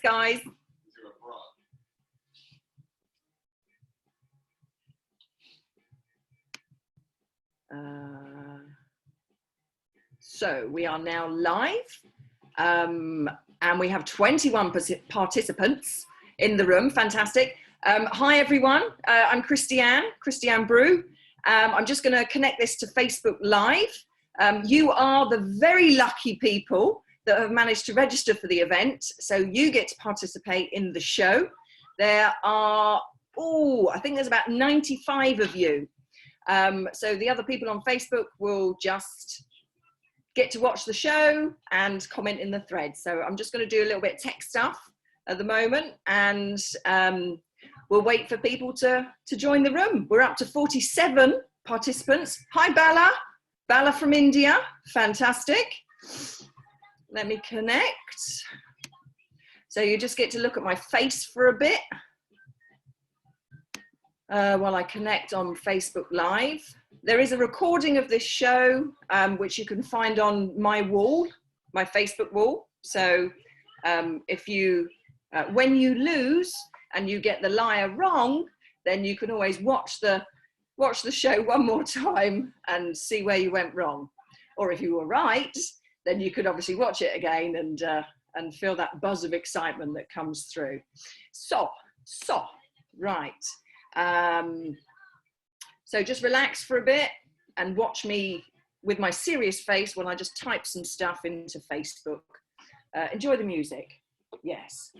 guys. So we are now live, and we have 21 participants in the room. Fantastic. Hi everyone, I'm Christiane Brew. I'm just going to connect this to Facebook Live. You are the very lucky people that have managed to register for the event, so you get to participate in the show. There are, I think there's about 95 of you. So the other people on Facebook will just get to watch the show and comment in the thread. So I'm just going to do a little bit of tech stuff at the moment, and we'll wait for people to join the room. We're up to 47 participants. Hi, Bala from India. Fantastic. Let me connect. So you just get to look at my face for a bit while I connect on Facebook Live. There is a recording of this show, which you can find on my wall, my Facebook wall. So if you, when you lose and you get the liar wrong, then you can always watch the show one more time and see where you went wrong. Or if you were right, then you could obviously watch it again and feel that buzz of excitement that comes through. So right. So just relax for a bit and watch me with my serious face when I just type some stuff into Facebook. Enjoy the music. Yes.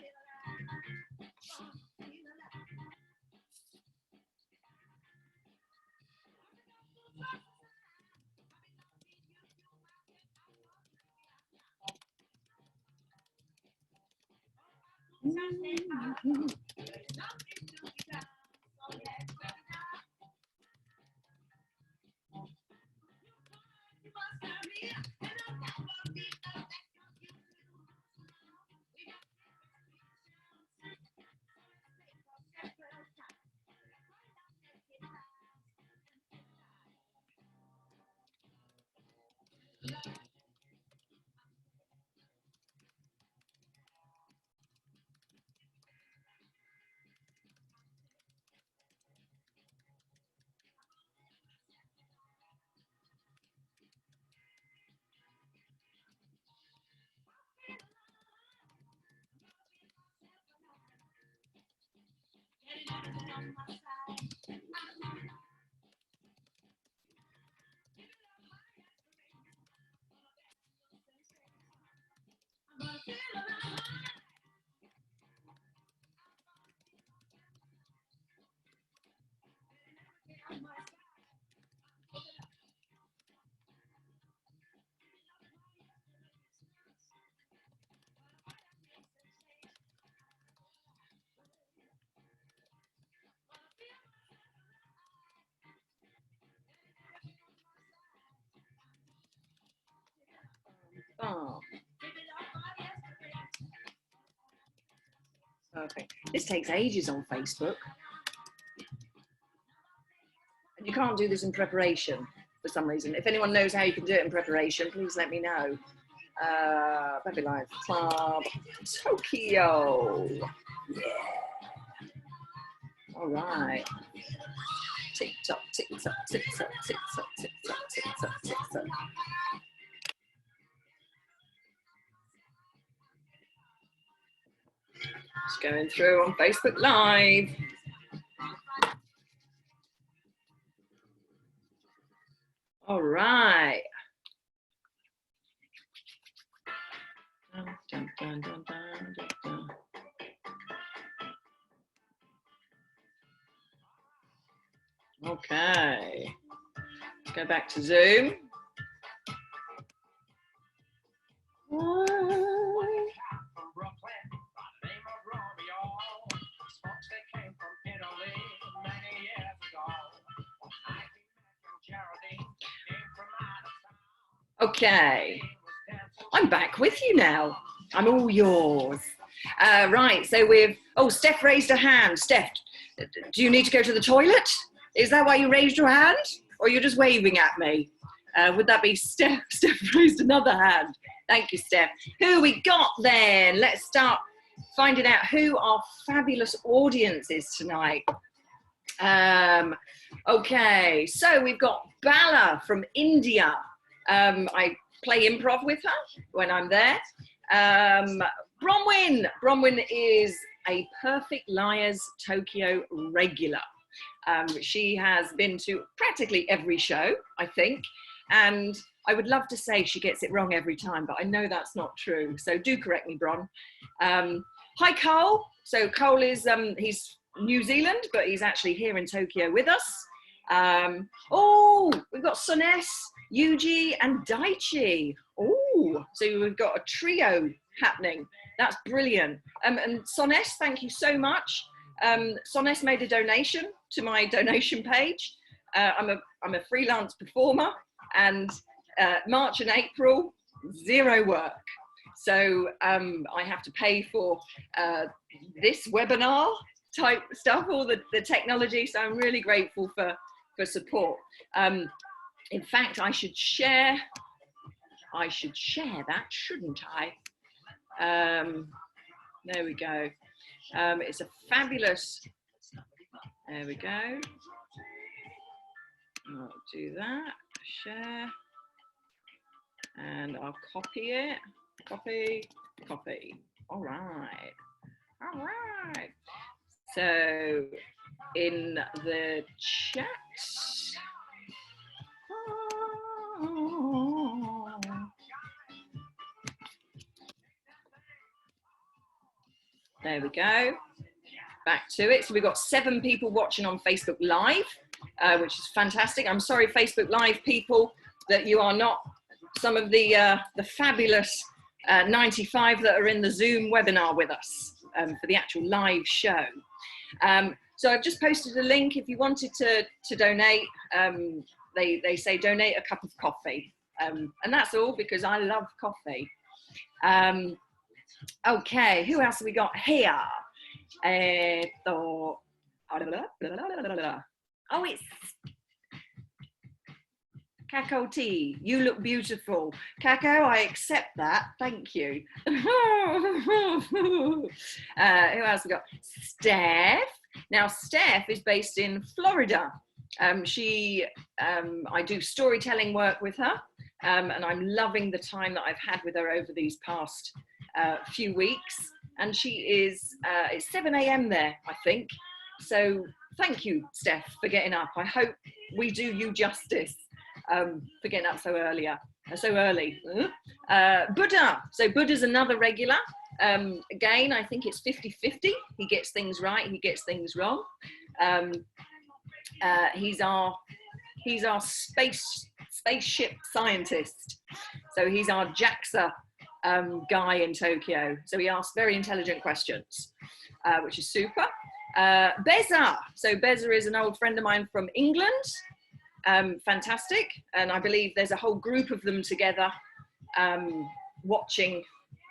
Oh. Okay. This takes ages on Facebook. And you can't do this in preparation for some reason. If anyone knows how you can do it in preparation, please let me know. Baby Life Club, Tokyo. Yeah. All right. Tick tock, tick tock, tick tock, tick tock, tick tock, tick tock, tick tock. Just going through on Facebook Live. All right. Dun, dun, dun, dun, dun, dun. Okay. Let's go back to Zoom. Okay, I'm back with you now. I'm all yours. Right, so Steph raised her hand. Steph, do you need to go to the toilet? Is that why you raised your hand? Or you're just waving at me? Would that be Steph? Steph raised another hand. Thank you, Steph. Who we got then? Let's start finding out who our fabulous audience is tonight. Okay, so we've got Bala from India. I play improv with her when I'm there. Bronwyn is a Perfect Liars Tokyo regular. She has been to practically every show, I think, and I would love to say she gets it wrong every time, but I know that's not true, so do correct me, Bron. Hi, Cole. So Cole is, he's New Zealand, but he's actually here in Tokyo with us. Oh, we've got Sones, Yuji, and Daichi. Oh, so we've got a trio happening. That's brilliant. And Sones, thank you so much. Sones made a donation to my donation page. I'm a freelance performer, and March and April, zero work. So I have to pay for this webinar type stuff, all the technology. So I'm really grateful for support. In fact, I should share that, shouldn't I? There we go. It's a fabulous, there we go. I'll do that, share, and I'll copy it, copy. All right. So in the chat, there we go. Back to it. So we've got 7 people watching on Facebook Live, which is fantastic. I'm sorry, Facebook Live people, that you are not some of the fabulous 95 that are in the Zoom webinar with us for the actual live show. So I've just posted a link if you wanted to donate. They say donate a cup of coffee. And that's all, because I love coffee. Okay, who else have we got here? Oh, it's Kako Tea. You look beautiful. Kako, I accept that. Thank you. Who else we got? Steph. Now, Steph is based in Florida. I do storytelling work with her, and I'm loving the time that I've had with her over these past few weeks. And she is, it's 7 a.m. there, I think. So thank you, Steph, for getting up. I hope we do you justice for getting up so early. Buddha. So Buddha's another regular. Again, I think it's 50-50. He gets things right, he gets things wrong. He's our spaceship scientist. So he's our JAXA guy in Tokyo. So he asks very intelligent questions, which is super. Beza. So Beza is an old friend of mine from England. Fantastic. And I believe there's a whole group of them together watching,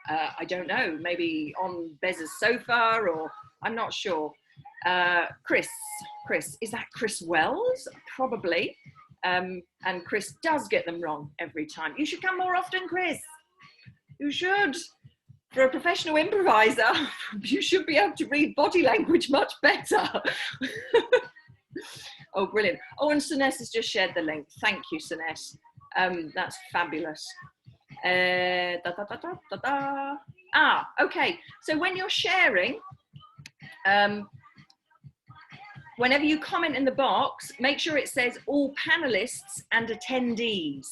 I don't know, maybe on Beza's sofa, or I'm not sure. Chris, is that Chris Wells? Probably. And Chris does get them wrong every time. You should come more often, Chris. You should. For a professional improviser, you should be able to read body language much better. Oh, brilliant. Oh, and Sones has just shared the link. Thank you, Sones. That's fabulous. Ah, okay. So when you're sharing, whenever you comment in the box, make sure it says all panelists and attendees.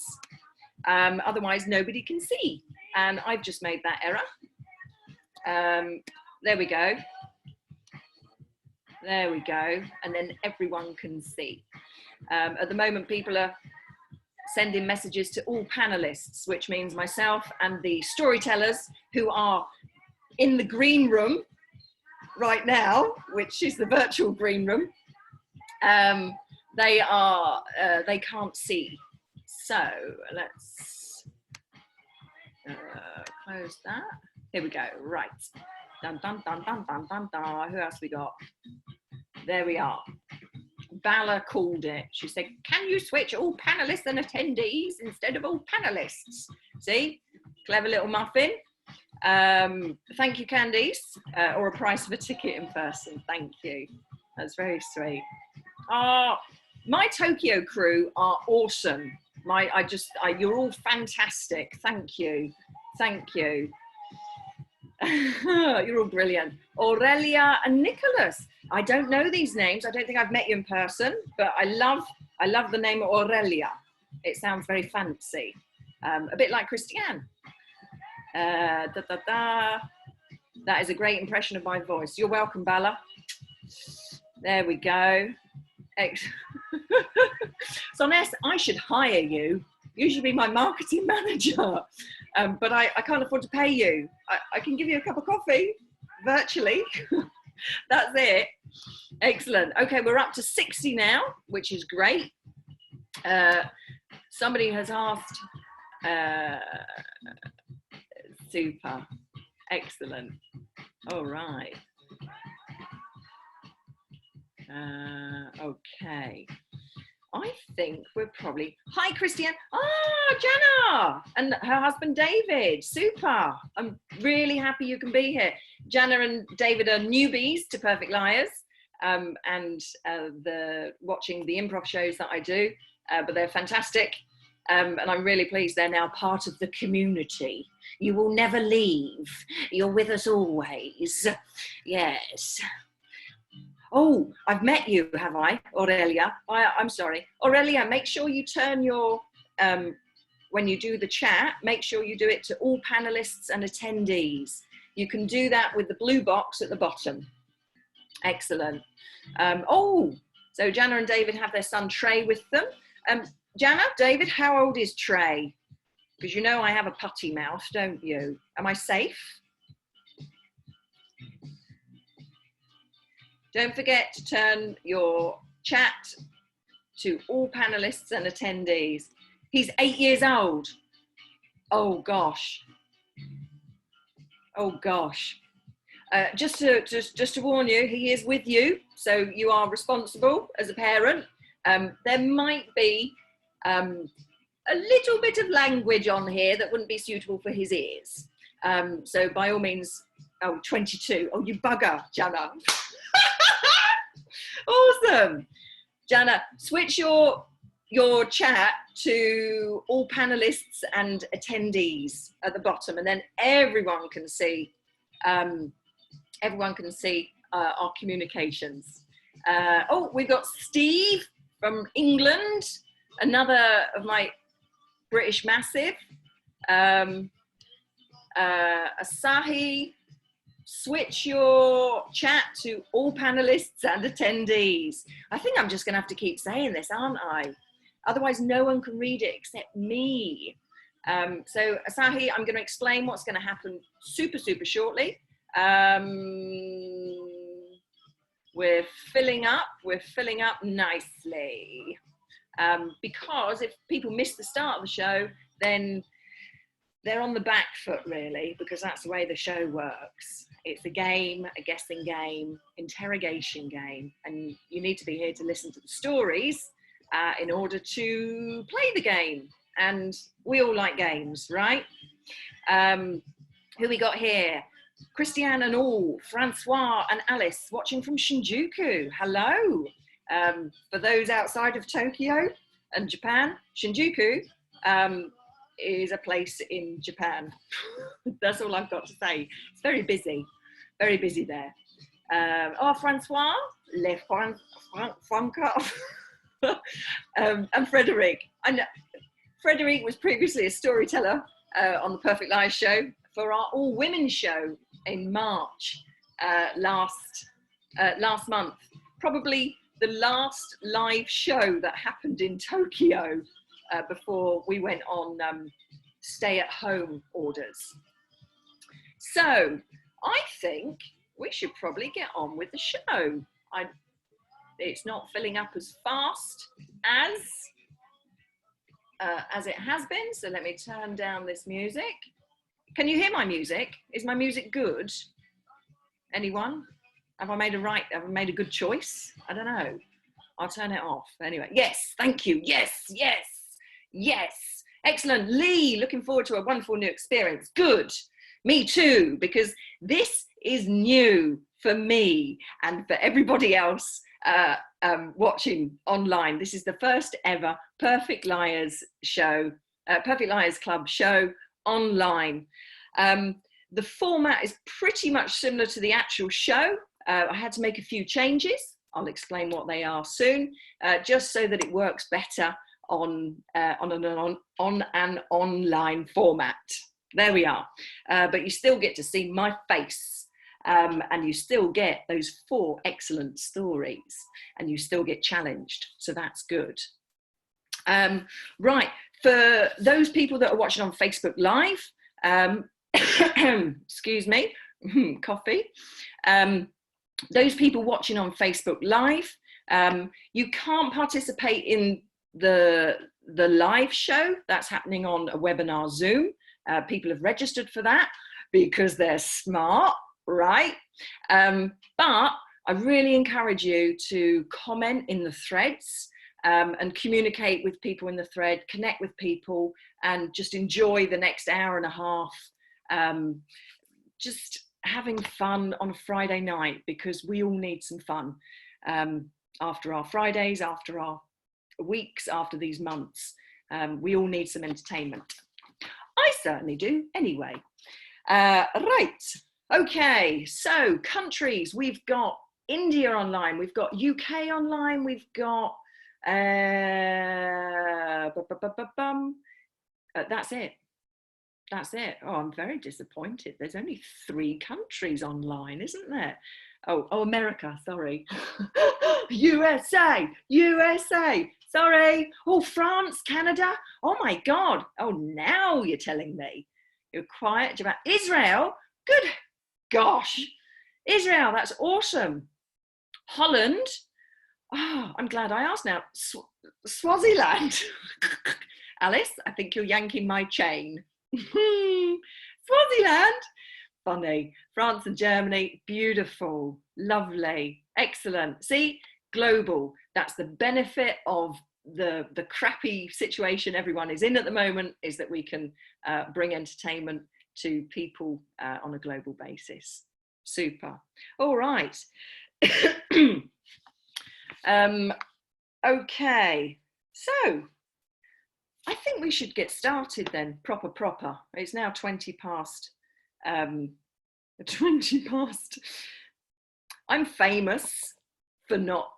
Otherwise, nobody can see. And I've just made that error. There we go. There we go. And then everyone can see. At the moment, people are sending messages to all panelists, which means myself and the storytellers who are in the green room right now, which is the virtual green room. They can't see. So let's close that. Here we go. Right. Dun, dun, dun, dun, dun, dun, dun. Who else we got? There we are. Bala called it. She said, can you switch all panelists and attendees instead of all panelists? See? Clever little muffin. Thank you, Candice, or a price of a ticket in person. Thank you. That's very sweet. Oh, my Tokyo crew are awesome. You're all fantastic. Thank you. Thank you. You're all brilliant. Aurelia and Nicholas. I don't know these names. I don't think I've met you in person, but I love the name Aurelia. It sounds very fancy. A bit like Christiane. That is a great impression of my voice. You're welcome, Bella. There we go. Soness, I should hire you. You should be my marketing manager. But I can't afford to pay you. I can give you a cup of coffee virtually. That's it. Excellent. Okay, we're up to 60 now, which is great. Somebody has asked. Super. Excellent. All right. Okay. I think we're probably... Hi, Christiane. Ah, Jana and her husband, David. Super. I'm really happy you can be here. Jana and David are newbies to Perfect Liars and watching the improv shows that I do, but they're fantastic. And I'm really pleased they're now part of the community. You will never leave. You're with us always. Yes. Oh, I've met you, have I, Aurelia? I'm sorry. Aurelia, make sure you turn your, when you do the chat, make sure you do it to all panelists and attendees. You can do that with the blue box at the bottom. Excellent. So Jana and David have their son Trey with them. Jana, David, how old is Trey? Because you know I have a putty mouth, don't you? Am I safe? Don't forget to turn your chat to all panelists and attendees. He's 8 years old. Oh gosh. Oh gosh. Just to warn you, he is with you, so you are responsible as a parent. There might be a little bit of language on here that wouldn't be suitable for his ears. So by all means, 22. Oh, you bugger, Jana. Awesome. Jana, switch your chat to all panelists and attendees at the bottom, and then everyone can see our communications. We've got Steve from England, another of my British massive. Asahi, switch your chat to all panelists and attendees. I think I'm just going to have to keep saying this, aren't I? Otherwise, no one can read it except me. So, Asahi, I'm going to explain what's going to happen super shortly. We're filling up nicely. Because if people miss the start of the show, then they're on the back foot, really, because that's the way the show works. It's a game, a guessing game, interrogation game, and you need to be here to listen to the stories in order to play the game. And we all like games, right? Who we got here? Christiane and all, Francois and Alice, watching from Shinjuku. Hello. For those outside of Tokyo and Japan, Shinjuku is a place in Japan. That's all I've got to say. It's very busy there. Francois, Franca, and Frederic. And Frederic was previously a storyteller on the Perfect Lives show for our all women show in March last month. Probably the last live show that happened in Tokyo before we went on stay-at-home orders. So I think we should probably get on with the show. It's not filling up as fast as it has been, so let me turn down this music. Can you hear my music? Is my music good? Anyone? Have I made a good choice? I don't know. I'll turn it off. Anyway, yes, thank you. Yes. Excellent. Lee, looking forward to a wonderful new experience. Good. Me too, because this is new for me and for everybody else watching online. This is the first ever Perfect Liars show, Perfect Liars Club show online. The format is pretty much similar to the actual show. I had to make a few changes. I'll explain what they are soon, just so that it works better on an online format. There we are. But you still get to see my face, and you still get those 4 excellent stories, and you still get challenged. So that's good. Right, for those people that are watching on Facebook Live, excuse me, coffee. Those people watching on Facebook Live, you can't participate in the live show. That's happening on a webinar Zoom. People have registered for that because they're smart, right? But I really encourage you to comment in the threads and communicate with people in the thread, connect with people, and just enjoy the next hour and a half, just having fun on a Friday night, because we all need some fun after our Fridays, after our weeks, after these months. We all need some entertainment. I certainly do anyway. Right, okay, so countries, we've got India online, we've got UK online, we've got that's it. That's it. Oh, I'm very disappointed. There's only 3 countries online, isn't there? Oh, America, sorry. USA, sorry. Oh, France, Canada. Oh my God. Oh, now you're telling me. You're quiet about Israel. Good gosh. Israel, that's awesome. Holland. Oh, I'm glad I asked now. Swaziland. Alice, I think you're yanking my chain. Swaziland. Funny. France and Germany. Beautiful. Lovely. Excellent. See, global. That's the benefit of the crappy situation everyone is in at the moment, is that we can bring entertainment to people on a global basis. Super. All right. Okay, so I think we should get started then, proper. It's now 20 past. I'm famous for not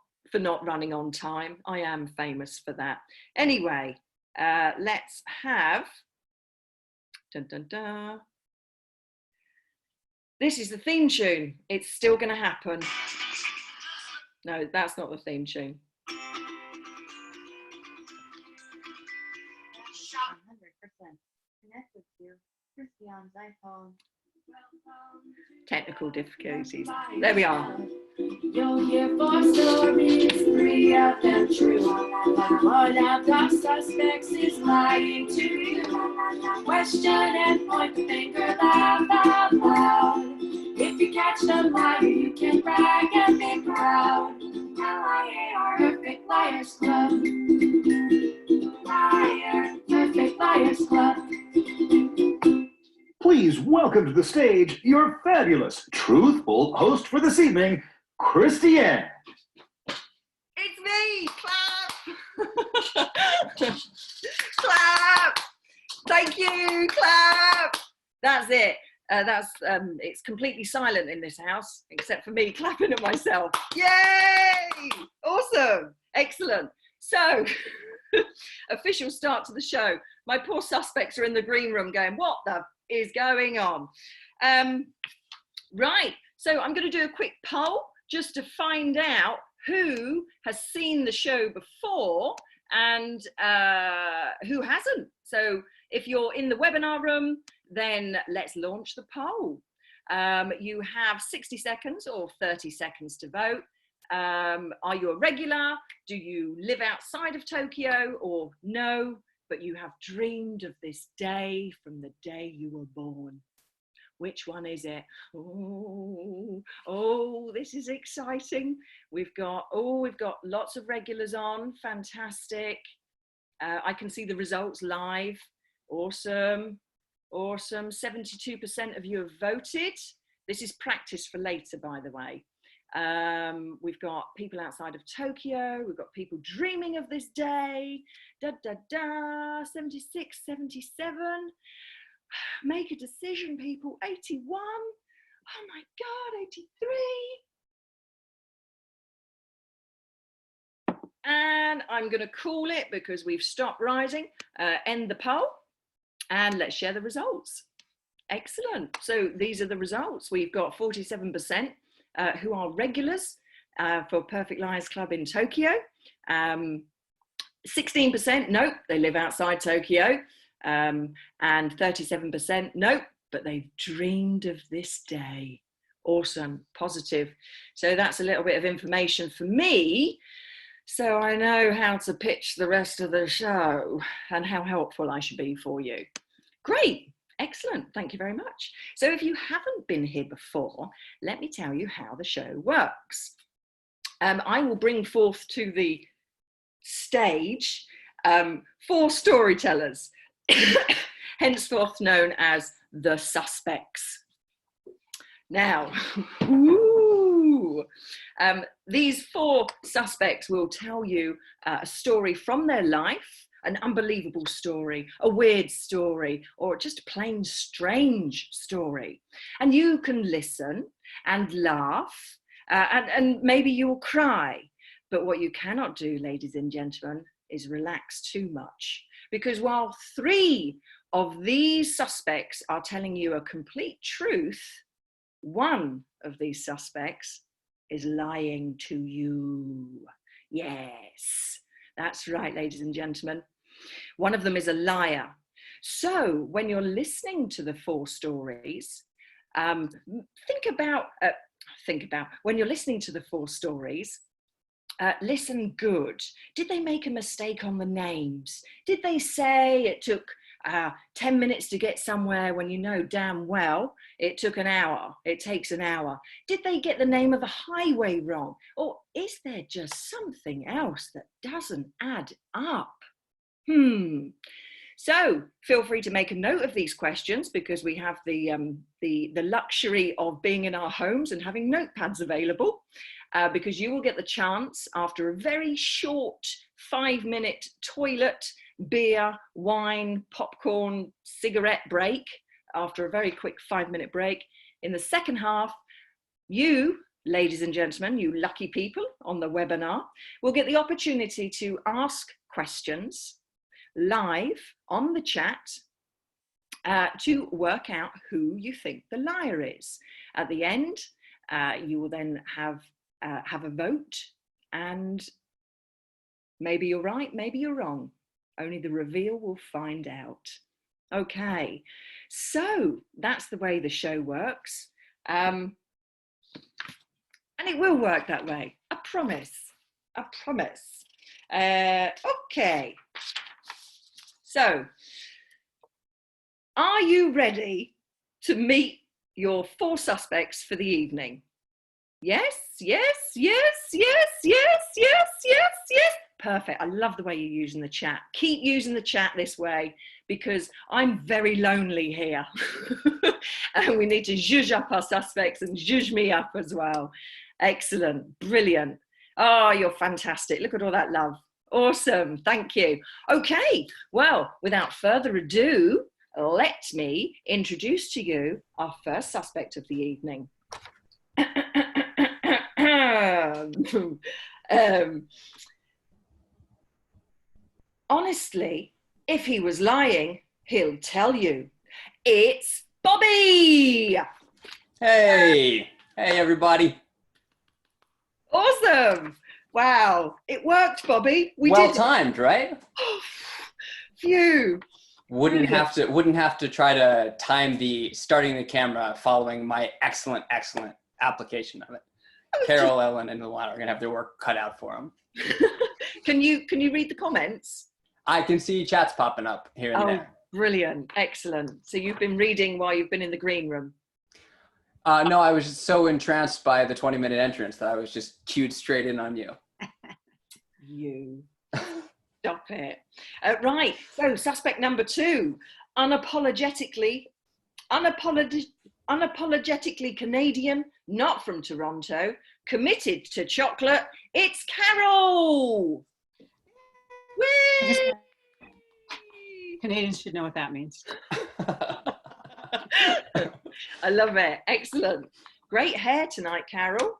running on time. I am famous for that. Anyway, let's have, dun, dun, dun. This is the theme tune. It's still going to happen. No, that's not the theme tune. 100%. Connect with you. Christian's iPhone. Technical difficulties. There we are. You'll hear 4 stories, 3 of them true. One of the suspects is lying to you. Question and point the finger, laugh out loud. If you catch the liar, you can brag and be proud. Liar, Perfect Liars Club. Liar, Perfect Liars Club. Please welcome to the stage your fabulous, truthful host for this evening, Christiane. It's me! Clap! Clap! Thank you! Clap! That's it. It's completely silent in this house, except for me clapping at myself. Yay! Awesome! Excellent. So, official start to the show. My poor suspects are in the green room going, what the is going on? Right, so I'm going to do a quick poll just to find out who has seen the show before and who hasn't. So if you're in the webinar room, then let's launch the poll. You have 60 seconds or 30 seconds to vote. Are you a regular? Do you live outside of Tokyo, or no, but you have dreamed of this day from the day you were born? Which one is it? Oh, this is exciting. We've got lots of regulars on. Fantastic. I can see the results live. Awesome. Awesome. 72% of you have voted. This is practice for later, by the way. We've got people outside of Tokyo. We've got people dreaming of this day. 76, 77. Make a decision, people. 81. Oh my God, 83. And I'm going to call it, because we've stopped rising, end the poll, and let's share the results. Excellent. So these are the results. We've got 47% who are regulars for Perfect Liars Club in Tokyo. 16% nope, they live outside Tokyo. And 37% nope, but they've dreamed of this day. Awesome, positive. So that's a little bit of information for me, so I know how to pitch the rest of the show and how helpful I should be for you. Great, excellent, thank you very much. So if you haven't been here before, let me tell you how the show works. I will bring forth to the stage 4 storytellers, henceforth known as the suspects. Now, these 4 suspects will tell you a story from their life, an unbelievable story, a weird story, or just a plain strange story. And you can listen and laugh, and maybe you'll cry. But what you cannot do, ladies and gentlemen, is relax too much. Because while 3 of these suspects are telling you a complete truth, 1 of these suspects is lying to you. Yes, that's right, ladies and gentlemen. One of them is a liar. So when you're listening to the 4 stories, think about when you're listening to the 4 stories, listen good. Did they make a mistake on the names? Did they say it took 10 minutes to get somewhere when you know damn well it took an hour, it takes an hour? Did they get the name of the highway wrong? Or is there just something else that doesn't add up? So feel free to make a note of these questions, because we have the luxury of being in our homes and having notepads available, because you will get the chance, after a very short 5-minute toilet, beer, wine, popcorn, cigarette break, after a very quick 5-minute break, in the second half, you, ladies and gentlemen, you lucky people on the webinar, will get the opportunity to ask questions live on the chat to work out who you think the liar is. At the end, you will then have a vote, and maybe you're right, maybe you're wrong. Only the reveal will find out. Okay, so that's the way the show works. And it will work that way. I promise. I promise. Okay. So, are you ready to meet your 4 suspects for the evening? Yes, yes, yes, yes, yes, yes, yes, yes. Perfect. I love the way you're using the chat. Keep using the chat this way, because I'm very lonely here. And we need to zhuzh up our suspects and zhuzh me up as well. Excellent. Brilliant. Oh, you're fantastic. Look at all that love. Awesome. Thank you. Okay. Well, without further ado, let me introduce to you our first suspect of the evening. Honestly, if he was lying, he'll tell you. It's Bobby! Hey! Hey, everybody. Awesome! Wow, it worked, Bobby. We well did timed, right? Phew. Wouldn't have to try to time the starting the camera following my excellent application of it. Carol, Ellen, and Luana are gonna have their work cut out for them. Can you read the comments? I can see chats popping up here and there. Brilliant, excellent. So you've been reading while you've been in the green room? No, I was just so entranced by the 20-minute entrance that I was just cued straight in on you. You. Stop it. Right, so suspect number 2. unapologetically Canadian, not from Toronto, committed to chocolate. It's Carol. Whee! Canadians should know what that means. I love it. Excellent. Great hair tonight, Carol.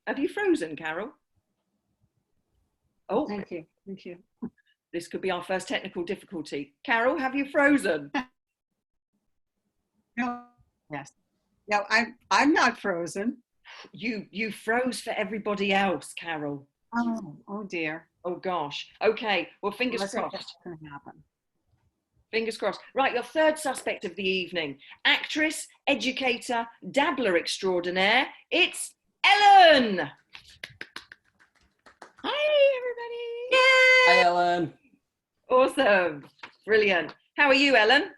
Have you frozen, Carol? Oh, Thank you. Thank you. this could be our first technical difficulty. Carol, have you frozen? No. Yes. No, I'm not frozen. You froze for everybody else, Carol. Oh dear. Oh gosh. Okay. Well, fingers Let's hope crossed. that's gonna happen. Fingers crossed. Right, your third suspect of the evening. Actress, educator, dabbler extraordinaire. It's Ellen. Hi, everybody. Yay! Hi, Ellen. Awesome. Brilliant. How are you, Ellen?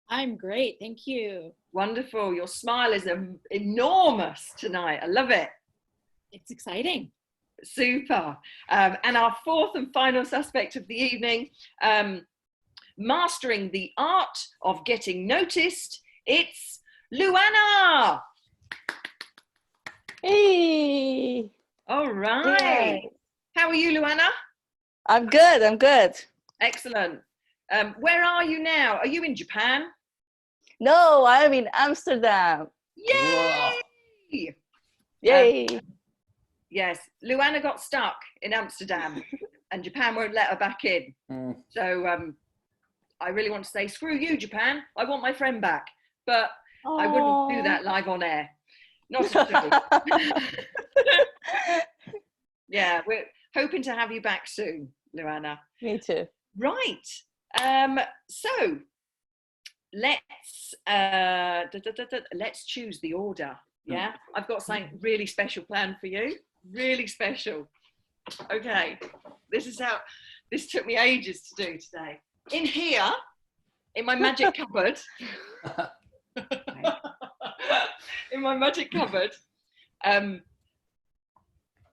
I'm great. Thank you. Wonderful. Your smile is enormous tonight. I love it. It's exciting. Super. And our fourth and final suspect of the evening, mastering the art of getting noticed, it's Luana. Hey, All right. How are you, Luana? I'm good. I'm good. Excellent. Where are you now? Are you in Japan? No, I'm in Amsterdam. Yay! Yay. Yes, Luana got stuck in Amsterdam and Japan won't let her back in. So I really want to say, screw you, Japan. I want my friend back. But I wouldn't do that live on air. Not at all. Yeah, we're hoping to have you back soon, Luana. Me too. Right. So let's choose the order. Yeah, I've got something really special planned for you. Really special. Okay, this took me ages to do today. In here, in my magic cupboard,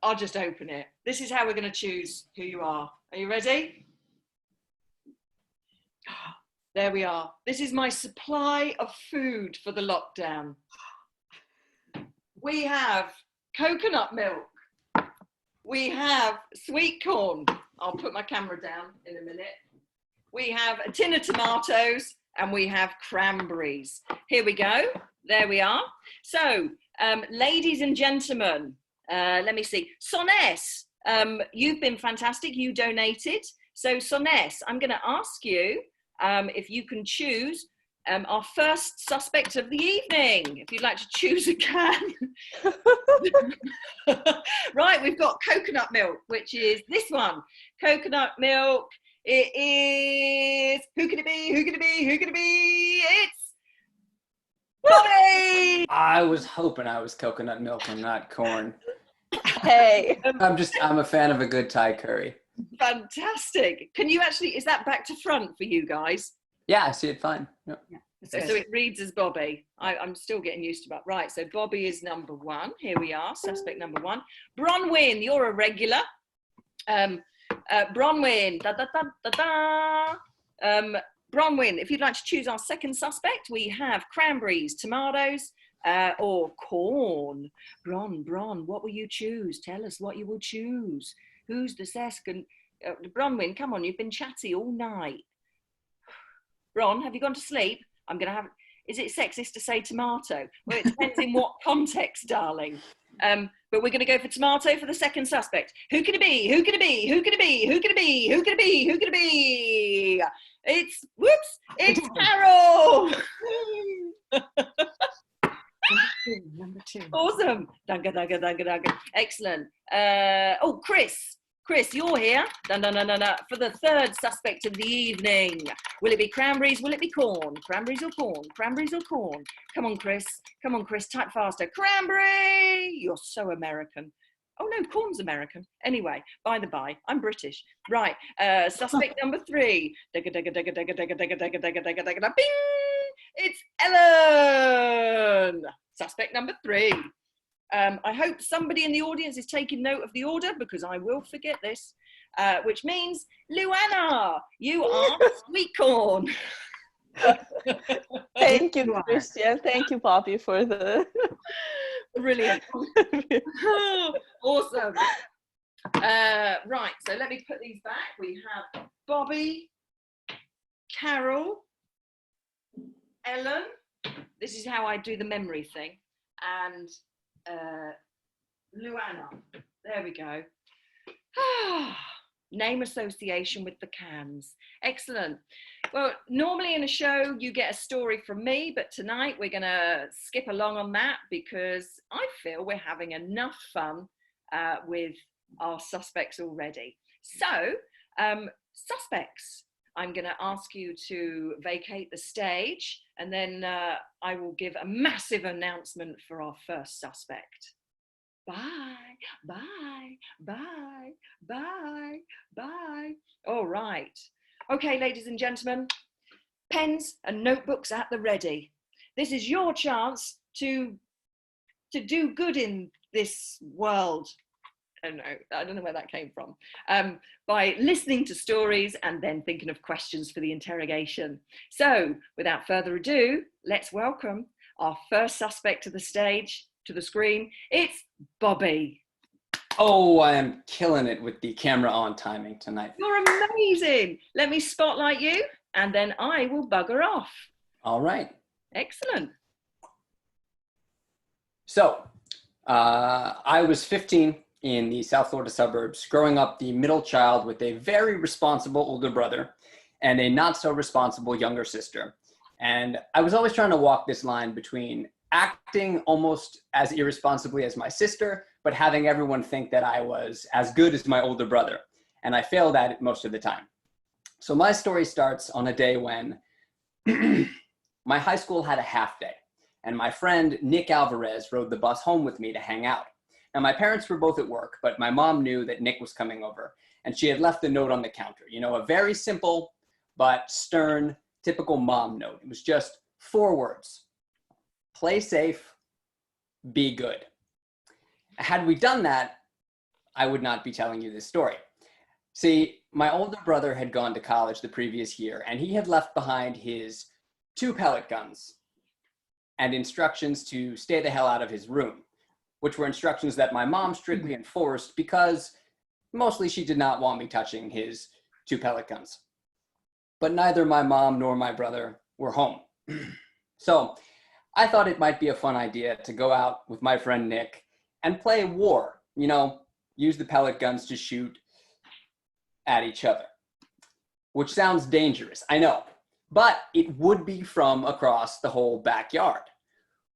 I'll just open it. This is how we're going to choose who you are. Are you ready? There we are. This is my supply of food for the lockdown. We have coconut milk. We have sweet corn. I'll put my camera down in a minute. We have a tin of tomatoes and we have cranberries. Here we go. There we are. So, ladies and gentlemen, let me see. Sones, you've been fantastic. You donated. So, Sones, I'm going to ask you if you can choose our first suspect of the evening, if you'd like to choose a can. Right, we've got coconut milk, which is this one. Coconut milk. It is, who can it be? Who can it be? Who can it be? It's Bobby! I was hoping I was coconut milk and not corn. Hey. I'm a fan of a good Thai curry. Fantastic. Can you actually, is that back to front for you guys? Yeah, I see it fine. Yep. Yeah. So it reads as Bobby. I'm still getting used to that. Right, so Bobby is number one. Here we are, suspect number one. Bronwyn, you're a regular. Bronwyn, da da da da da. Bronwyn, if you'd like to choose our second suspect, we have cranberries, tomatoes, or corn. Bron, what will you choose? Tell us what you will choose. Who's the second? Bronwyn, come on, you've been chatty all night. Bron, have you gone to sleep? I'm going to have, is it sexist to say tomato? Well, it depends in what context, darling. But we're going to go for tomato for the second suspect. Who can it be? Who can it be? Who can it be? Who can it be? Who can it be? Who can it be? It's, whoops, it's Carol! Number two. Awesome. Danke. Excellent. Oh, Chris, you're here. For the third suspect of the evening. Will it be cranberries? Will it be corn? Cranberries or corn? Cranberries or corn? Come on, Chris. Type faster. Cranberry! You're so American. Oh, no, corn's American. Anyway, by the by, I'm British. Right, suspect number three. Bing! It's Ellen! Suspect number three. I hope somebody in the audience is taking note of the order because I will forget this. which means, Luana, you are sweet corn. Thank you, You are. Christian. Thank you, Poppy, for the. Brilliant. Awesome. Right, so let me put these back. We have Bobby, Carol, Ellen. This is how I do the memory thing. And Luana. There we go. Name association with the cans. Excellent. Well, normally in a show you get a story from me, but tonight we're going to skip along on that because I feel we're having enough fun with our suspects already. So, suspects, I'm going to ask you to vacate the stage, and then I will give a massive announcement for our first suspect. Bye, bye, bye, bye, bye. All right. Okay, ladies and gentlemen, pens and notebooks at the ready. This is your chance to do good in this world. I don't know where that came from. By listening to stories and then thinking of questions for the interrogation. So, without further ado, let's welcome our first suspect to the stage, to the screen. It's Bobby. Oh, I am killing it with the camera on timing tonight. You're amazing. Let me spotlight you, and then I will bugger off. All right. Excellent. So, I was 15 in the South Florida suburbs, growing up the middle child with a very responsible older brother and a not so responsible younger sister. And I was always trying to walk this line between acting almost as irresponsibly as my sister, but having everyone think that I was as good as my older brother. And I failed at it most of the time. So my story starts on a day when my high school had a half day, and my friend Nick Alvarez rode the bus home with me to hang out. Now, my parents were both at work, but my mom knew that Nick was coming over, and she had left a note on the counter. You know, a very simple but stern, typical mom note. It was just 4 words: play safe, be good. Had we done that, I would not be telling you this story. See, my older brother had gone to college the previous year, and he had left behind his 2 pellet guns and instructions to stay the hell out of his room, which were instructions that my mom strictly enforced because mostly she did not want me touching his 2 pellet guns. But neither my mom nor my brother were home. So I thought it might be a fun idea to go out with my friend Nick and play war, you know, use the pellet guns to shoot at each other, which sounds dangerous, I know, but it would be from across the whole backyard,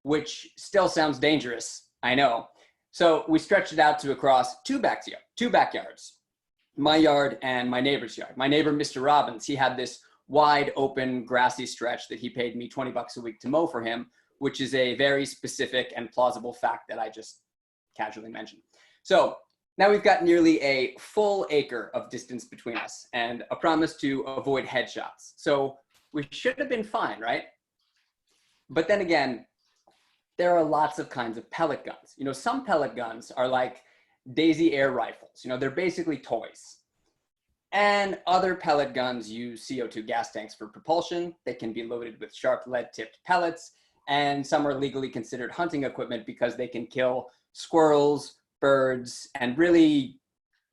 which still sounds dangerous, I know. So we stretched it out to across 2 backyards, my yard and my neighbor's yard. My neighbor, Mr. Robbins, he had this wide open grassy stretch that he paid me $20 a week to mow for him, which is a very specific and plausible fact that I just casually mentioned. So now we've got nearly a full acre of distance between us and a promise to avoid headshots. So we should have been fine, right? But then again, there are lots of kinds of pellet guns. You know, some pellet guns are like Daisy air rifles. You know, they're basically toys. And other pellet guns use CO2 gas tanks for propulsion. They can be loaded with sharp lead-tipped pellets. And some are legally considered hunting equipment because they can kill squirrels, birds, and really,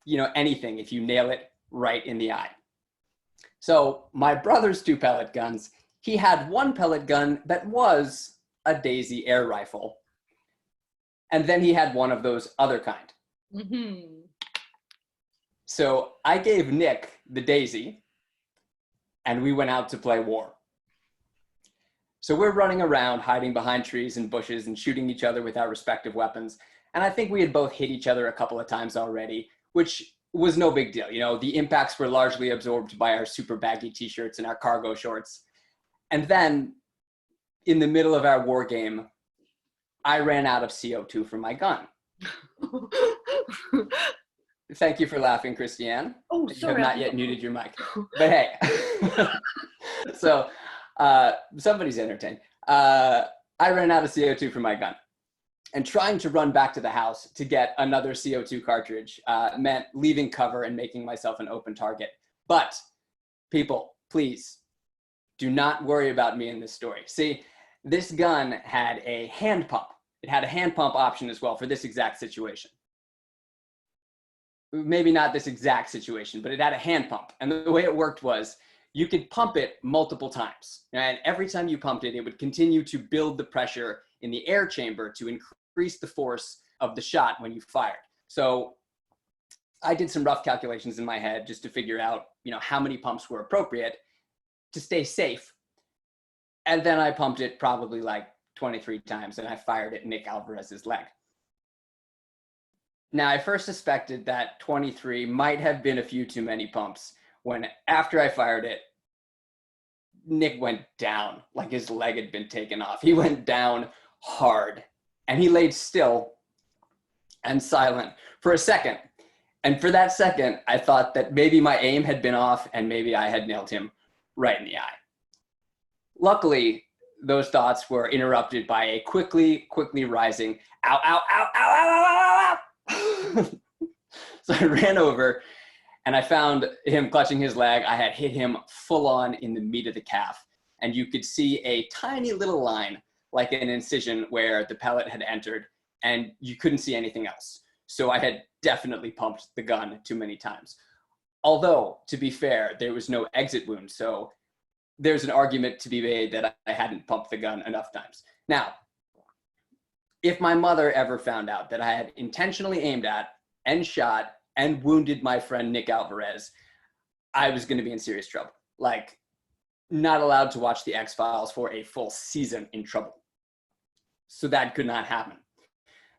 you know, anything if you nail it right in the eye. So my brother's 2 pellet guns, he had 1 pellet gun that was a Daisy air rifle. And then he had one of those other kind. Mm-hmm. So I gave Nick the Daisy, and we went out to play war. So we're running around, hiding behind trees and bushes and shooting each other with our respective weapons. And I think we had both hit each other a couple of times already, which was no big deal. You know, the impacts were largely absorbed by our super baggy t-shirts and our cargo shorts. And then in the middle of our war game, I ran out of CO2 from my gun. Thank you for laughing, Christiane. Oh, You sorry. have not yet muted your mic. But hey, so somebody's entertained. I ran out of CO2 from my gun. And trying to run back to the house to get another CO2 cartridge meant leaving cover and making myself an open target. But people, please do not worry about me in this story. See, this gun had a hand pump. It had a hand pump option as well for this exact situation. Maybe not this exact situation, but it had a hand pump. And the way it worked was you could pump it multiple times. And every time you pumped it, it would continue to build the pressure in the air chamber to increase the force of the shot when you fired. So I did some rough calculations in my head just to figure out, how many pumps were appropriate to stay safe. And then I pumped it probably like 23 times and I fired at Nick Alvarez's leg. Now, I first suspected that 23 might have been a few too many pumps when after I fired it, Nick went down like his leg had been taken off. He went down hard and he laid still and silent for a second. And for that second, I thought that maybe my aim had been off and maybe I had nailed him right in the eye. Luckily, those thoughts were interrupted by a quickly rising ow, ow, ow, ow, ow, ow, ow, ow. So I ran over and I found him clutching his leg. I had hit him full on in the meat of the calf. And you could see a tiny little line, like an incision where the pellet had entered, and you couldn't see anything else. So I had definitely pumped the gun too many times. Although, to be fair, there was no exit wound. So there's an argument to be made that I hadn't pumped the gun enough times. Now, if my mother ever found out that I had intentionally aimed at and shot and wounded my friend Nick Alvarez, I was going to be in serious trouble. Like, not allowed to watch the X-Files for a full season in trouble. So that could not happen.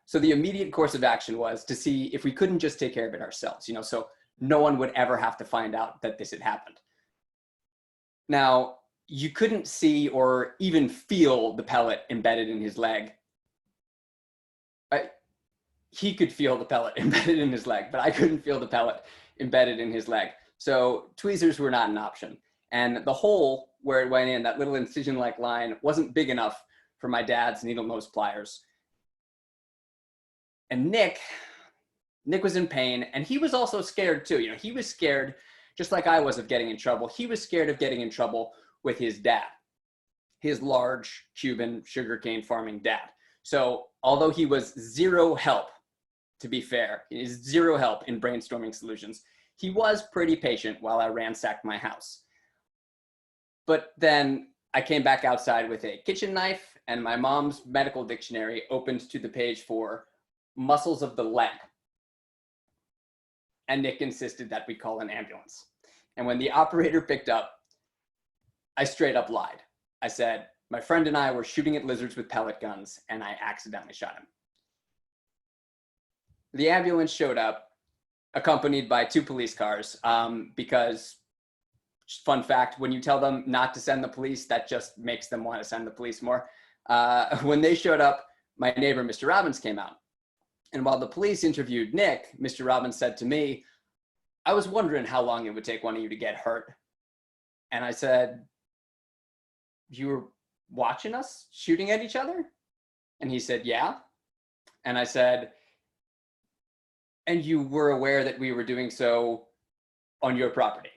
So the immediate course of action was to see if we couldn't just take care of it ourselves, so no one would ever have to find out that this had happened. Now, you couldn't see or even feel the pellet embedded in his leg. He could feel the pellet embedded in his leg, but I couldn't feel the pellet embedded in his leg. So tweezers were not an option. And the hole where it went in, that little incision-like line, wasn't big enough for my dad's needle nose pliers. And Nick was in pain, and he was also scared too. He was scared, just like I was, of getting in trouble. He was scared of getting in trouble with his dad, his large Cuban sugarcane farming dad. So although he was zero help, to be fair, he is zero help in brainstorming solutions, he was pretty patient while I ransacked my house. But then I came back outside with a kitchen knife and my mom's medical dictionary opened to the page for muscles of the leg. And Nick insisted that we call an ambulance. And when the operator picked up, I straight up lied. I said, my friend and I were shooting at lizards with pellet guns and I accidentally shot him. The ambulance showed up accompanied by 2 police cars because, fun fact, when you tell them not to send the police, that just makes them want to send the police more. When they showed up, my neighbor, Mr. Robbins, came out. And while the police interviewed Nick, Mr. Robbins said to me, I was wondering how long it would take one of you to get hurt. And I said, you were watching us shooting at each other? And he said, yeah. And I said, and you were aware that we were doing so on your property.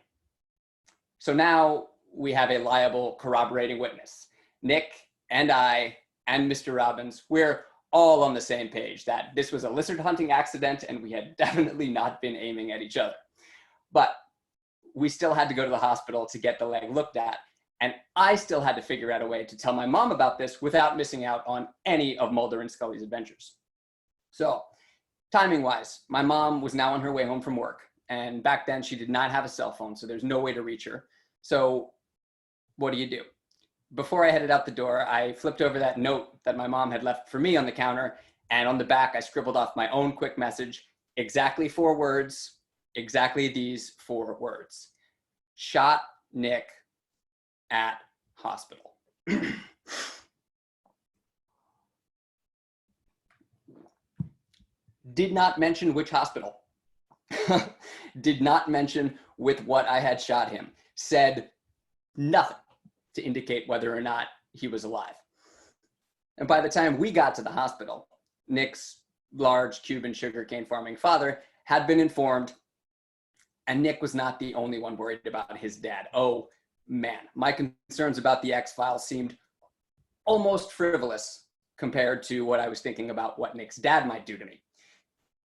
So now we have a liable corroborating witness. Nick and I and Mr. Robbins, we're all on the same page that this was a lizard hunting accident and we had definitely not been aiming at each other. But we still had to go to the hospital to get the leg looked at. And I still had to figure out a way to tell my mom about this without missing out on any of Mulder and Scully's adventures. So timing wise, my mom was now on her way home from work. And back then she did not have a cell phone, so there's no way to reach her. So what do? Before I headed out the door, I flipped over that note that my mom had left for me on the counter. And on the back, I scribbled off my own quick message, exactly 4 words, exactly these 4 words. Shot Nick at hospital. Did not mention which hospital. Did not mention with what I had shot him. Said nothing to indicate whether or not he was alive. And by the time we got to the hospital, Nick's large Cuban sugarcane farming father, had been informed, and Nick was not the only one worried about his dad. Oh man, my concerns about the X-Files seemed almost frivolous compared to what I was thinking about what Nick's dad might do to me.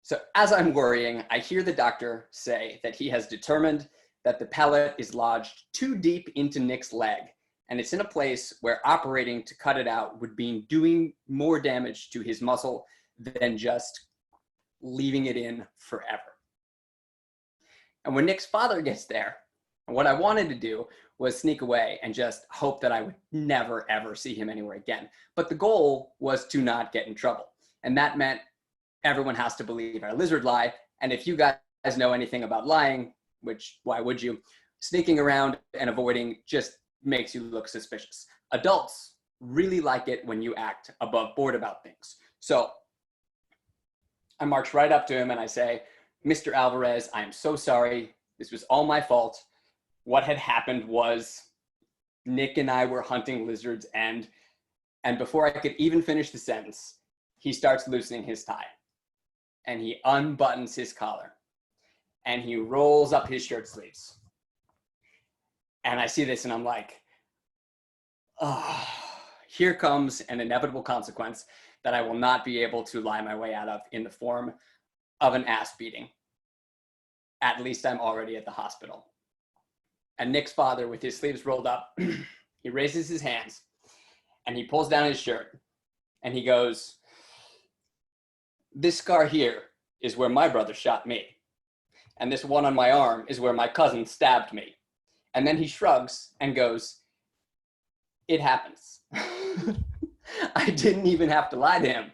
So as I'm worrying, I hear the doctor say that he has determined that the pellet is lodged too deep into Nick's leg, and it's in a place where operating to cut it out would be doing more damage to his muscle than just leaving it in forever. And when Nick's father gets there, what I wanted to do was sneak away and just hope that I would never, ever see him anywhere again. But the goal was to not get in trouble. And that meant everyone has to believe our lizard lie. And if you guys know anything about lying, which why would you, sneaking around and avoiding just makes you look suspicious. Adults really like it when you act above board about things. So I march right up to him and I say, Mr. Alvarez, I am so sorry. This was all my fault. What had happened was Nick and I were hunting lizards, and before I could even finish the sentence, he starts loosening his tie, and he unbuttons his collar, and he rolls up his shirt sleeves. And I see this and I'm like, oh, here comes an inevitable consequence that I will not be able to lie my way out of in the form of an ass beating. At least I'm already at the hospital. And Nick's father, with his sleeves rolled up, he raises his hands and he pulls down his shirt and he goes, this scar here is where my brother shot me. And this one on my arm is where my cousin stabbed me. And then he shrugs and goes, it happens. I didn't even have to lie to him.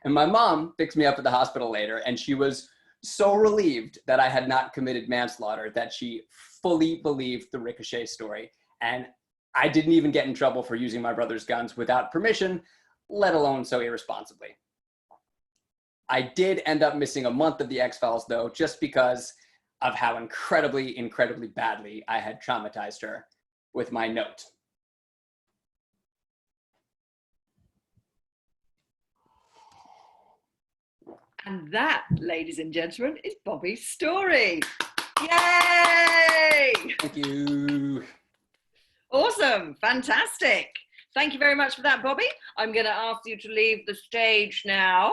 And my mom picks me up at the hospital later, and she was so relieved that I had not committed manslaughter that she fully believed the Ricochet story. And I didn't even get in trouble for using my brother's guns without permission, let alone so irresponsibly. I did end up missing a month of the X-Files, though, just because of how incredibly, incredibly badly I had traumatized her with my note. And that, ladies and gentlemen, is Bobby's story. Yay! Thank you. Awesome, fantastic. Thank you very much for that, Bobby. I'm going to ask you to leave the stage now.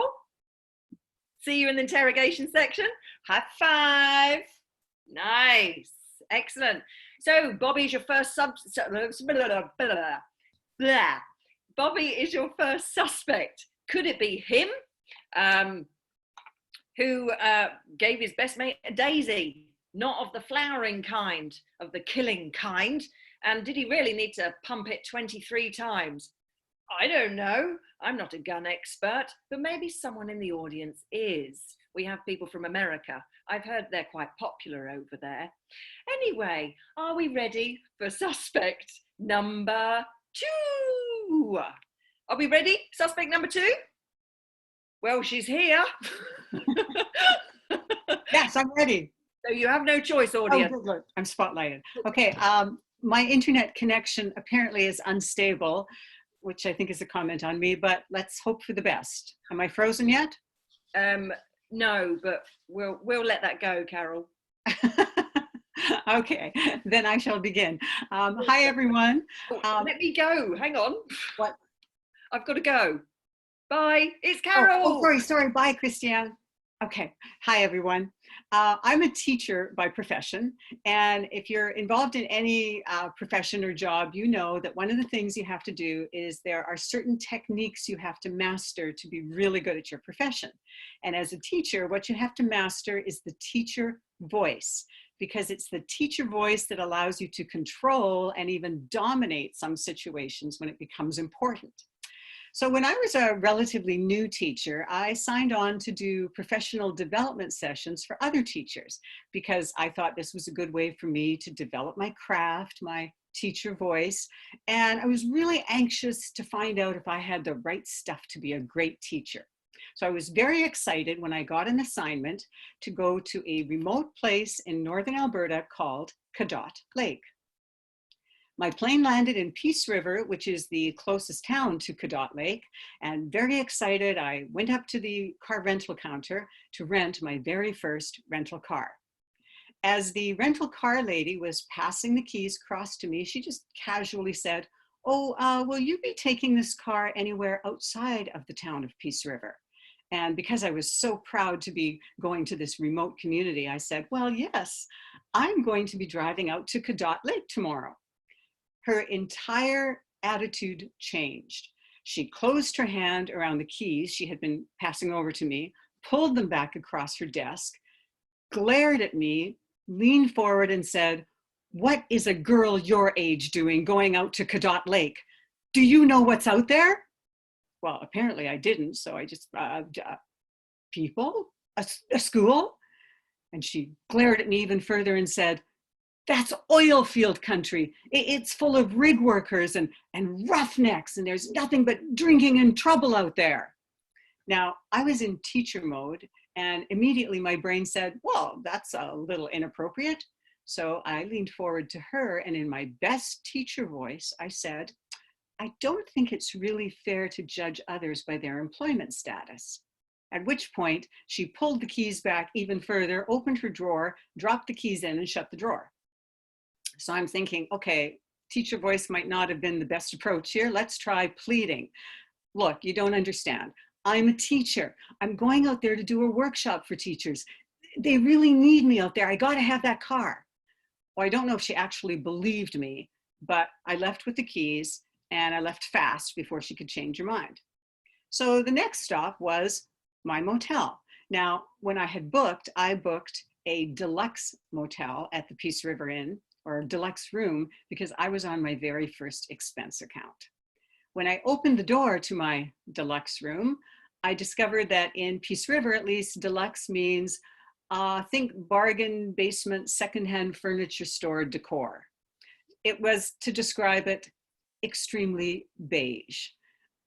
See you in the interrogation section. High five. Nice, excellent. So Bobby is your first Bobby is your first suspect. Could it be him? Who gave his best mate a daisy, not of the flowering kind, of the killing kind. And did he really need to pump it 23 times? I don't know. I'm not a gun expert, but maybe someone in the audience is. We have people from America. I've heard they're quite popular over there. Anyway, are we ready for suspect number 2? Are we ready? Suspect number 2? Well, she's here. Yes, I'm ready. So you have no choice, audience. Oh, good. I'm spotlighted. Okay, my internet connection apparently is unstable, which I think is a comment on me, but let's hope for the best. Am I frozen yet? No, but we'll let that go, Carol. Okay, then I shall begin. Hi, everyone. Let me go. Hang on. What? I've got to go. Bye. It's Carol. Oh, sorry. Bye, Christiane. Okay. Hi, everyone. I'm a teacher by profession. And if you're involved in any profession or job, you know that one of the things you have to do is there are certain techniques you have to master to be really good at your profession. And as a teacher, what you have to master is the teacher voice, because it's the teacher voice that allows you to control and even dominate some situations when it becomes important. So when I was a relatively new teacher, I signed on to do professional development sessions for other teachers because I thought this was a good way for me to develop my craft, my teacher voice. And I was really anxious to find out if I had the right stuff to be a great teacher. So I was very excited when I got an assignment to go to a remote place in northern Alberta called Cadott Lake. My plane landed in Peace River, which is the closest town to Cadott Lake, and very excited, I went up to the car rental counter to rent my very first rental car. As the rental car lady was passing the keys across to me, she just casually said, "Oh, will you be taking this car anywhere outside of the town of Peace River?" And because I was so proud to be going to this remote community, I said, "Well, yes, I'm going to be driving out to Cadott Lake tomorrow." Her entire attitude changed. She closed her hand around the keys she had been passing over to me, pulled them back across her desk, glared at me, leaned forward and said, "What is a girl your age doing going out to Cadott Lake? Do you know what's out there?" Well, apparently I didn't, so I just, people? A school? And she glared at me even further and said, "That's oil field country. It's full of rig workers and roughnecks, and there's nothing but drinking and trouble out there." Now, I was in teacher mode, and immediately my brain said, "Well, that's a little inappropriate." So I leaned forward to her, and in my best teacher voice, I said, "I don't think it's really fair to judge others by their employment status." At which point, she pulled the keys back even further, opened her drawer, dropped the keys in, and shut the drawer. So I'm thinking, okay, teacher voice might not have been the best approach here. Let's try pleading. "Look, you don't understand. I'm a teacher. I'm going out there to do a workshop for teachers. They really need me out there. I got to have that car." Well, I don't know if she actually believed me, but I left with the keys, and I left fast before she could change her mind. So the next stop was my motel. Now, when I had booked, I booked a deluxe motel at the Peace River Inn, or a deluxe room, because I was on my very first expense account. When I opened the door to my deluxe room, I discovered that in Peace River, at least, deluxe means, think bargain basement, secondhand furniture store decor. It was, to describe it, extremely beige.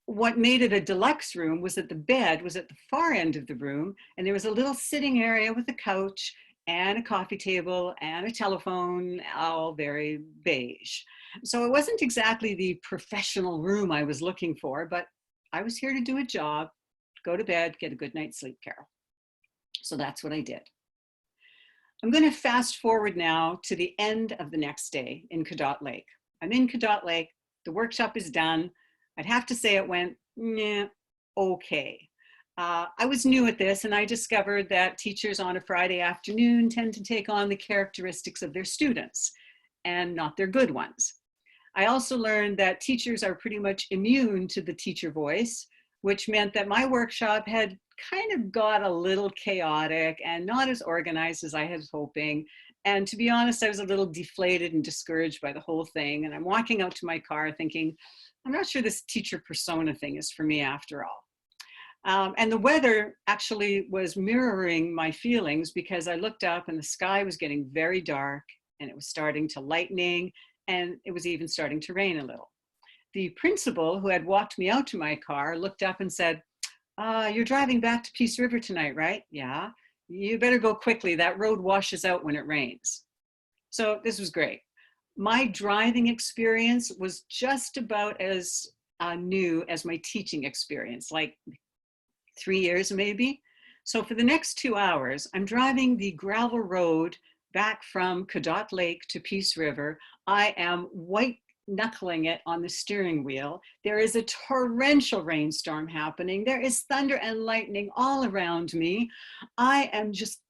What made it a deluxe room was that the bed was at the far end of the room, and there was a little sitting area with a couch and a coffee table and a telephone, all very beige. So it wasn't exactly the professional room I was looking for, but I was here to do a job, go to bed, get a good night's sleep, Carol. So that's what I did. I'm going to fast forward now to the end of the next day in Cadott Lake. I'm in Cadott Lake, the workshop is done. I'd have to say it went, okay. I was new at this, and I discovered that teachers on a Friday afternoon tend to take on the characteristics of their students and not their good ones. I also learned that teachers are pretty much immune to the teacher voice, which meant that my workshop had kind of got a little chaotic and not as organized as I was hoping. And to be honest, I was a little deflated and discouraged by the whole thing. And I'm walking out to my car thinking, I'm not sure this teacher persona thing is for me after all. And the weather actually was mirroring my feelings, because I looked up and the sky was getting very dark, and it was starting to lightning, and it was even starting to rain a little. The principal, who had walked me out to my car, looked up and said, "You're driving back to Peace River tonight, right?" "Yeah." "You better go quickly. That road washes out when it rains." So this was great. My driving experience was just about as new as my teaching experience, like 3 years maybe. So for the next 2 hours, I'm driving the gravel road back from Cadott Lake to Peace River. I am white knuckling it on the steering wheel. There is a torrential rainstorm happening. There is thunder and lightning all around me. I am just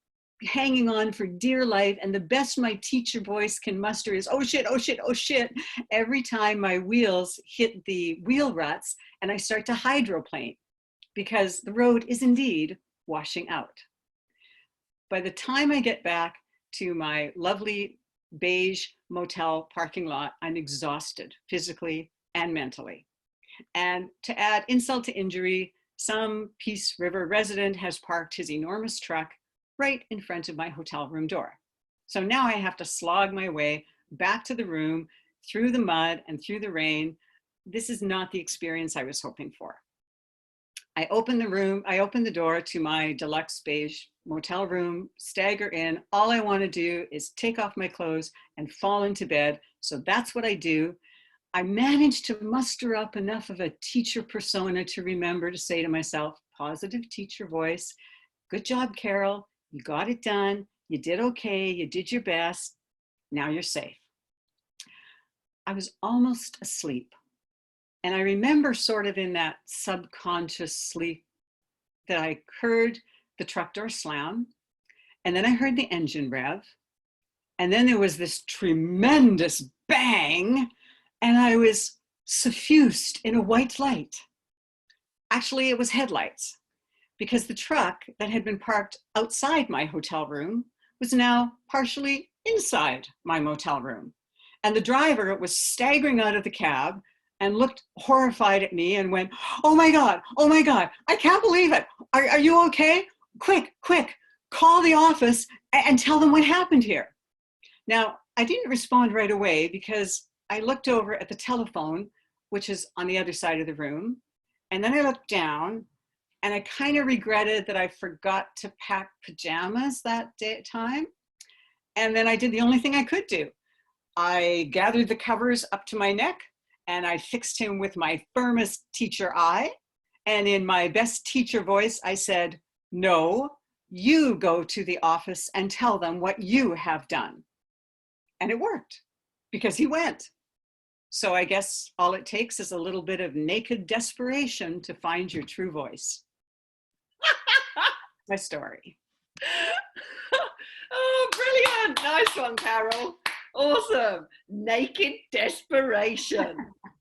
hanging on for dear life, and the best my teacher voice can muster is, "Oh shit, oh shit, oh shit," every time my wheels hit the wheel ruts and I start to hydroplane, because the road is indeed washing out. By the time I get back to my lovely beige motel parking lot, I'm exhausted physically and mentally. And to add insult to injury, some Peace River resident has parked his enormous truck right in front of my hotel room door. So now I have to slog my way back to the room, through the mud and through the rain. This is not the experience I was hoping for. I open the door to my deluxe beige motel room, stagger in. All I want to do is take off my clothes and fall into bed So that's what I do. I managed to muster up enough of a teacher persona to remember to say to myself, positive teacher voice, good job, Carol. You got it done. You did okay. You did your best. Now you're safe. I was almost asleep. And I remember sort of in that subconscious sleep that I heard the truck door slam, and then I heard the engine rev, and then there was this tremendous bang, and I was suffused in a white light. Actually, it was headlights, because the truck that had been parked outside my hotel room was now partially inside my motel room. And the driver was staggering out of the cab and looked horrified at me and went, oh my God, I can't believe it. Are you okay? Quick, call the office and tell them what happened here. Now, I didn't respond right away because I looked over at the telephone, which is on the other side of the room. And then I looked down and I kind of regretted that I forgot to pack pajamas that time. And then I did the only thing I could do. I gathered the covers up to my neck and I fixed him with my firmest teacher eye. And in my best teacher voice, I said, no, you go to the office and tell them what you have done. And it worked because he went. So I guess all it takes is a little bit of naked desperation to find your true voice. My story. Oh, brilliant. Nice one, Carol. Awesome. Naked desperation.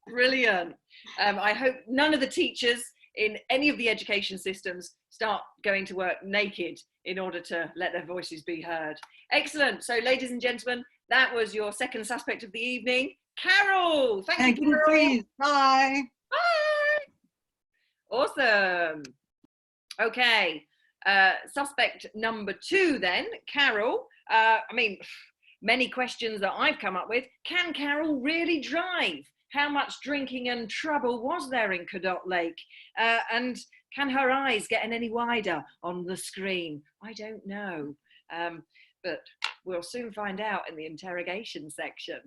Brilliant. I hope none of the teachers in any of the education systems start going to work naked in order to let their voices be heard. Excellent. So, ladies and gentlemen, that was your second suspect of the evening, Carol. Thank you, Carol. Please. Bye. Bye. Awesome. Okay. Suspect number 2 then, Carol. Many questions that I've come up with. Can Carol really drive? How much drinking and trouble was there in Cadott Lake? And can her eyes get any wider on the screen? I don't know. But we'll soon find out in the interrogation section.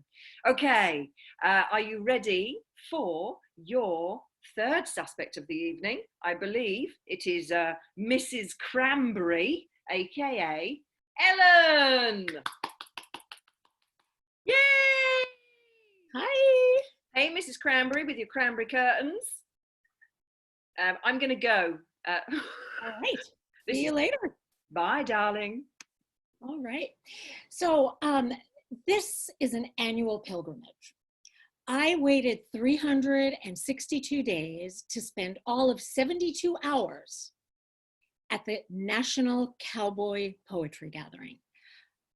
Okay, are you ready for your third suspect of the evening? I believe it is Mrs. Cranberry, aka Ellen. Yay! Hi. Hey, Mrs. Cranberry, with your cranberry curtains. I'm going to go. All right. See you later. Bye, darling. All right. So this is an annual pilgrimage. I waited 362 days to spend all of 72 hours at the National Cowboy Poetry Gathering.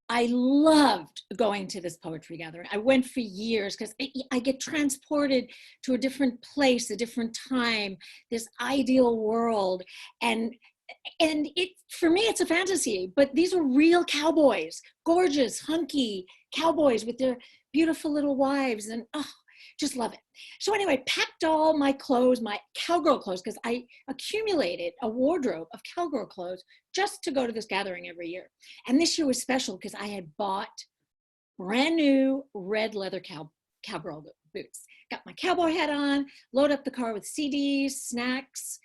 I loved going to this poetry gathering. I went for years because I get transported to a different place, a different time, this ideal world. And it, for me, it's a fantasy, but these are real cowboys, gorgeous, hunky cowboys with their beautiful little wives, and just love it. So anyway, packed all my clothes, my cowgirl clothes, because I accumulated a wardrobe of cowgirl clothes just to go to this gathering every year. And this year was special because I had bought brand new red leather cowgirl boots. Got my cowboy hat on, load up the car with CDs, snacks,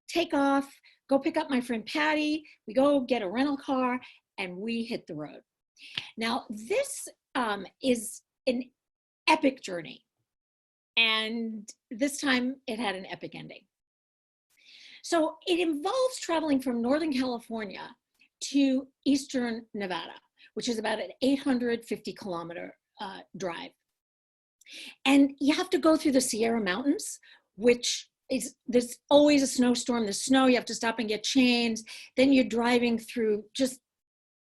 take off, go pick up my friend Patty. We go get a rental car and we hit the road. Now this is an epic journey. And this time it had an epic ending. So it involves traveling from Northern California to Eastern Nevada, which is about an 850 kilometer drive. And you have to go through the Sierra Mountains, which is, there's always a snowstorm, there's snow, you have to stop and get chains. Then you're driving through just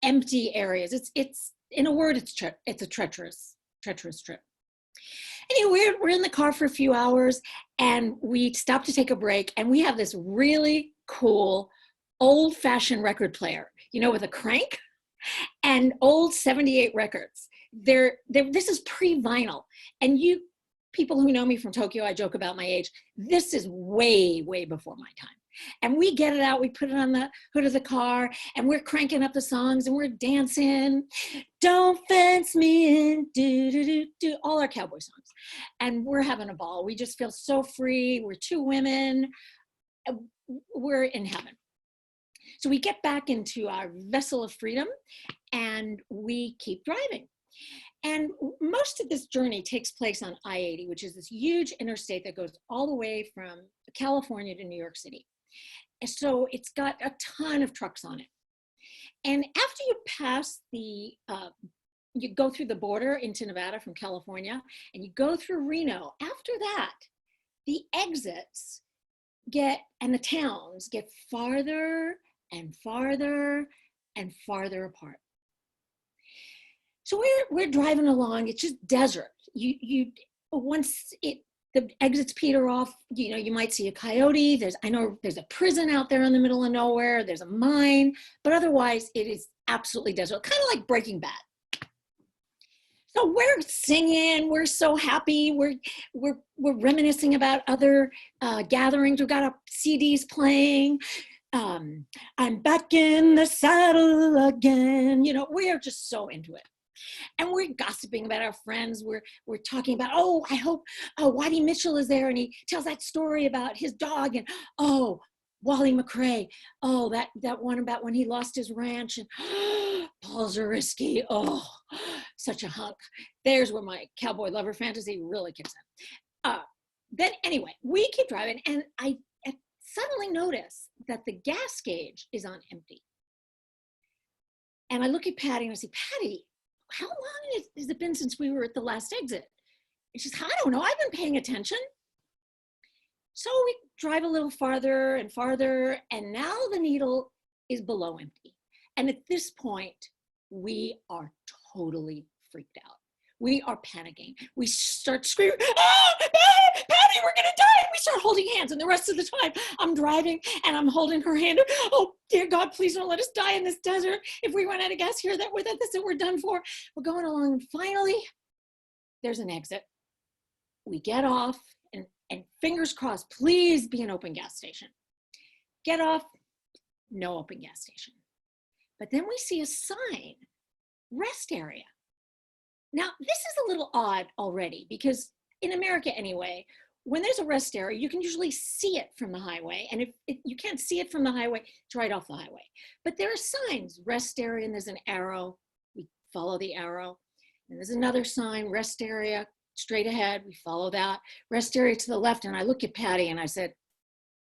empty areas. It's in a word, it's a treacherous trip. Anyway, we're in the car for a few hours and we stop to take a break and we have this really cool old-fashioned record player, you know, with a crank and old 78 records. This is pre-vinyl. And you people who know me from Tokyo, I joke about my age. This is way, way before my time. And we get it out, we put it on the hood of the car, and we're cranking up the songs and we're dancing. Don't fence me in, do, do, do, do, all our cowboy songs. And we're having a ball. We just feel so free. We're two women. We're in heaven. So we get back into our vessel of freedom and we keep driving. And most of this journey takes place on I-80, which is this huge interstate that goes all the way from California to New York City. And so it's got a ton of trucks on it. And after you pass the, you go through the border into Nevada from California, and you go through Reno, after that, the exits and the towns get farther and farther and farther apart. So we're driving along, it's just desert. Once the exits peter off, you might see a coyote. I know there's a prison out there in the middle of nowhere. There's a mine, but otherwise it is absolutely desert, kind of like Breaking Bad. So we're singing, we're so happy. We're reminiscing about other gatherings. We've got our CDs playing. I'm back in the saddle again. We are just so into it. And we're gossiping about our friends. We're talking about, I hope Whitey Mitchell is there, and he tells that story about his dog, and Wally McRae, that one about when he lost his ranch, and Paul Zariski, such a hunk. There's where my cowboy lover fantasy really kicks in. Then anyway, we keep driving, and I suddenly notice that the gas gauge is on empty. And I look at Patty and I say, Patty, how long has it been since we were at the last exit? And she says, I don't know, I've been paying attention. So we drive a little farther and farther, and now the needle is below empty. And at this point, we are totally freaked out. We are panicking. We start screaming, Patty, we're gonna die. We start holding hands, and the rest of the time I'm driving and I'm holding her hand. Oh, dear God, please don't let us die in this desert. If we run out of gas here, that's it, we're done for. We're going along, and finally, there's an exit. We get off, and fingers crossed, please be an open gas station. Get off, no open gas station. But then we see a sign, rest area. Now, this is a little odd already, because in America anyway, when there's a rest area, you can usually see it from the highway. And if you can't see it from the highway, it's right off the highway. But there are signs, rest area, and there's an arrow. We follow the arrow. And there's another sign, rest area, straight ahead. We follow that. Rest area to the left. And I look at Patty and I said,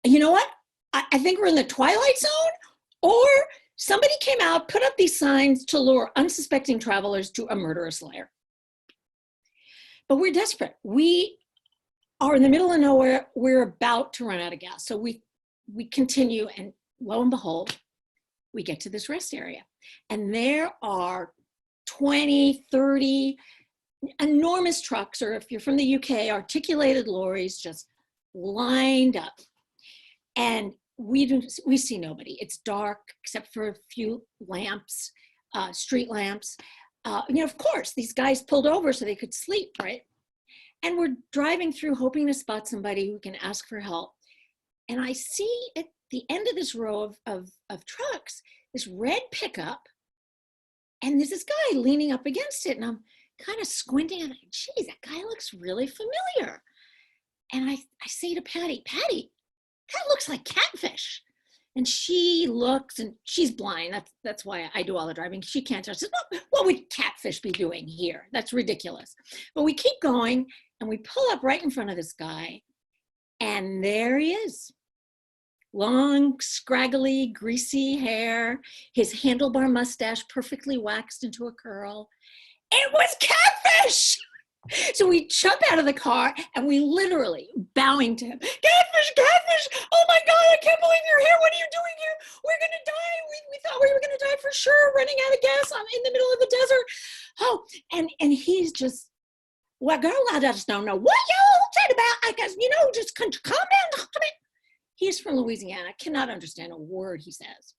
you know what? I think we're in the Twilight Zone, or somebody came out, put up these signs to lure unsuspecting travelers to a murderous lair. But we're desperate. We are in the middle of nowhere. We're about to run out of gas. So we continue, and lo and behold, we get to this rest area. And there are 20, 30 enormous trucks, or if you're from the UK, articulated lorries just lined up. And we see nobody. It's dark except for a few lamps, street lamps. Of course, these guys pulled over so they could sleep, right? And we're driving through hoping to spot somebody who can ask for help. And I see at the end of this row of trucks, this red pickup, and there's this guy leaning up against it. And I'm kind of squinting and I'm like, geez, that guy looks really familiar. And I say to Patty, that looks like catfish. And she looks, and she's blind. That's why I do all the driving. She can't tell. She says, well, what would catfish be doing here? That's ridiculous. But we keep going, and we pull up right in front of this guy. And there he is. Long, scraggly, greasy hair, his handlebar mustache perfectly waxed into a curl. It was catfish! So we jump out of the car and we literally bowing to him. Catfish! Oh my God, I can't believe you're here. What are you doing here? We're gonna die. We thought we were gonna die for sure, running out of gas. I'm in the middle of the desert. Oh, and he's just, well, girl, I just don't know what y'all said about. I guess, just calm down. He's from Louisiana. I cannot understand a word he says.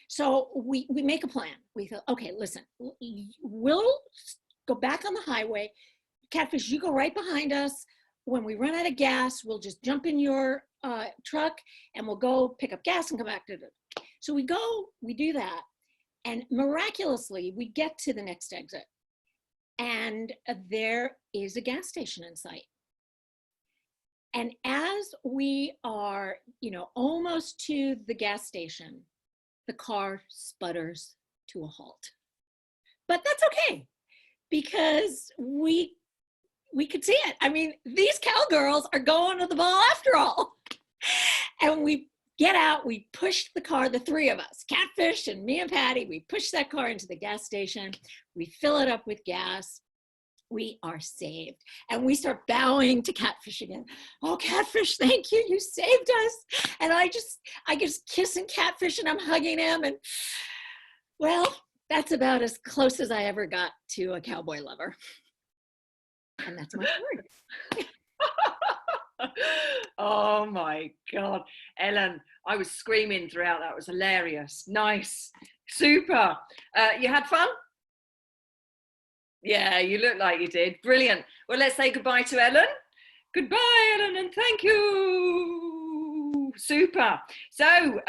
So we make a plan. We thought, okay, listen, we'll go back on the highway. Catfish, you go right behind us. when we run out of gas, we'll just jump in your truck and we'll go pick up gas and come back to it. So we go, we do that. And miraculously, we get to the next exit. And there is a gas station in sight. And as we are, almost to the gas station, the car sputters to a halt. But that's okay, because we could see it. I mean, these cowgirls are going to the ball after all. And we get out, we push the car, the three of us, Catfish and me and Patty, we push that car into the gas station. We fill it up with gas. We are saved. And we start bowing to Catfish again. Oh, Catfish, thank you. You saved us. And I just kissing Catfish and I'm hugging him. And well, that's about as close as I ever got to a cowboy lover. And that's my story. Oh my God. Ellen, I was screaming throughout. That was hilarious. Nice. Super. You had fun? Yeah, you look like you did. Brilliant. Well, let's say goodbye to Ellen. Goodbye, Ellen, and thank you. Super. So,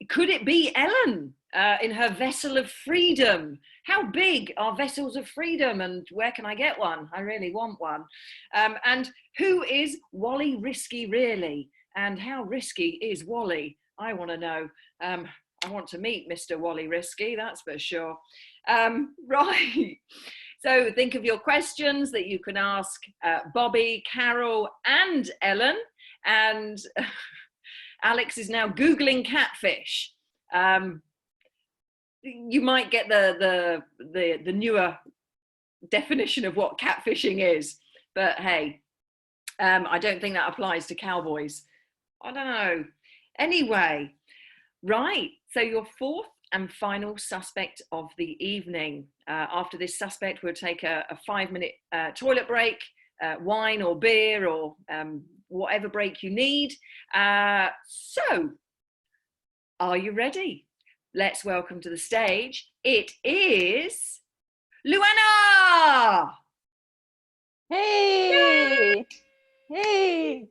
could it be Ellen in her vessel of freedom? How big are vessels of freedom, and where can I get one? I really want one. And who is Wally Risky really? And how risky is Wally? I want to know. I want to meet Mr. Wally Risky, that's for sure. Right. So think of your questions that you can ask Bobby, Carol, and Ellen. And Alex is now Googling catfish. You might get the newer definition of what catfishing is, but hey, I don't think that applies to cowboys. I don't know. Anyway, right. So your fourth and final suspect of the evening. After this suspect, we'll take a 5-minute toilet break, wine or beer or whatever break you need. So, are you ready? Let's welcome to the stage. It is Luana! Hey! Hey!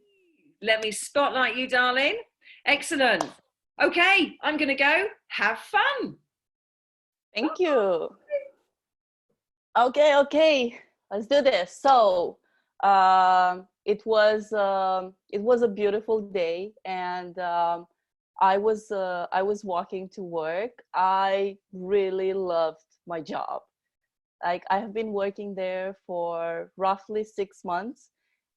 Let me spotlight you, darling. Excellent. Okay, I'm going to go. Have fun. Thank you. Okay. Let's do this. So, it was a beautiful day, and I was walking to work. I really loved my job. Like, I have been working there for roughly 6 months,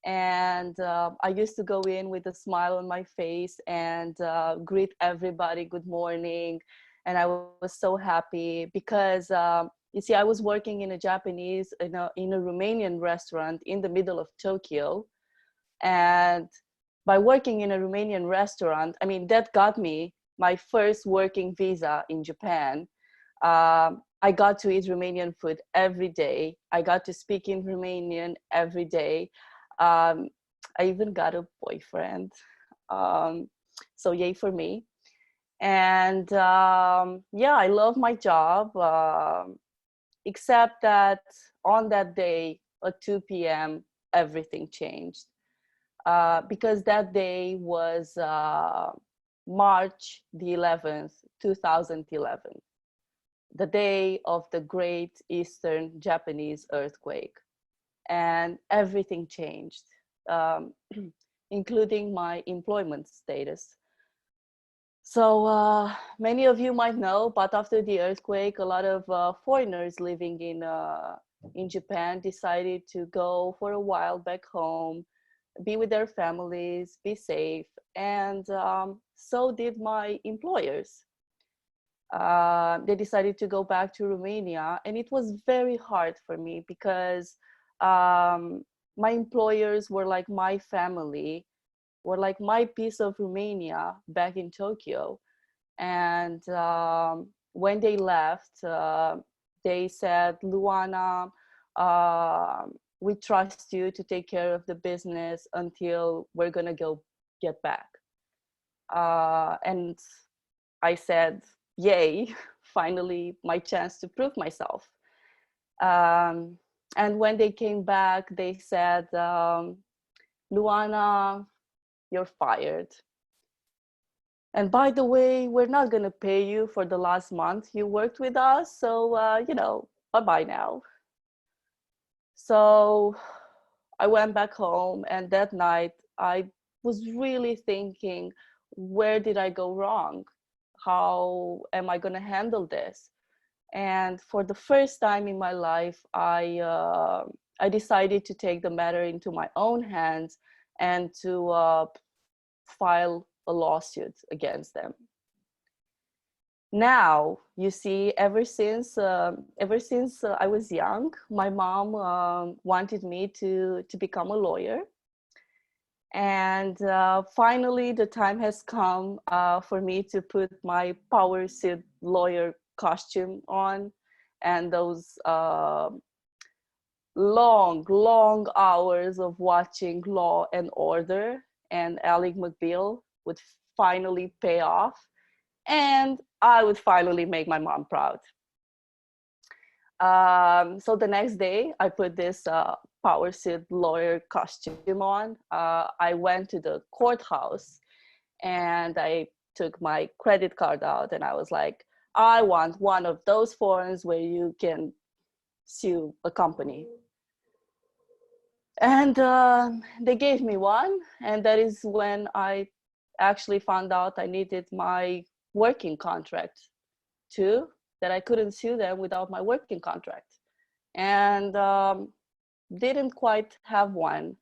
and I used to go in with a smile on my face and greet everybody good morning, and I was so happy because you see, I was working in a Romanian restaurant in the middle of Tokyo, and by working in a Romanian restaurant, I mean, that got me my first working visa in Japan. I got to eat Romanian food every day. I got to speak in Romanian every day. I even got a boyfriend. So yay for me. And yeah, I love my job, except that on that day at 2 p.m., everything changed. Because that day was March the 11th, 2011, the day of the Great Eastern Japanese earthquake. And everything changed, including my employment status. So many of you might know, but after the earthquake, a lot of foreigners living in Japan decided to go for a while back home, be with their families, be safe, and so did my employers. They decided to go back to Romania, and it was very hard for me because my employers were like my family, were like my piece of Romania back in Tokyo. And when they left, they said, Luana, we trust you to take care of the business until we're gonna go get back. And I said, yay, finally my chance to prove myself. And when they came back, they said, Luana, you're fired. And by the way, we're not going to pay you for the last month you worked with us. So, bye-bye now. So I went back home, and that night I was really thinking, where did I go wrong? How am I going to handle this? And for the first time in my life, I decided to take the matter into my own hands and to file a lawsuit against them. Now, you see, ever since I was young, my mom wanted me to become a lawyer. And finally, the time has come for me to put my power suit lawyer costume on, and those long hours of watching Law and Order and Ally McBeal would finally pay off, and I would finally make my mom proud. So the next day, I put this power suit lawyer costume on. I went to the courthouse and I took my credit card out, and I was like, I want one of those forms where you can sue a company. And they gave me one, and that is when I actually found out I needed my working contract too, that I couldn't sue them without my working contract. And didn't quite have one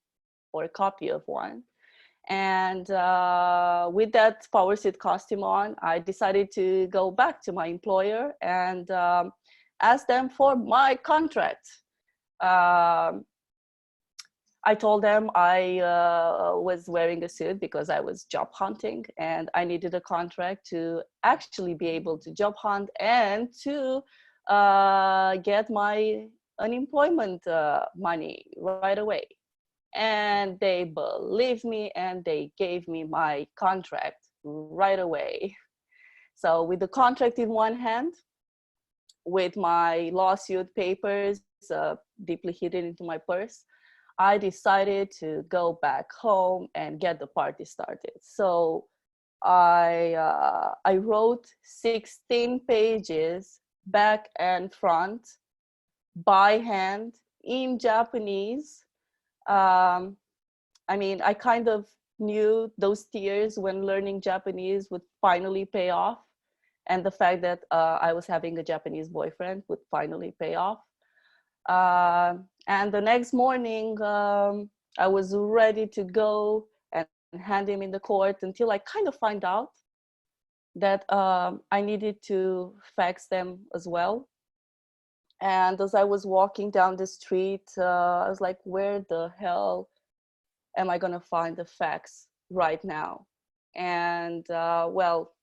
or a copy of one. And with that power suit costume on, I decided to go back to my employer and ask them for my contract. I told them I was wearing a suit because I was job hunting, and I needed a contract to actually be able to job hunt and to get my unemployment money right away. And they believed me, and they gave me my contract right away. So with the contract in one hand, with my lawsuit papers deeply hidden into my purse, I decided to go back home and get the party started. So I wrote 16 pages back and front by hand in Japanese. I mean, I kind of knew those tears when learning Japanese would finally pay off, and the fact that I was having a Japanese boyfriend would finally pay off. And the next morning, I was ready to go and hand him in the court until I kind of find out that I needed to fax them as well. And as I was walking down the street, I was like, where the hell am I gonna find the fax right now? And well,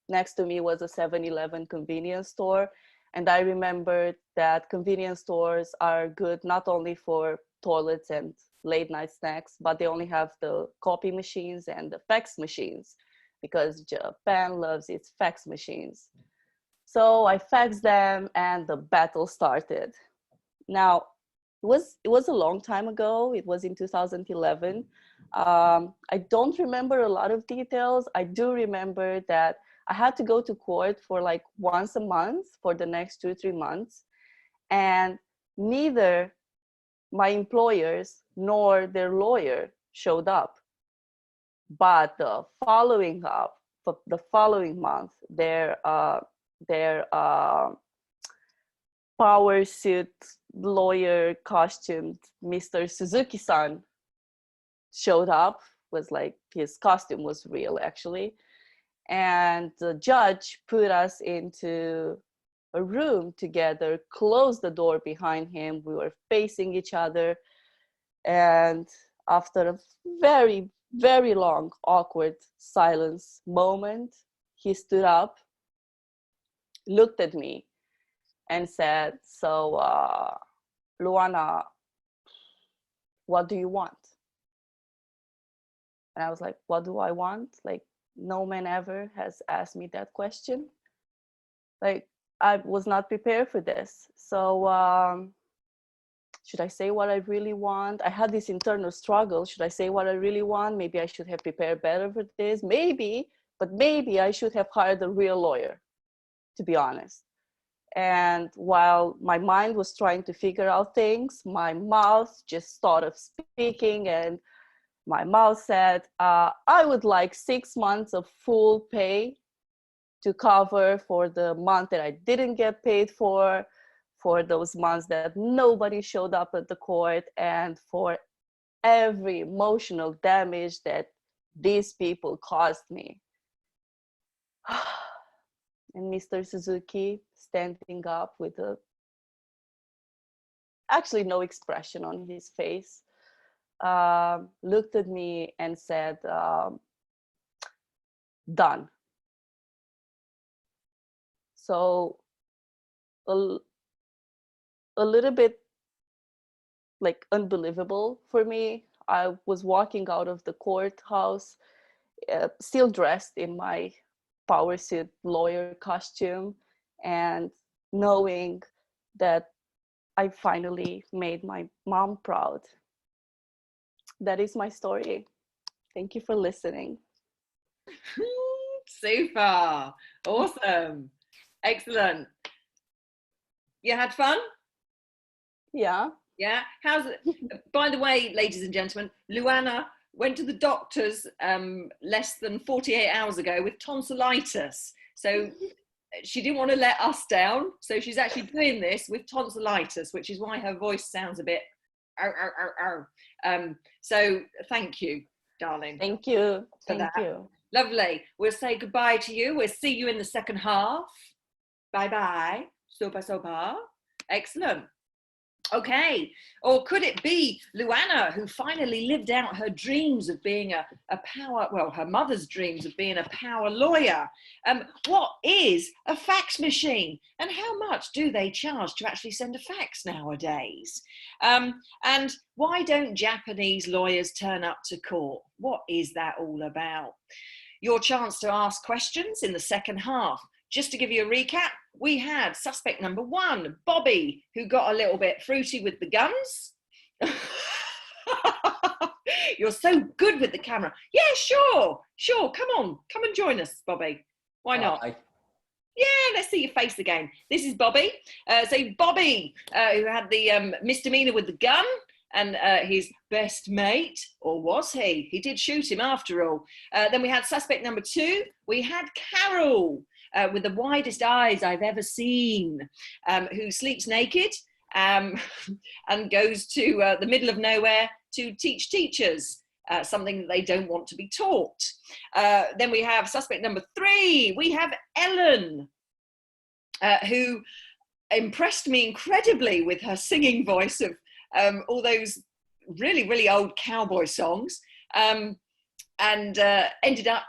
next to me was a 7-Eleven convenience store. And I remembered that convenience stores are good not only for toilets and late night snacks, but they only have the copy machines and the fax machines, because Japan loves its fax machines. So I faxed them and the battle started. Now, it was a long time ago. It was in 2011. I don't remember a lot of details. I do remember that I had to go to court for like once a month for the next 2-3 months. And neither my employers nor their lawyer showed up. But the following month, their power suit lawyer costumed Mr. Suzuki-san showed up. Was like, his costume was real actually. And the judge put us into a room together, closed the door behind him. We were facing each other. And after a very, very long, awkward silence moment, he stood up, looked at me, and said, so, Luana, what do you want? And I was like, what do I want? Like, no man ever has asked me that question. Like, I was not prepared for this. So should I say what I really want? I had this internal struggle. Should I say what I really want? Maybe I should have prepared better for this. Maybe, but maybe I should have hired a real lawyer, to be honest. And while my mind was trying to figure out things, my mouth just started speaking, and my mouth said, I would like 6 months of full pay to cover for the month that I didn't get paid for those months that nobody showed up at the court, and for every emotional damage that these people caused me. And Mr. Suzuki, standing up with actually no expression on his face, looked at me and said, done. So a little bit like unbelievable for me. I was walking out of the courthouse, still dressed in my power suit lawyer costume, and knowing that I finally made my mom proud. That is my story. Thank you for listening. Super. Awesome. Excellent. You had fun? Yeah. Yeah. How's it? By the way, ladies and gentlemen, Luana went to the doctor's less than 48 hours ago with tonsillitis. So she didn't want to let us down. So she's actually doing this with tonsillitis, which is why her voice sounds a bit so thank you, darling. Thank you. Thank you. Lovely. We'll say goodbye to you. We'll see you in the second half. Bye-bye. Super. Excellent. Okay. Or could it be Luana, who finally lived out her dreams of being a power, well, her mother's dreams of being a power lawyer? What is a fax machine? And how much do they charge to actually send a fax nowadays? And why don't Japanese lawyers turn up to court? What is that all about? Your chance to ask questions in the second half. Just to give you a recap, we had suspect number 1, Bobby, who got a little bit fruity with the guns. You're so good with the camera. Yeah, sure. Come and join us, Bobby. Why not? Yeah, let's see your face again. This is Bobby. So Bobby, who had the misdemeanor with the gun, and his best mate, or was he? He did shoot him after all. Then we had suspect number 2. We had Carol, with the widest eyes I've ever seen, who sleeps naked and goes to the middle of nowhere to teach teachers something that they don't want to be taught. Then we have suspect number 3. We have Ellen, who impressed me incredibly with her singing voice of all those really, really old cowboy songs, and ended up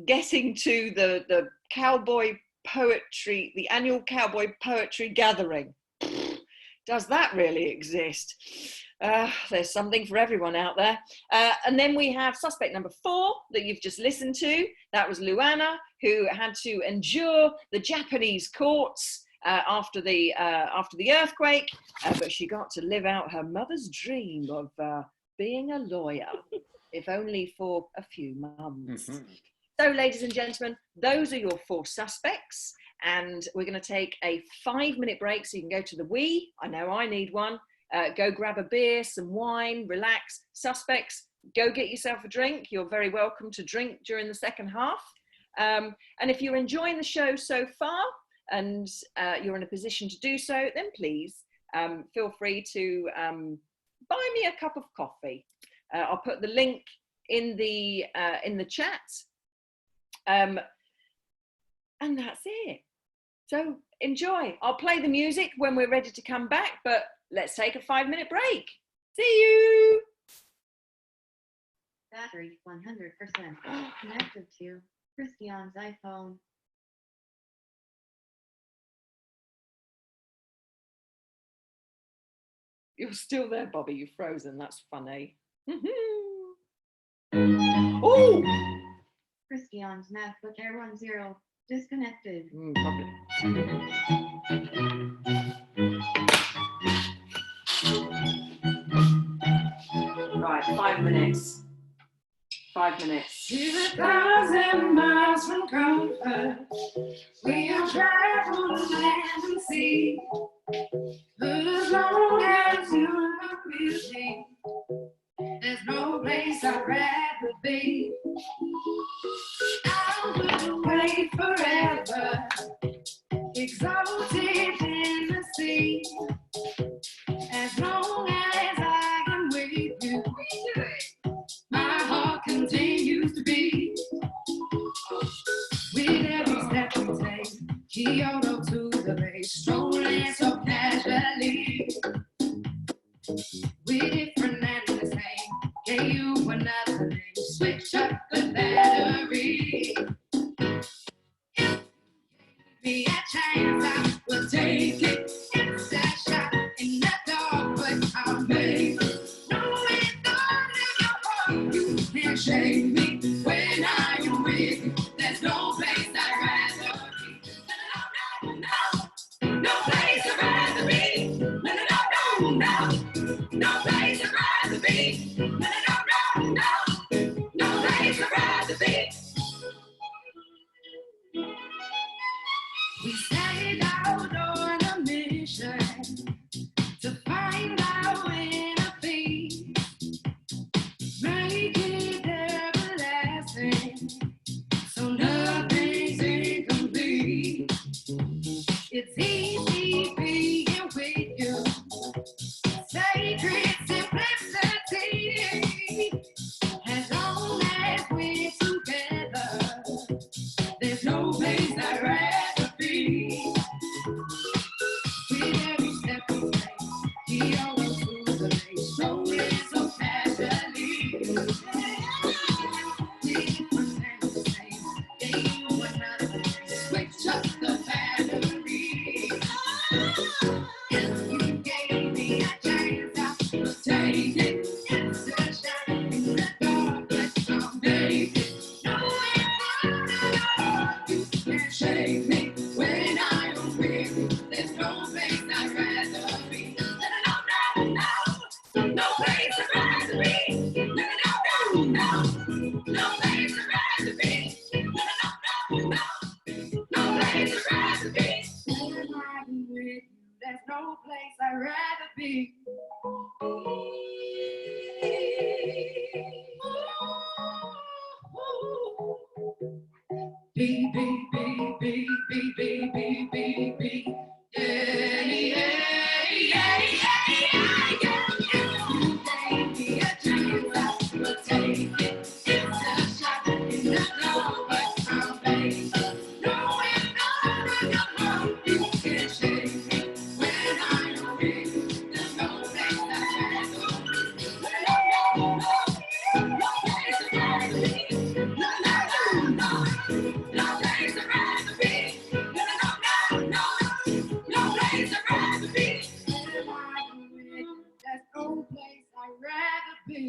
getting to the cowboy poetry, the annual cowboy poetry gathering. Does that really exist? There's something for everyone out there. And then we have suspect number 4 that you've just listened to. That was Luana, who had to endure the Japanese courts after the earthquake, but she got to live out her mother's dream of being a lawyer, if only for a few months. Mm-hmm. So, ladies and gentlemen, those are your 4 suspects, and we're going to take a 5-minute break so you can go to the wee. I know I need one. Go grab a beer, some wine, relax. Suspects, go get yourself a drink. You're very welcome to drink during the second half. And if you're enjoying the show so far and you're in a position to do so, then please feel free to buy me a cup of coffee. I'll put the link in the chat. And that's it. So enjoy. I'll play the music when we're ready to come back, but let's take a 5-minute break. See you. Battery 100% connected to Christian's iPhone. You're still there, Bobby. You're frozen. That's funny. Oh! Christian's MacBook Air 10 disconnected. minutes. 5 minutes. 2,000 miles from comfort, we have traveled land and sea. But as long as you're with me, there's no place I'd rather be. I would wait forever, exalted in the sea. As long as I am with you, my heart continues to beat. With every step we take, Kyoto to the bay, strolling so casually. We're different and the same, gave you another name, switch up the battery. If me a chance, I will take it. It's a shot in the dark, but I'll make it. Knowing God in your heart, you can't shake me. When I am with you, there's no place I'd rather be. No, no, no, no place I'd rather be. No, no, no, no, no place I'd rather be. No, no, no, no, no place I'd rather be. We set out on a mission to find our inner peace, make it everlasting, so nothing's incomplete. It's easy being with you, sacred simplicity. As long as we're together, there's no place I'd rather be. With every step we take, we all go through the day, slowly so casually. We pretend the same, gave you another name, switch up the battery. If you gave me a chance, I would take it. It's a shot in the dark, but I'll make it. You can't shake me when I am with you. There's no place I'd rather be. No, no, no, no place I'd rather be. No, no, no, no, no place I'd rather be. No, no, no, no place I'd rather be. When I'm with you, there's no place I'd rather be. Be, be, be, be, be, be, be, be, be. Yeah, yeah, yeah, yeah, yeah. You gave me a chance, I will take it. It's a shot in the dark, but I'll make it. Knowing all your love, you can't shake me. When I'm with you, there's no place I'd rather be. No, place I'd rather be. No, no, no. No place I'd rather be. No, no, no, no place I'd rather be. If I'm with you, there's no place I'd rather be.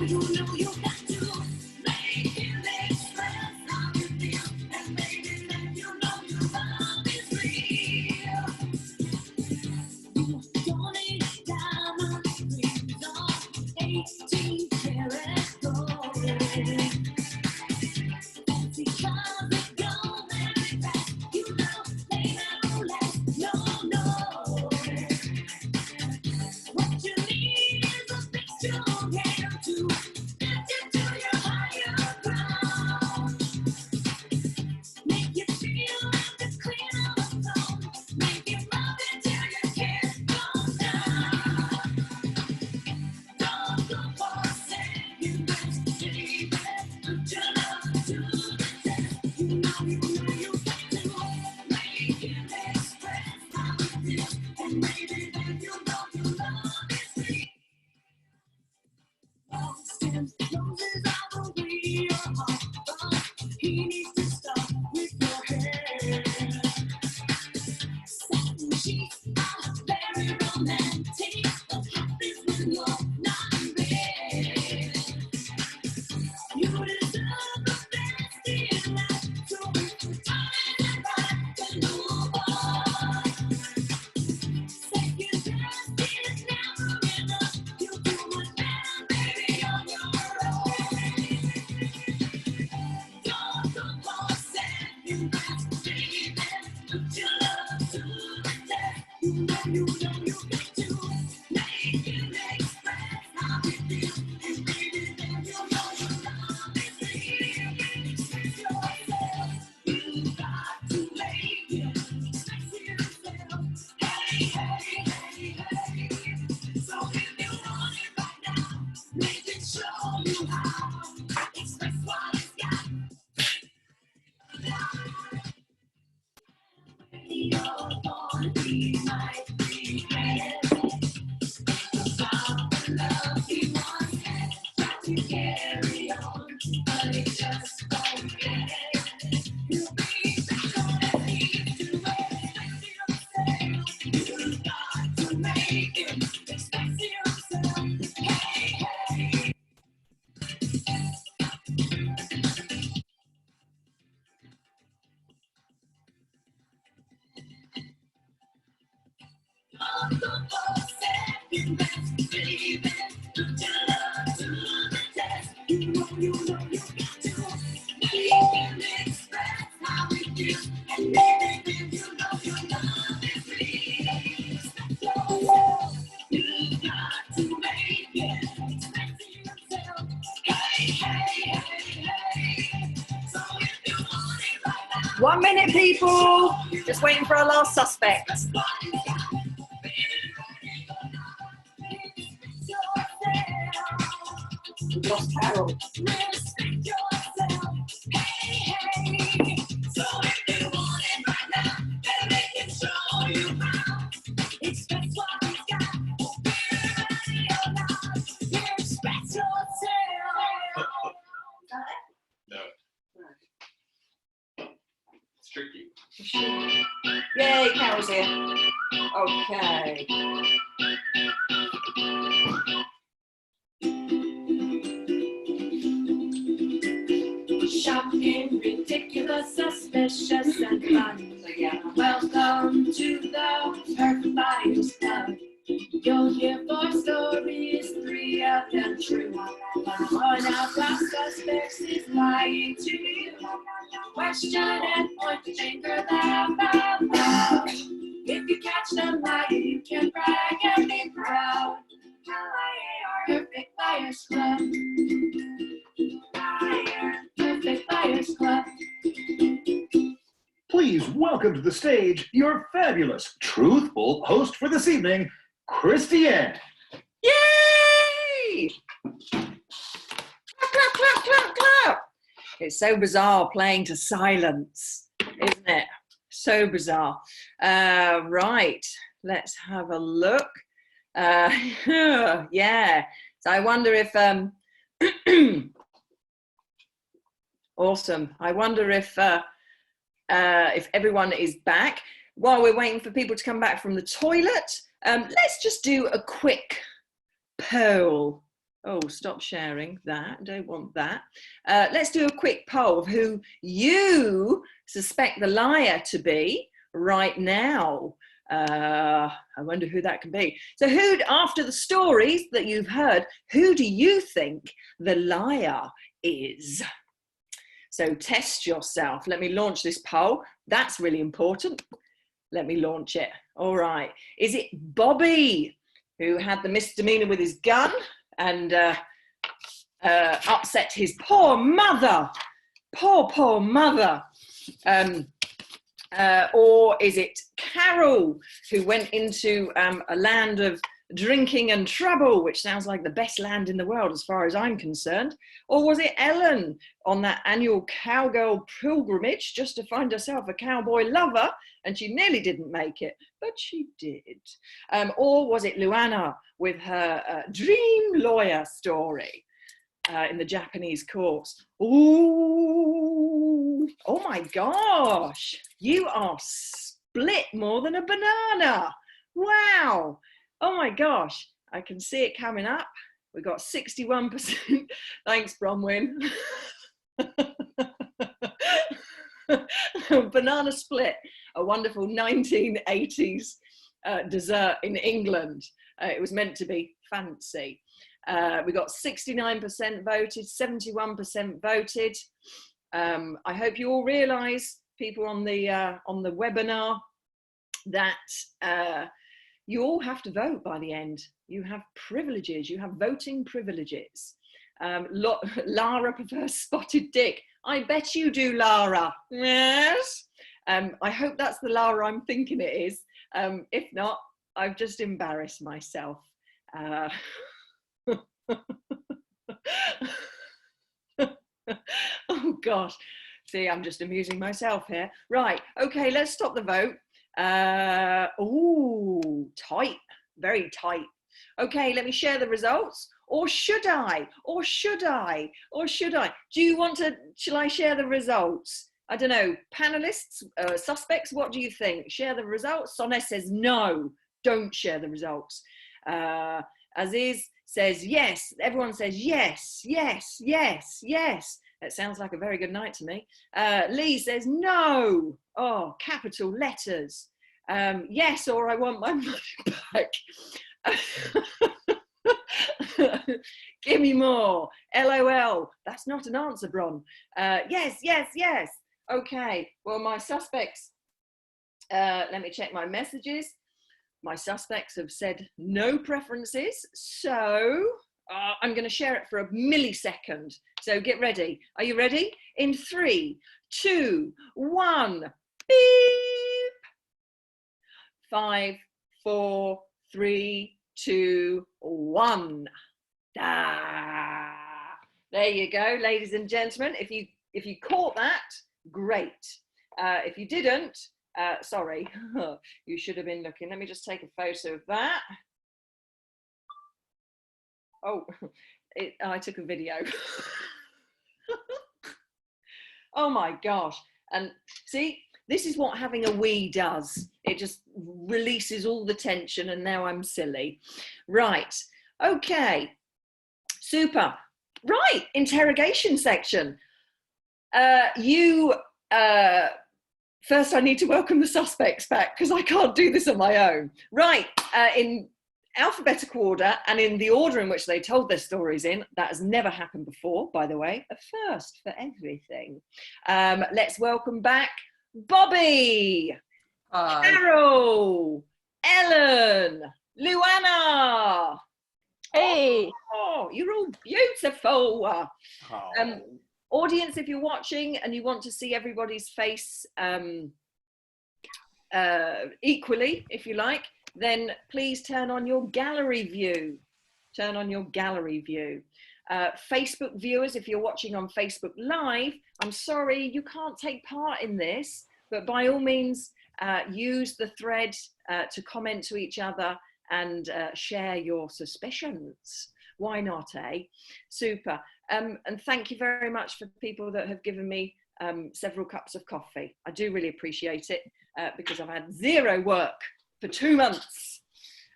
You know you got to make it express how you feel, and baby, let you know your love is real. You don't need diamond rings or 18 karat gold. 1 minute, people. Just waiting for our last suspect. We've lost Carol. Tricky. Yay, Carol's here. Okay. Shocking, ridiculous, suspicious, and fun. Welcome to the Perfect Buyers Club. You'll hear 4 stories, 3 of them true. One of the suspects is lying to you. Question and point the finger, laugh out loud. If you catch them lying, you can brag and be proud. Perfect Buyers Club. Perfect Buyers Club. Please welcome to the stage your fabulous, truthful host for this evening, Christiane. Yay! Clap, clap, clap, clap, clap. It's so bizarre playing to silence, isn't it? So bizarre. Right, let's have a look. Yeah, so I wonder if, awesome. I wonder if everyone is back. While we're waiting for people to come back from the toilet, let's just do a quick poll. Oh, stop sharing that. Don't want that. Let's do a quick poll of who you suspect the liar to be right now. I wonder who that can be. So who, after the stories that you've heard, who do you think the liar is? So test yourself. Let me launch this poll. That's really important. Let me launch it. All right. Is it Bobby, who had the misdemeanor with his gun and upset his poor mother? Poor mother. Or is it Carol, who went into a land of drinking and trouble, which sounds like the best land in the world as far as I'm concerned? Or was it Ellen on that annual cowgirl pilgrimage just to find herself a cowboy lover, and she nearly didn't make it, but she did? Or was it Luana with her dream lawyer story in the Japanese courts? Ooh, oh my gosh, you are split more than a banana. Wow. Oh my gosh, I can see it coming up. We got 61%. Thanks, Bronwyn. Banana split, a wonderful 1980s dessert in England. It was meant to be fancy. We got 69% voted, 71% voted. I hope you all realise, people on the webinar, that you all have to vote by the end. You have privileges. You have voting privileges. Lara prefers spotted dick. I bet you do, Lara. Yes. I hope that's the Lara I'm thinking it is. If not, I've just embarrassed myself. Oh gosh. See, I'm just amusing myself here. Right. Okay, let's stop the vote. Ooh, tight, very tight. Okay, let me share the results. Or should I? Or should I? Or should I? Do you want to, shall I share the results? I don't know, panelists, suspects, what do you think? Share the results? Sonia says no, don't share the results. Aziz says yes, everyone says yes, yes, yes, yes. That sounds like a very good night to me. Lee says no. Oh, capital letters. Yes, or I want my money back. Give me more. LOL. That's not an answer, Bron. Yes, yes, yes. Okay. Well, my suspects, let me check my messages. My suspects have said no preferences. So I'm going to share it for a millisecond. So get ready. Are you ready? In 3, 2, 1. Beep. 5, 4, 3, 2, 1. Ah, there you go, ladies and gentlemen. If you caught that, great. If you didn't, sorry, you should have been looking. Let me just take a photo of that. Oh, I took a video. Oh my gosh. And see, this is what having a wee does. It just releases all the tension, and now I'm silly. Right, okay, super. Right, interrogation section. First I need to welcome the suspects back because I can't do this on my own. Right, in alphabetical order and in the order in which they told their stories in. That has never happened before, by the way, a first for everything. Let's welcome back Bobby, Carol, Ellen, Luana. Hey. Oh, you're all beautiful. Audience, if you're watching and you want to see everybody's face equally, if you like, then please turn on your gallery view. Turn on your gallery view. Facebook viewers, if you're watching on Facebook Live, I'm sorry you can't take part in this, but by all means use the thread to comment to each other and share your suspicions. Why not, eh? Super. And thank you very much for people that have given me several cups of coffee. I do really appreciate it because I've had zero work for 2 months.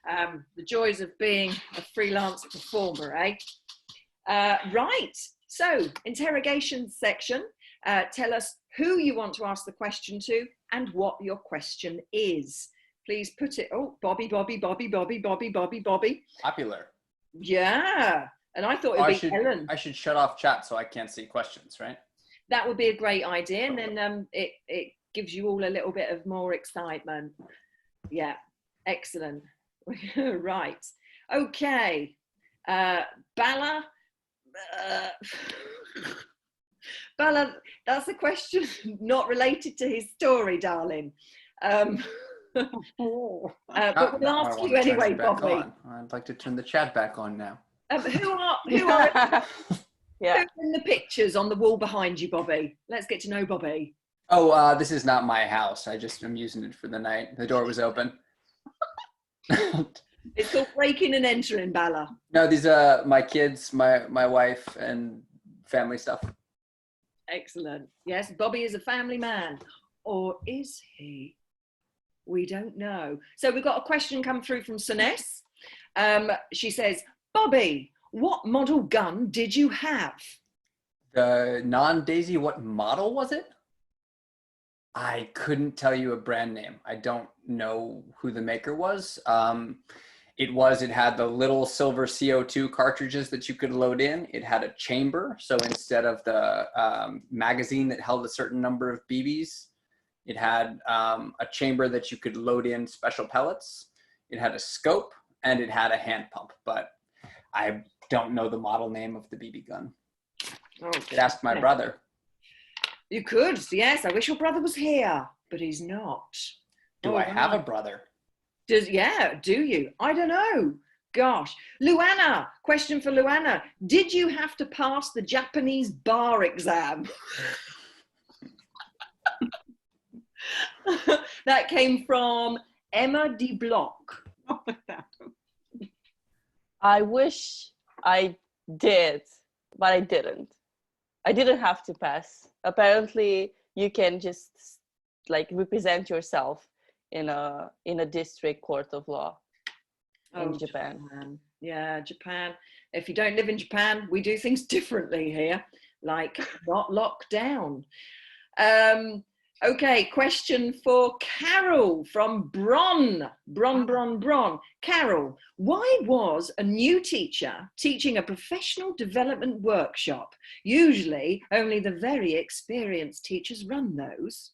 The joys of being a freelance performer, eh? Right, so interrogation section. Tell us who you want to ask the question to and what your question is. Please put it, oh, Bobby. Popular. Yeah, and I thought it would be Ellen. I should shut off chat so I can't see questions, right? That would be a great idea, and then it gives you all a little bit of more excitement. Yeah, excellent. Right, okay. Bala, Bala, that's a question not related to his story, darling. But we'll ask you anyway, Bobby. I'd like to turn the chat back on now. Who are Yeah. who's in the pictures on the wall behind you, Bobby? Let's get to know Bobby. Oh, this is not my house. I just am using it for the night. The door was open. It's called breaking and entering, Bala. No, these are my kids, my wife, and family stuff. Excellent. Yes, Bobby is a family man. Or is he? We don't know. So we've got a question come through from Suness. She says, Bobby, what model gun did you have? The non-Daisy, what model was it? I couldn't tell you a brand name. I don't know who the maker was. It had the little silver CO2 cartridges that you could load in. It had a chamber. So instead of the magazine that held a certain number of BBs, it had a chamber that you could load in special pellets. It had a scope and it had a hand pump, but I don't know the model name of the BB gun. Okay. Ask my brother. You could, yes. I wish your brother was here, but he's not. Do I have a brother? Do you? I don't know. Gosh. Luana, question for Luana. Did you have to pass the Japanese bar exam? That came from Emma D. Block. I wish I did, but I didn't. I didn't have to pass. Apparently, you can just like represent yourself in a district court of law in Japan. Yeah, Japan. If you don't live in Japan, we do things differently here, like not locked down. Okay, question for Carol from Bron. Bron. Carol, why was a new teacher teaching a professional development workshop? Usually only the very experienced teachers run those.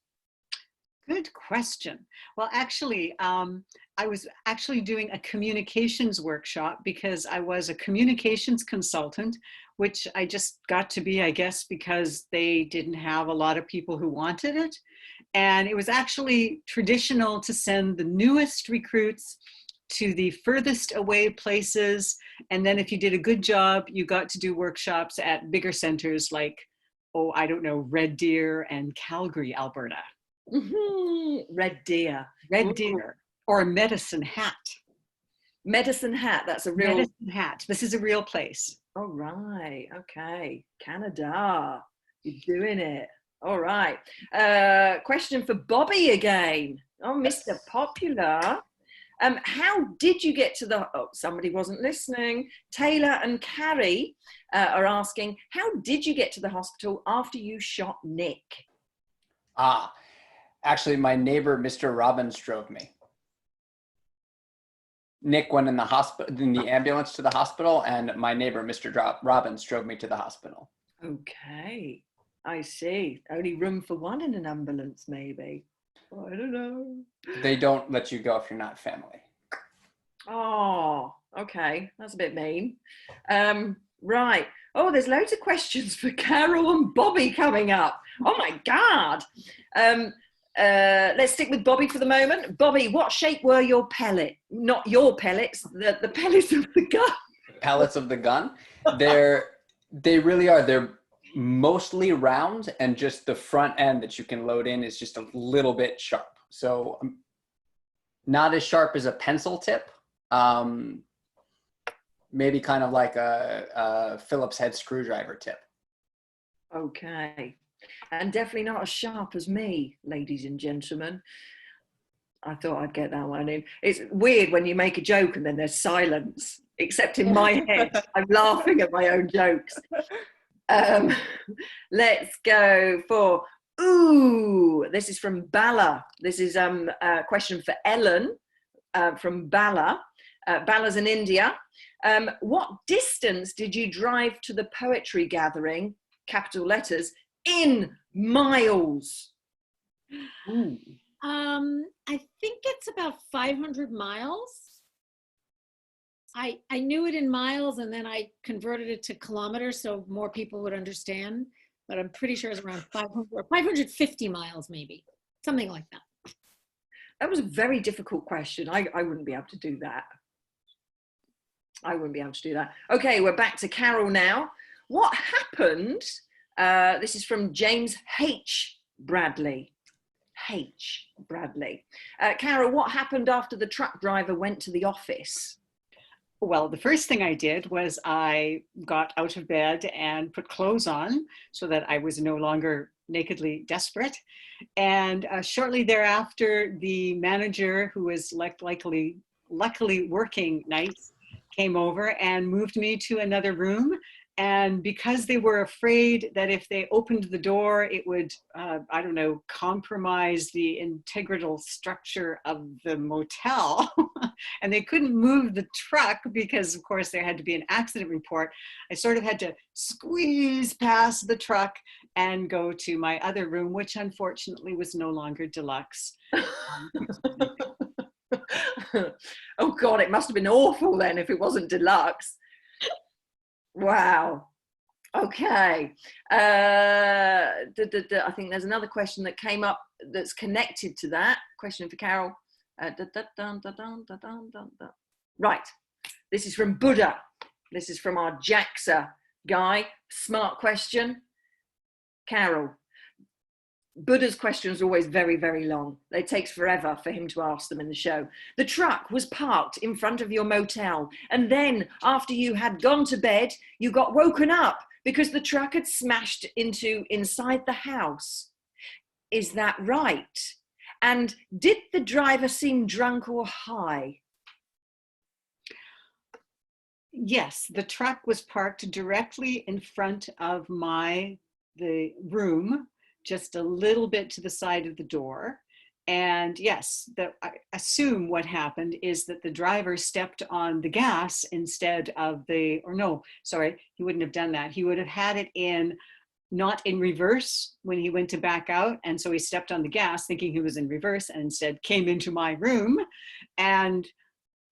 Good question. Well, actually, I was actually doing a communications workshop because I was a communications consultant, which I just got to be, I guess, because they didn't have a lot of people who wanted it. And it was actually traditional to send the newest recruits to the furthest away places. And then if you did a good job, you got to do workshops at bigger centers like, oh, I don't know, Red Deer and Calgary, Alberta. Red Deer. Red Deer or Medicine Hat. Medicine Hat, that's a real... Medicine Hat, this is a real place. All right, okay. Canada, you're doing it. All right. Question for Bobby again. Oh, Mr. Popular. How did you get to the... Oh, somebody wasn't listening. Taylor and Carrie are asking, how did you get to the hospital after you shot Nick? Actually, my neighbor, Mr. Robbins, drove me. Nick went in the ambulance to the hospital, and my neighbor, Mr. Robbins, drove me to the hospital. Okay, I see. Only room for one in an ambulance, maybe. I don't know. They don't let you go if you're not family. Oh, okay. That's a bit mean. Right. Oh, there's loads of questions for Carol and Bobby coming up. Oh my God. Let's stick with Bobby for the moment. Bobby, what shape were your pellet? Not your pellets, the pellets of the gun. Pellets of the gun? They really are. They're mostly round, and just the front end that you can load in is just a little bit sharp. So not as sharp as a pencil tip. Maybe kind of like a Phillips head screwdriver tip. Okay. And definitely not as sharp as me, ladies and gentlemen. I thought I'd get that one in. It's weird when you make a joke and then there's silence, except in my head. I'm laughing at my own jokes. Let's go for, ooh, this is from Bala. This is a question for Ellen from Bala. Bala's in India. What distance did you drive to the poetry gathering, capital letters, in miles? Ooh. I think it's about 500 miles. I knew it in miles and then I converted it to kilometers so more people would understand, but I'm pretty sure it's around 500 or 550 miles maybe, something like that. That was a very difficult question. I wouldn't be able to do that. I wouldn't be able to do that. Okay, we're back to Carol now. What happened? This is from James H. Bradley. H. Bradley. Carol, what happened after the truck driver went to the office? Well, the first thing I did was I got out of bed and put clothes on so that I was no longer nakedly desperate. And shortly thereafter, the manager, who was luckily working nights, came over and moved me to another room. And because they were afraid that if they opened the door, it would, I don't know, compromise the integral structure of the motel, and they couldn't move the truck because, of course, there had to be an accident report, I sort of had to squeeze past the truck and go to my other room, which unfortunately was no longer deluxe. Oh, God, it must have been awful then if it wasn't deluxe. Wow. Okay. I think there's another question that came up that's connected to that. Question for Carol. Right. This is from Buddha. This is from our JAXA guy. Smart question. Carol. Buddha's questions are always very, very long. It takes forever for him to ask them in the show. The truck was parked in front of your motel, and then after you had gone to bed, you got woken up because the truck had smashed inside the house. Is that right? And did the driver seem drunk or high? Yes, the truck was parked directly in front of the room just a little bit to the side of the door. And yes, I assume what happened is that the driver stepped on the gas instead of or no, sorry, he wouldn't have done that. He would have had it not in reverse when he went to back out. And so he stepped on the gas thinking he was in reverse and instead came into my room. And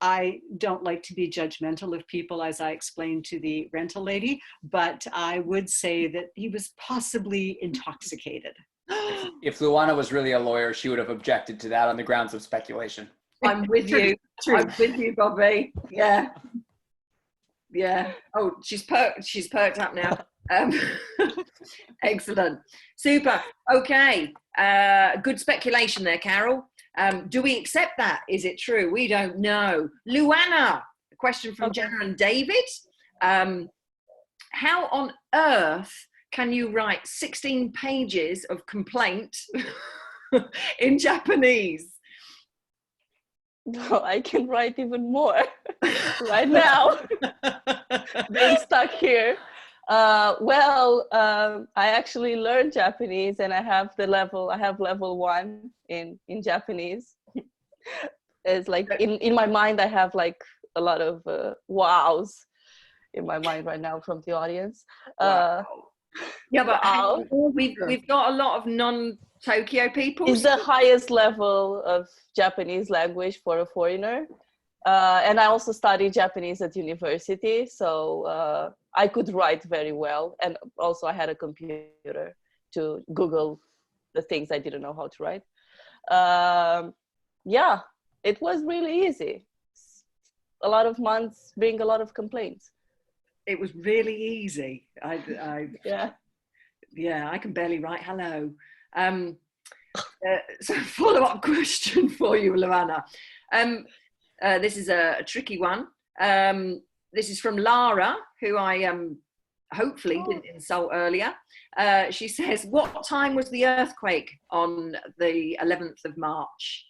I don't like to be judgmental of people, as I explained to the rental lady, but I would say that he was possibly intoxicated. If Luana was really a lawyer, she would have objected to that on the grounds of speculation. I'm with you. True. I'm with you, Bobby. Yeah. Yeah. Oh, she's perked up now. Excellent. Super. Okay. Good speculation there, Carol. Do we accept that? Is it true? We don't know. Luana, a question from Jenna and David. How on earth can you write 16 pages of complaint in Japanese? No, I can write even more right now. Being stuck here. I actually learned Japanese, and I have level 1 in Japanese. It's like in my mind, I have like a lot of wows in my mind right now from the audience. Wow. Yeah, but wow. we've got a lot of non-Tokyo people. It's the highest level of Japanese language for a foreigner. And I also studied Japanese at university, so I could write very well. And also I had a computer to Google the things I didn't know how to write. Yeah, it was really easy. A lot of months bring a lot of complaints. It was really easy. Yeah, I can barely write hello. So follow-up question for you, Luana. This is a tricky one. This is from Lara, who I hopefully didn't insult earlier. She says, what time was the earthquake on the 11th of March?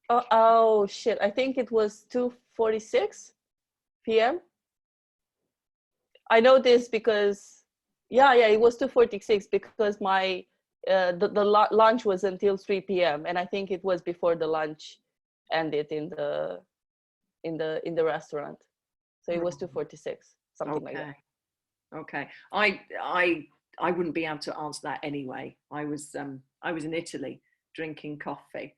Oh shit, I think it was 2:46 p.m. I know this because, yeah, it was 2:46 because my the lunch was until 3 p.m. and I think it was before the lunch ended in the restaurant, so it was 2:46, something like that. Okay, I wouldn't be able to answer that anyway. I was in Italy drinking coffee.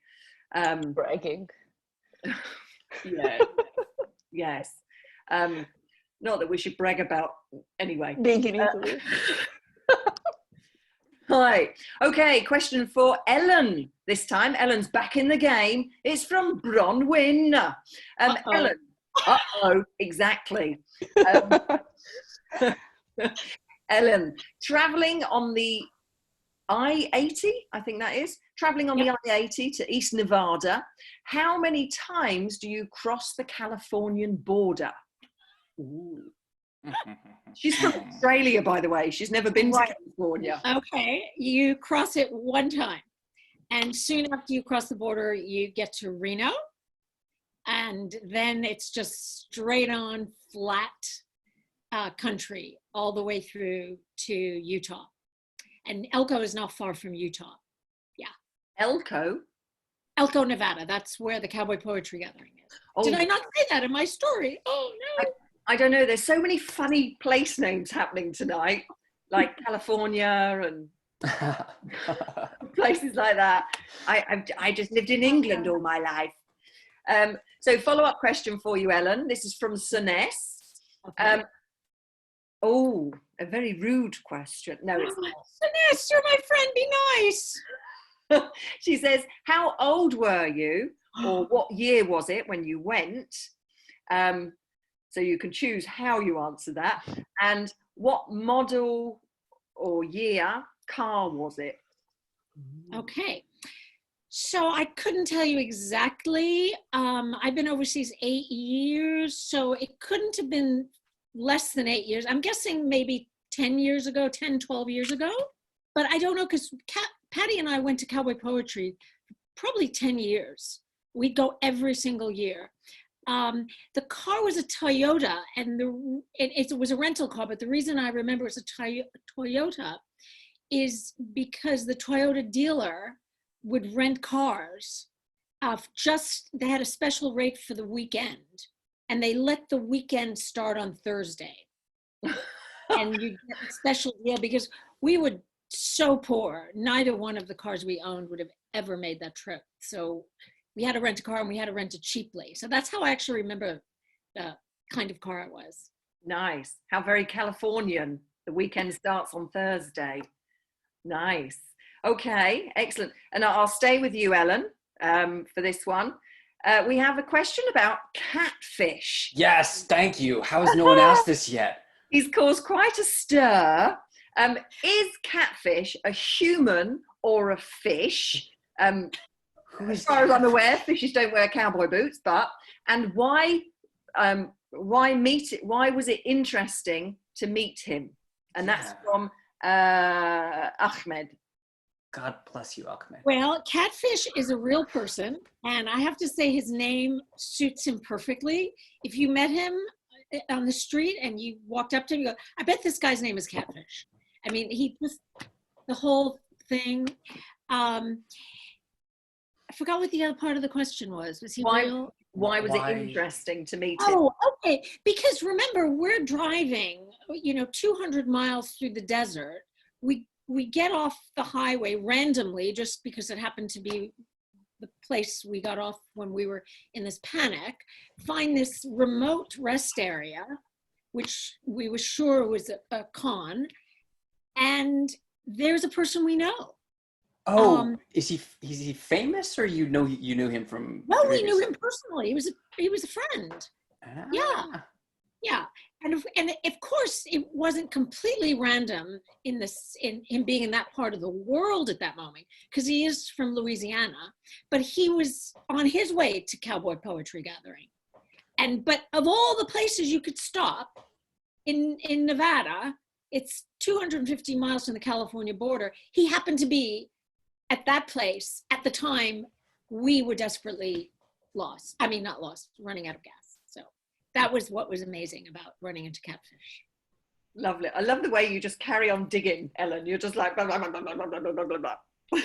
Bragging. Yeah. Yes. Not that we should brag about anyway. Being in Italy. Right. Okay, question for Ellen this time. Ellen's back in the game. It's from Bronwyn. Ellen. Exactly. Ellen, traveling on the I-80, I think that is, traveling on the I-80 to East Nevada, how many times do you cross the Californian border? Ooh. She's from Australia, by the way. She's never been to California. Okay, you cross it one time. And soon after you cross the border, you get to Reno. And then it's just straight on flat country all the way through to Utah. And Elko is not far from Utah. Yeah. Elko? Elko, Nevada. That's where the Cowboy Poetry Gathering is. Oh. Did I not say that in my story? Oh, no. I don't know. There's so many funny place names happening tonight, like California and places like that. I just lived in England all my life. So follow-up question for you, Ellen. This is from Sunes. Okay. A very rude question. No, it's not. Sunes, you're my friend. Be nice. She says, how old were you, or what year was it when you went? So you can choose how you answer that. And what model or year car was it? Okay. So I couldn't tell you exactly. I've been overseas 8 years, so it couldn't have been less than 8 years. I'm guessing maybe 10 years ago, 10, 12 years ago. But I don't know, because Patty and I went to Cowboy Poetry probably 10 years. We'd go every single year. The car was a Toyota, and it was a rental car, but the reason I remember it's a Toyota is because the Toyota dealer would rent cars. They had a special rate for the weekend, and they let the weekend start on Thursday. And you get a special deal because we were so poor. Neither one of the cars we owned would have ever made that trip. So we had to rent a car, and we had to rent it cheaply. So that's how I actually remember the kind of car it was. Nice. How very Californian. The weekend starts on Thursday. Nice. Okay, excellent. And I'll stay with you, Ellen, for this one. We have a question about catfish. Yes, thank you. How has no one asked this yet? He's caused quite a stir. Is catfish a human or a fish? As far as I'm aware, fishes don't wear cowboy boots, and why was it interesting to meet him? And that's from Ahmed. God bless you, Ahmed. Well, catfish is a real person, and I have to say his name suits him perfectly. If you met him on the street and you walked up to him, you go, I bet this guy's name is Catfish. I mean, the whole thing. I forgot what the other part of the question was. Was he real? Why was it interesting to meet him? Oh, okay. Because remember, we're driving, 200 miles through the desert. We get off the highway randomly just because it happened to be the place we got off when we were in this panic, find this remote rest area, which we were sure was a con, and there's a person we know. Oh, is he famous, or you knew him from? No, we knew him personally. He was a friend. Ah. Yeah. And of course, it wasn't completely random in him being in that part of the world at that moment, because he is from Louisiana, but he was on his way to Cowboy Poetry Gathering. But of all the places you could stop in Nevada, it's 250 miles from the California border. He happened to be at that place at the time we were desperately lost. I mean, not lost, running out of gas. That was what was amazing about running into catfish. Lovely. I love the way you just carry on digging, Ellen. You're just like, blah, blah, blah, blah, blah, blah, blah, blah, blah. Are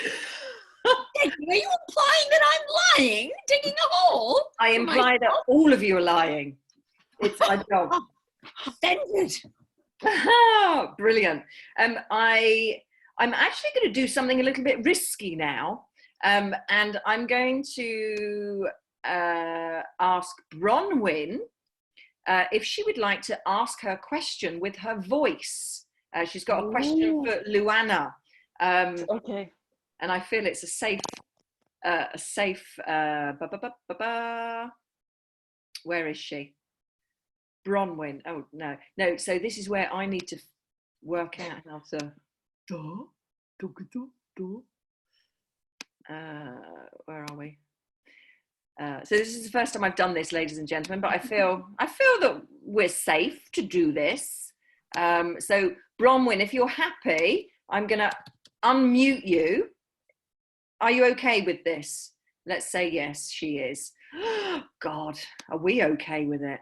you implying that I'm lying, digging a hole? I imply that all of you are lying. It's my job. Offended. Brilliant. I'm actually going to do something a little bit risky now. And I'm going to ask Bronwyn if she would like to ask her question with her voice. She's got a question for Luana. Okay. And I feel it's a safe, where is she? Bronwyn. Oh, no. So this is where I need to work out how to, where are we? So this is the first time I've done this, ladies and gentlemen, but I feel that we're safe to do this. So Bronwyn, if you're happy, I'm going to unmute you. Are you okay with this? Let's say yes, she is. God, are we okay with it?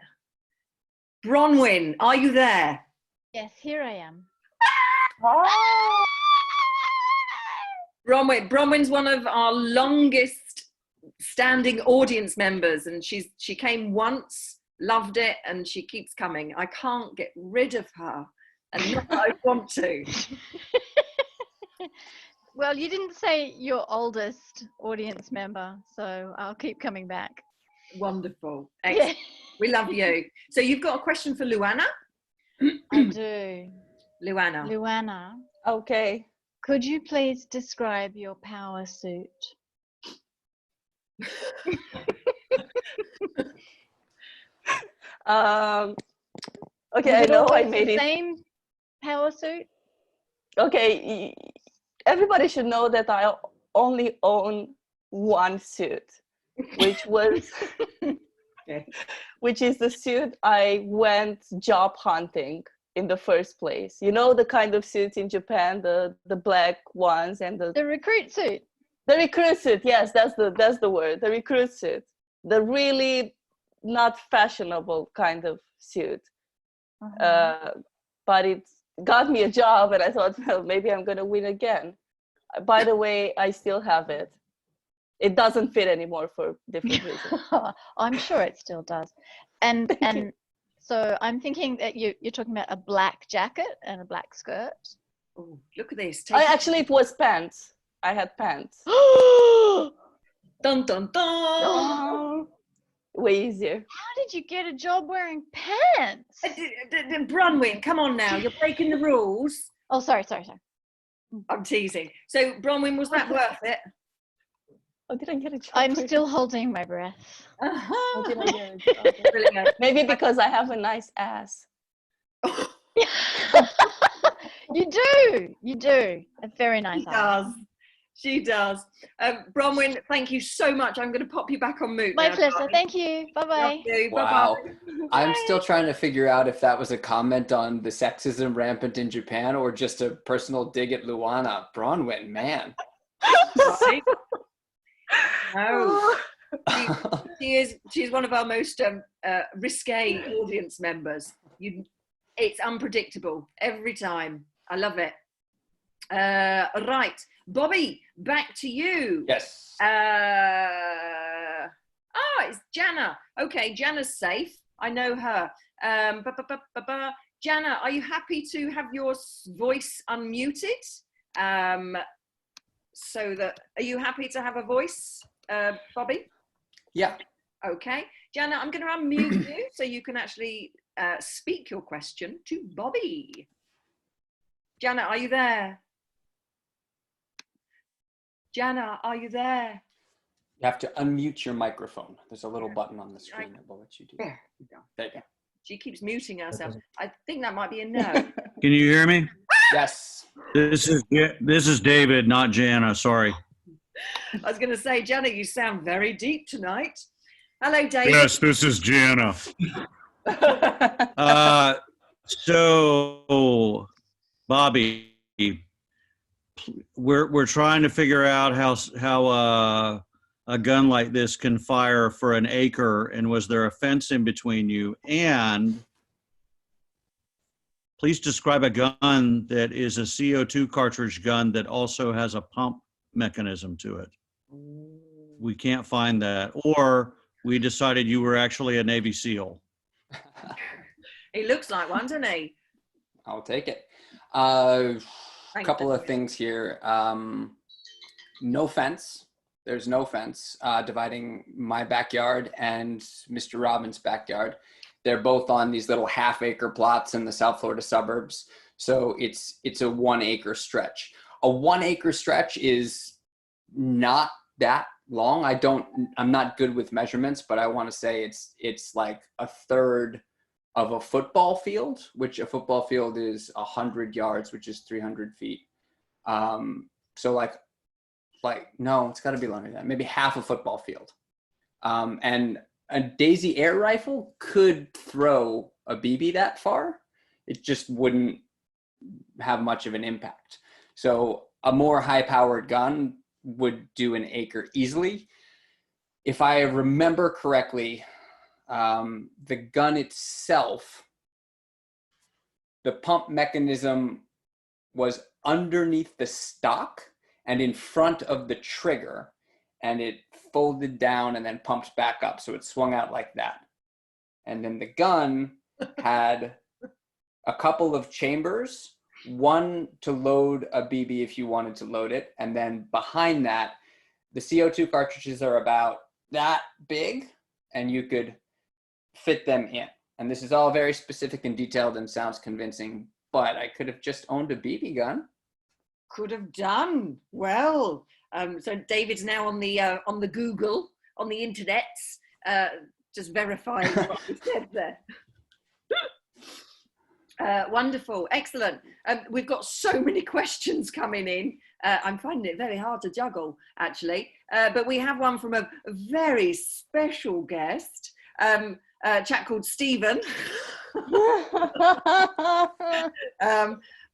Bronwyn, are you there? Yes, here I am. Bronwyn's one of our longest standing audience members, and she came once, loved it, and she keeps coming. I can't get rid of her, and not that I want to. Well, you didn't say your oldest audience member, so I'll keep coming back. Wonderful. Excellent. Yeah. We love you. So you've got a question for Luana? I do. Luana. Luana. Okay. Could you please describe your power suit? Okay, I know I made the it. Same power suit? Okay, everybody should know that I only own one suit, which was, which is the suit I went job hunting in the first place. You know, the kind of suits in Japan, the black ones and the recruit suit. The recruit suit, yes, that's the word. The recruit suit, the really not fashionable kind of suit, but got me a job, and I thought, well, maybe I'm going to win again. By the way, I still have it. It doesn't fit anymore for different reasons. I'm sure it still does. And so I'm thinking that you're talking about a black jacket and a black skirt. Oh, look at this. Actually, it was pants. I had pants. Dun, dun, dun. Oh, way easier. How did you get a job wearing pants? Bronwyn, come on now. You're breaking the rules. Oh, sorry. I'm teasing. So, Bronwyn, was that worth it? Oh, did I get a job? I'm still holding my breath. Oh, did I get a job? Brilliant. Maybe because I have a nice ass. You do. A very nice ass. She does. Bronwyn, thank you so much. I'm going to pop you back on mute. My now, pleasure. darling. Thank you. Bye-bye. Wow. Bye-bye. I'm still trying to figure out if that was a comment on the sexism rampant in Japan or just a personal dig at Luana. Bronwyn, man. Right? No. She's one of our most risque audience members. It's unpredictable every time. I love it. Right, Bobby, back to you. Yes. It's Jana. Okay, Jana's safe. I know her. Jana, are you happy to have your voice unmuted? Are you happy to have a voice, Bobby? Yeah. Okay, Jana, I'm going to unmute you so you can actually speak your question to Bobby. Jana, are you there? Jana, are you there? You have to unmute your microphone. There's a little button on the screen that will let you do that. There you go. She keeps muting herself. I think that might be a no. Can you hear me? Yes. This is David, not Jana. Sorry. I was going to say, Jana, you sound very deep tonight. Hello, David. Yes, this is Jana. So, Bobby, we're trying to figure out how a gun like this can fire for an acre, and was there a fence in between you? And please describe a gun that is a CO2 cartridge gun that also has a pump mechanism to it. We can't find that. Or we decided you were actually a Navy SEAL. He looks like one, doesn't he? I'll take it. A couple of things here. No fence. There's no fence dividing my backyard and Mr. Robbins' backyard. They're both on these little half-acre plots in the South Florida suburbs. So it's a 1 acre stretch. A 1 acre stretch is not that long. I'm not good with measurements, but I want to say it's like a third of a football field, which a football field is 100 yards, which is 300 feet. So no, it's got to be longer than that. Maybe half a football field. And a Daisy air rifle could throw a BB that far. It just wouldn't have much of an impact. So a more high-powered gun would do an acre easily. If I remember correctly, the gun itself, the pump mechanism was underneath the stock and in front of the trigger, and it folded down and then pumped back up. So it swung out like that. And then the gun had a couple of chambers, one to load a BB if you wanted to load it. And then behind that, the CO2 cartridges are about that big, and you could fit them in. And this is all very specific and detailed and sounds convincing, but I could have just owned a BB gun. Could have done. Well, so David's now on the Google, on the internets, just verifying what he said there. Wonderful, excellent. We've got so many questions coming in. I'm finding it very hard to juggle, actually. But we have one from a very special guest, a chap called Stephen.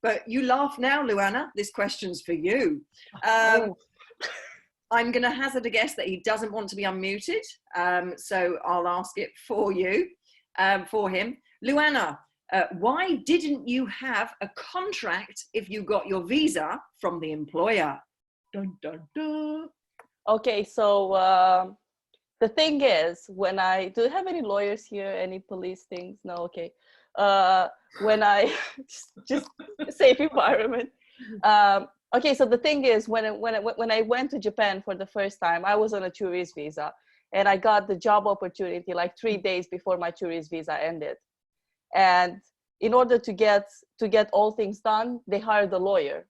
But you laugh now, Luana. This question's for you. I'm going to hazard a guess that he doesn't want to be unmuted. So I'll ask it for you, for him. Luana, Why didn't you have a contract if you got your visa from the employer? Dun, dun, dun. Okay, so the thing is, when I do you have any lawyers here, any police things? No, okay. When I just safe environment. Okay, so the thing is, when I went to Japan for the first time, I was on a tourist visa, and I got the job opportunity like 3 days before my tourist visa ended. And in order to get all things done, they hired a lawyer,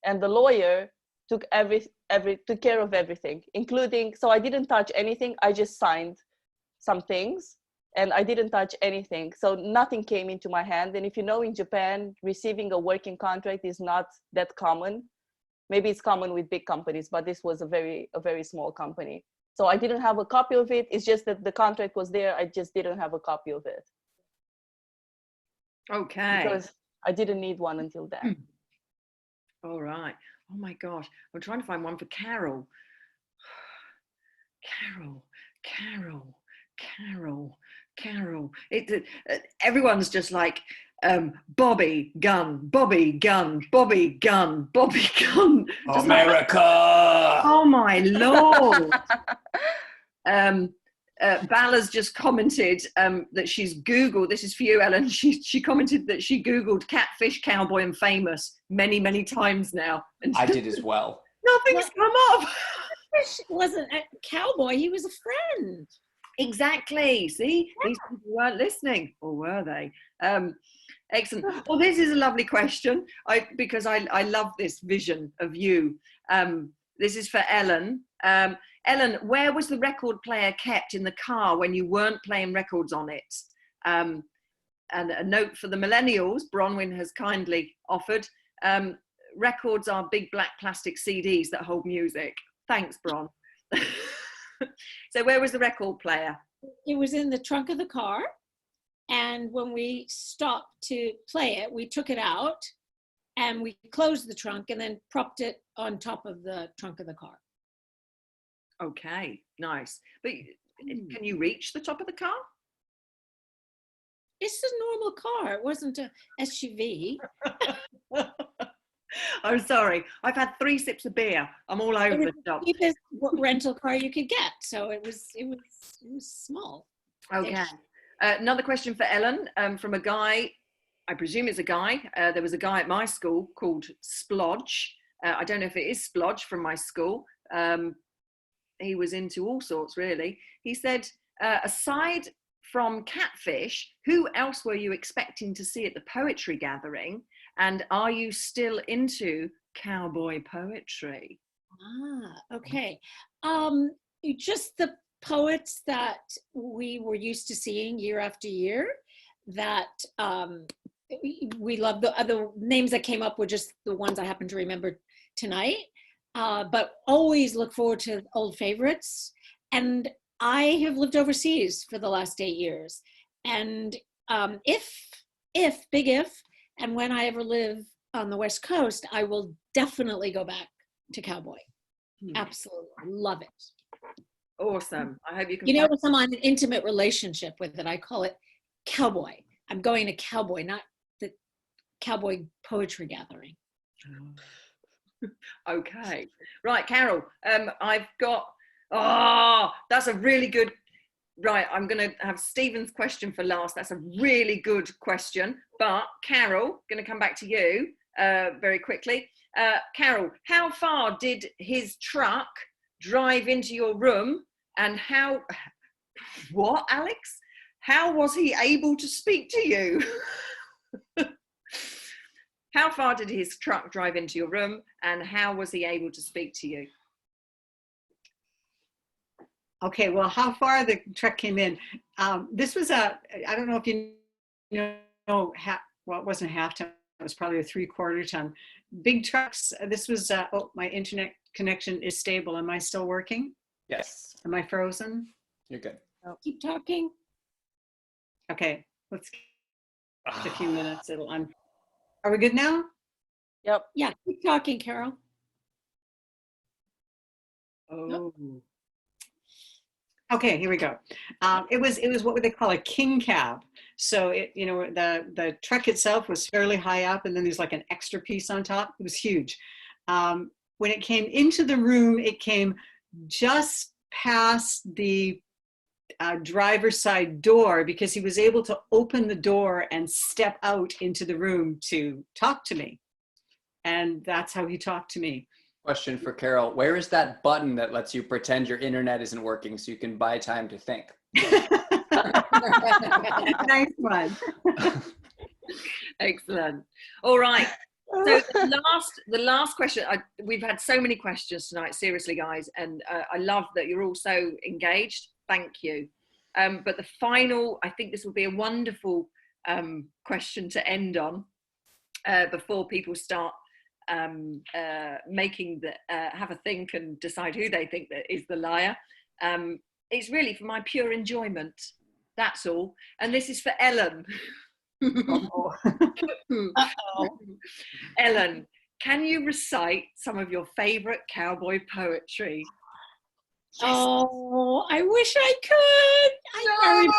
and the lawyer took took care of everything, including, so I didn't touch anything. I just signed some things, and I didn't touch anything. So nothing came into my hand. And if you know, in Japan, receiving a working contract is not that common. Maybe it's common with big companies, but this was a very small company. So I didn't have a copy of it. It's just that the contract was there. I just didn't have a copy of it. Okay. Because I didn't need one until then. All right. Oh my gosh. I'm trying to find one for Carol. Carol. Everyone's just like, Bobby gun, Bobby gun, Bobby gun, Bobby gun. Just America. like, oh my Lord. Balla's just commented that she's Googled, this is for you, Ellen, she commented that she Googled catfish, cowboy and famous many times now. And I did as well. Nothing's come up. Fish wasn't a cowboy, he was a friend. Exactly. See, these people weren't listening, or were they? Excellent. Well, this is a lovely question because I love this vision of you. This is for Ellen. Ellen, where was the record player kept in the car when you weren't playing records on it? And a note for the millennials, Bronwyn has kindly offered. Records are big black plastic CDs that hold music. Thanks, Bron. So where was the record player? It was in the trunk of the car. And when we stopped to play it, we took it out and we closed the trunk and then propped it on top of the trunk of the car. Okay, nice. But can you reach the top of the car? It's a normal car. It wasn't a SUV. I'm sorry. I've had 3 sips of beer. I'm all over the shop. It was the cheapest rental car you could get, so it was small. Okay. Another question for Ellen from a guy. I presume it's a guy. There was a guy at my school called Splodge. I don't know if it is Splodge from my school. He was into all sorts, really. He said, aside from catfish, who else were you expecting to see at the poetry gathering? And are you still into cowboy poetry? Okay. Just the poets that we were used to seeing year after year, that we love. The other names that came up were just the ones I happen to remember tonight, but always look forward to old favorites. And I have lived overseas for the last 8 years. And big if, and when I ever live on the West Coast, I will definitely go back to cowboy. Absolutely. Love it. Awesome. I hope you can. You know, if I'm on an intimate relationship with it, I call it cowboy. I'm going to cowboy, not the cowboy poetry gathering. Okay. Right, Carol, I've got, that's a really good, right, I'm going to have Stephen's question for last. That's a really good question. But Carol, going to come back to you very quickly. Carol, how far did his truck drive into your room, and what, Alex? How was he able to speak to you? How far did his truck drive into your room, and how was he able to speak to you? Okay, well, how far the truck came in. This was I don't know if you know, well, it wasn't half ton, it was probably a 3/4 ton. Big trucks, this was, oh, my internet connection is stable. Am I still working? Yes. Am I frozen? You're good. Keep talking. Okay, let's give a few minutes. Are we good now? Yep. Yeah, keep talking, Carol. Oh. Okay, here we go. It was what would they call a king cab. So it, you know, the truck itself was fairly high up, and then there's like an extra piece on top. It was huge. When it came into the room, it came just past the driver's side door, because he was able to open the door and step out into the room to talk to me. And that's how he talked to me. Question for Carol. Where is that button that lets you pretend your internet isn't working so you can buy time to think? Nice one. Excellent. All right. So the last question, we've had so many questions tonight, seriously, guys, and I love that you're all so engaged. Thank you. But the final, I think this will be a wonderful question to end on before people start making have a think and decide who they think that is the liar. It's really for my pure enjoyment. That's all. And this is for Ellen. Uh-oh. Ellen, can you recite some of your favorite cowboy poetry? Yes. Oh, I wish I could. I don't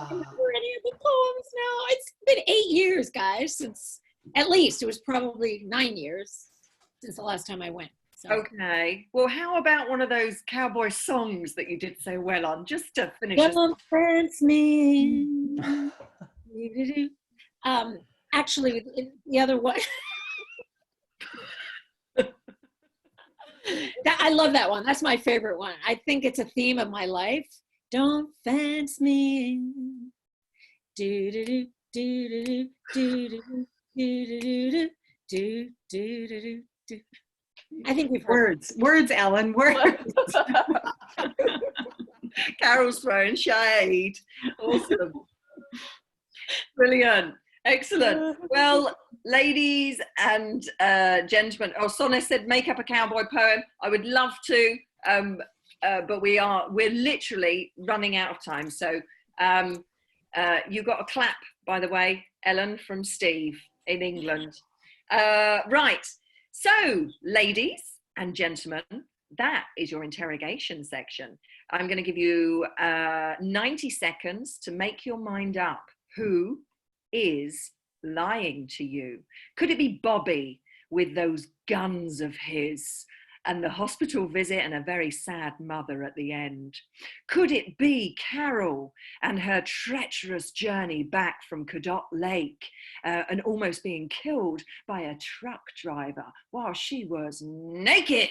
remember any of the poems now. It's been 8 years, guys, since, at least it was probably 9 years since the last time I went. So. Okay. Well, how about one of those cowboy songs that you did so well on, just to finish us? Don't fence me. Actually, the other one. I love that one. That's my favorite one. I think it's a theme of my life. Don't fence me in. Do do do do do do do do do do do. I think we've heard Words, Ellen, words. Carol's throwing shade. Awesome. Brilliant. Excellent. Well, ladies and gentlemen, Sonia said make up a cowboy poem. I would love to, but we're literally running out of time. So you got a clap, by the way, Ellen, from Steve in England. Right. So, ladies and gentlemen, that is your interrogation section. I'm going to give you 90 seconds to make your mind up. Who is lying to you? Could it be Bobby with those guns of his and the hospital visit and a very sad mother at the end? Could it be Carol and her treacherous journey back from Cadott Lake and almost being killed by a truck driver while she was naked?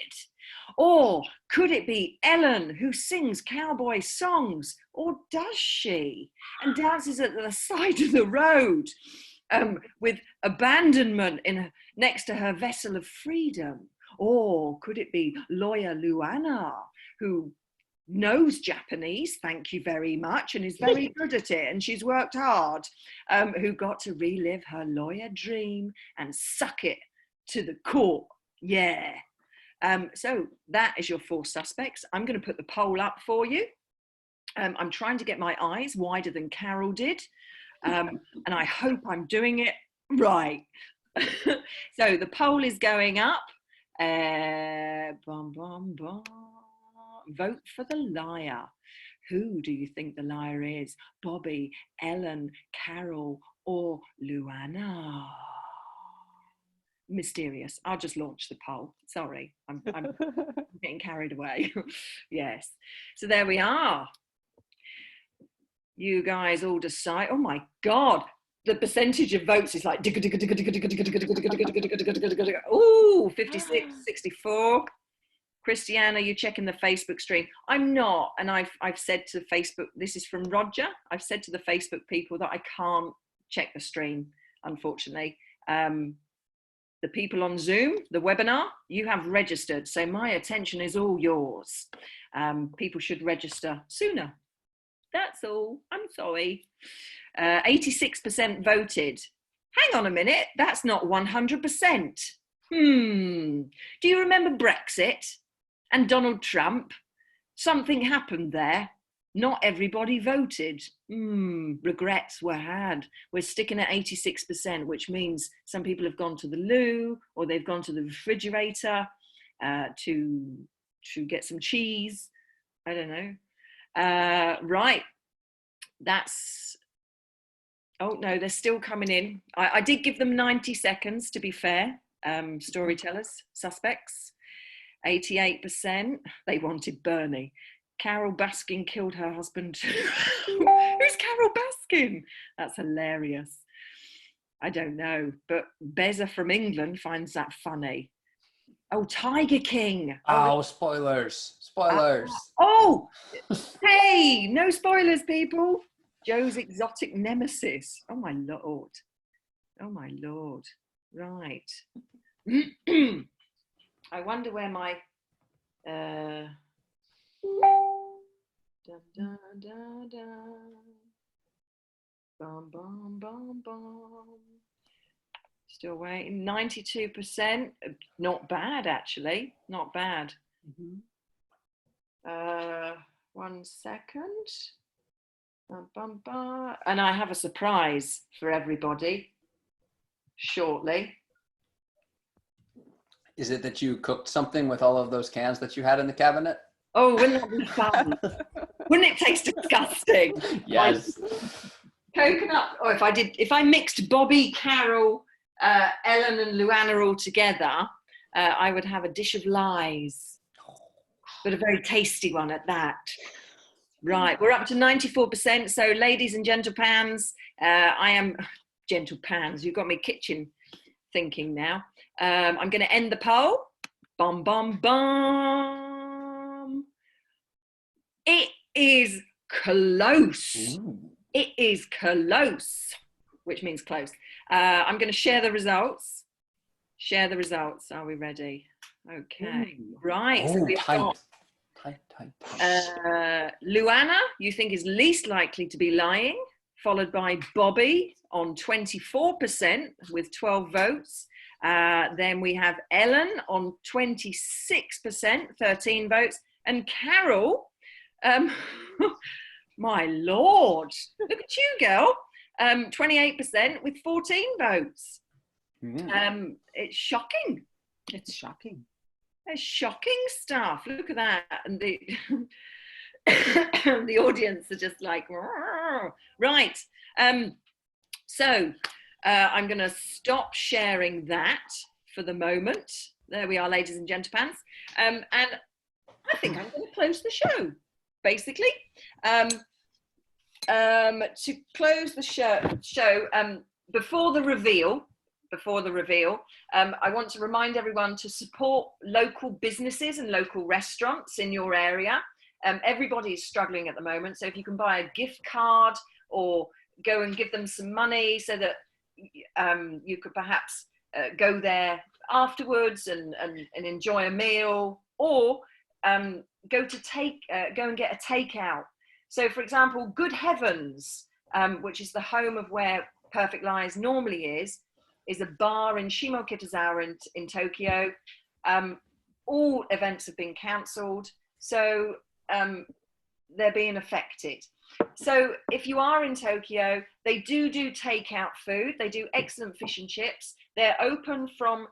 Or could it be Ellen, who sings cowboy songs, or does she, and dances at the side of the road with abandonment next to her vessel of freedom? Or could it be lawyer Luana, who knows Japanese, thank you very much, and is very good at it, and she's worked hard, who got to relive her lawyer dream and suck it to the core? Yeah. So that is your 4 suspects. I'm going to put the poll up for you. I'm trying to get my eyes wider than Carol did, and I hope I'm doing it right. So the poll is going up. Vote for the liar. Who do you think the liar is? Bobby, Ellen, Carol, or Luana? Mysterious. I'll just launch the poll. Sorry, I'm getting carried away. Yes. So there we are. You guys all decide. Oh my God. The percentage of votes is like, ooh, 56, 64. Christiane, are you checking the Facebook stream? I'm not, and I've said to Facebook, this is from Roger, I've said to the Facebook people that I can't check the stream, unfortunately. The people on Zoom, the webinar, you have registered, so my attention is all yours. People should register sooner. That's all. I'm sorry. 86% voted. Hang on a minute, that's not 100%. Do you remember Brexit and Donald Trump? Something happened there. Not everybody voted. Regrets were had. We're sticking at 86%, which means some people have gone to the loo, or they've gone to the refrigerator to get some cheese. I don't know. Right. That's Oh, no, they're still coming in. I did give them 90 seconds, to be fair. Storytellers, suspects, 88%. They wanted Bernie. Carol Baskin killed her husband. Who's Carol Baskin? That's hilarious. I don't know, but Beza from England finds that funny. Oh, Tiger King. Oh, spoilers. Spoilers. Oh, hey, no spoilers, people. Joe's exotic nemesis. Oh, my Lord. Oh, my Lord. Right. I wonder where my... da, da, da, da. Bum, bum, bum, bum. Still waiting. 92%. Not bad, actually. Not bad. 1 second. Bum, bum, bum. And I have a surprise for everybody shortly. Is it that you cooked something with all of those cans that you had in the cabinet? Oh, wouldn't that be fun? Wouldn't it taste disgusting? Yes. Like, coconut. Or if I mixed Bobby, Carol, Ellen and Luana all together, I would have a dish of lies, but a very tasty one at that. Right, we're up to 94%. So ladies and gentlepans, I am, gentlepans, you've got me kitchen thinking now. I'm gonna end the poll. Bum, bum, bum. It is close. Ooh. It is close, which means close. I'm going to share the results. Share the results. Are we ready? Okay. Right. Oh, so we've got tight. Luana, you think is least likely to be lying, followed by Bobby on 24% with 12 votes. Then we have Ellen on 26%, 13 votes, and Carol, my Lord, look at you, girl, 28% with 14 votes. It's shocking. It's shocking. It's shocking stuff. Look at that. And the the audience are just like, right. So I'm going to stop sharing that for the moment. There we are, ladies and gentlemen. And I think I'm going to close the show, basically. To close the show, before the reveal, I want to remind everyone to support local businesses and local restaurants in your area. Everybody is struggling at the moment, so if you can buy a gift card or go and give them some money so that you could perhaps go there afterwards and enjoy a meal, or go and get a takeout. So, for example, Good Heavens, which is the home of where Perfect Lies normally is a bar in Shimokitazawa in Tokyo. All events have been cancelled, so they're being affected. So if you are in Tokyo, they do takeout food. They do excellent fish and chips. They're open from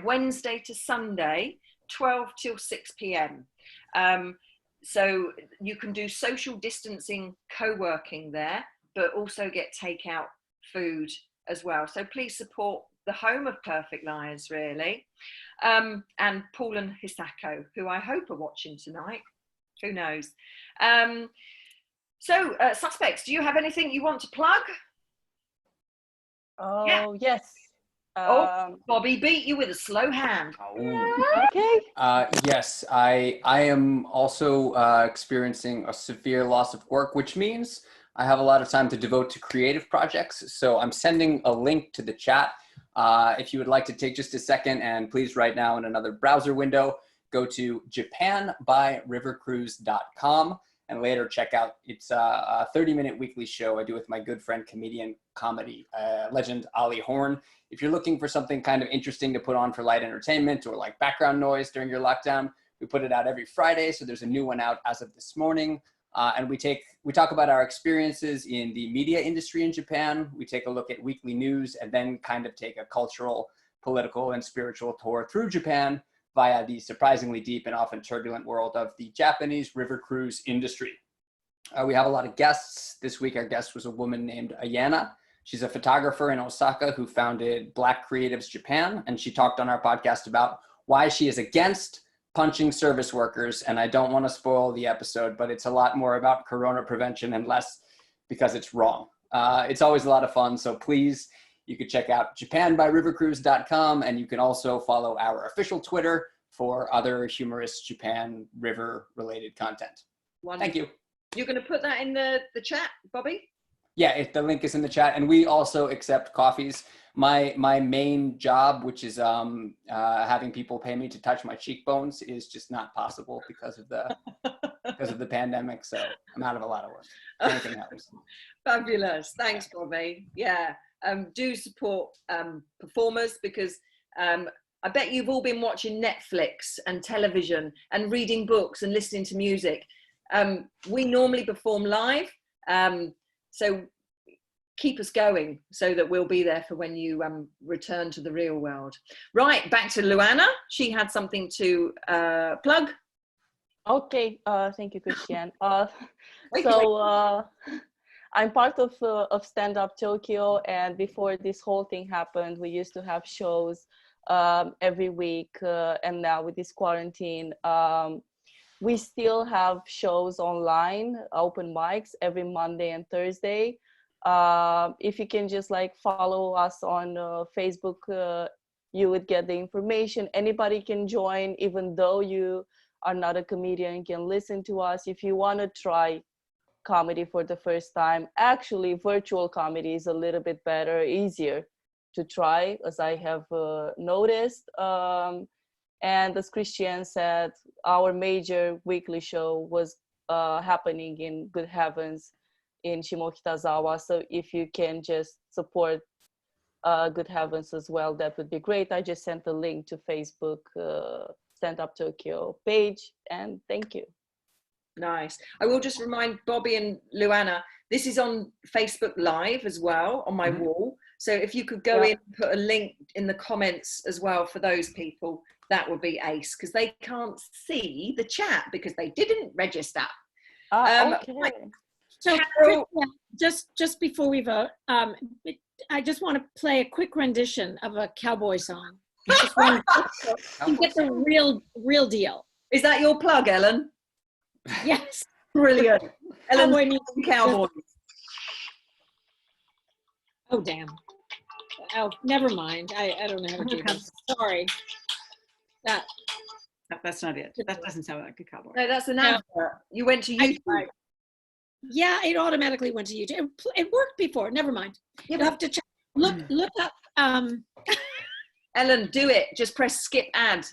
Wednesday to Sunday, 12 till 6 p.m. So you can do social distancing co-working there, but also get takeout food as well. So please support the home of Perfect Liars, really. And Paul and Hisako, who I hope are watching tonight. Who knows? So suspects, do you have anything you want to plug? Oh, Yeah. yes. Bobby beat you with a slow hand. Okay. Yes, I am also experiencing a severe loss of work, which means I have a lot of time to devote to creative projects. So I'm sending a link to the chat. If you would like to take just a second, and please right now in another browser window, go to japanbyrivercruise.com and later check out, it's a 30-minute weekly show I do with my good friend, comedian, comedy legend, Ali Horn. If you're looking for something kind of interesting to put on for light entertainment or like background noise during your lockdown, we put it out every Friday. So there's a new one out as of this morning. And we talk about our experiences in the media industry in Japan. We take a look at weekly news and then kind of take a cultural, political, and spiritual tour through Japan via the surprisingly deep and often turbulent world of the Japanese river cruise industry. We have a lot of guests. This week, our guest was a woman named Ayana. She's a photographer in Osaka who founded Black Creatives Japan, and she talked on our podcast about why she is against punching service workers. And I don't want to spoil the episode, but it's a lot more about corona prevention and less because it's wrong. It's always a lot of fun. So please, you can check out japanbyrivercruise.com, and you can also follow our official Twitter for other humorous Japan River related content. Wonderful. Thank you. You're going to put that in the chat, Bobby? Yeah, the link is in the chat, and we also accept coffees. My main job, which is having people pay me to touch my cheekbones, is just not possible because of the pandemic. So I'm out of a lot of work. Anything helps. Fabulous. Thanks, Bobby. Yeah, do support performers, because I bet you've all been watching Netflix and television and reading books and listening to music. We normally perform live, so keep us going so that we'll be there for when you return to the real world. Right, back to Luana. She had something to plug. Okay, thank you, Christiane. So I'm part of Stand Up Tokyo, and before this whole thing happened, we used to have shows every week, and now with this quarantine, we still have shows online, open mics every Monday and Thursday. If you can just like follow us on Facebook, you would get the information. Anybody can join, even though you are not a comedian, you can listen to us. If you want to try comedy for the first time, actually virtual comedy is a little bit better, easier to try, as I have noticed. And as Christiane said, our major weekly show was happening in Good Heavens in Shimokitazawa. So if you can just support Good Heavens as well, that would be great. I just sent a link to Facebook Stand Up Tokyo page, and thank you. Nice. I will just remind Bobby and Luana, this is on Facebook Live as well on my wall. So if you could go in and put a link in the comments as well for those people, that would be ace, because they can't see the chat because they didn't register. Okay. So Carol, just before we vote, I just want to play a quick rendition of a cowboy song. Just one, you get the real deal. is that your plug, Ellen? Yes. Brilliant. Ellen, Cowboy music. Cowboy. Oh damn. Oh, never mind. I don't know how to do this. Sorry. That's not it. That doesn't sound like a cowboy. No, that's an advert. You went to YouTube. Yeah, it automatically went to YouTube. It worked before. Never mind. Yeah, You'll have to check. Look up. Ellen, do it. Just press skip ad.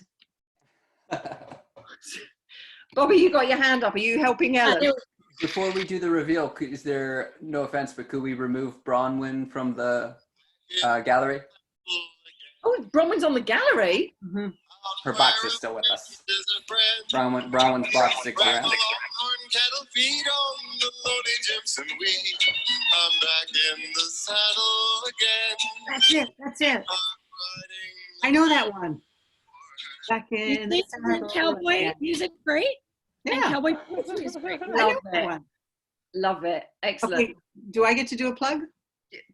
Bobby, you got your hand up. Are you helping Ellen? Before we do the reveal, is there, no offense, but could we remove Bronwyn from the gallery? Oh, Bronwyn's on the gallery. Her box is still with us. Bronwyn's box sticks around. Cattle feed on the lonely gypsum weed. I'm back in the saddle again. That's it. I know that one. Back in You think cowboy music great? Yeah. And cowboy music great. I know that one. Love it. Excellent. Okay, do I get to do a plug?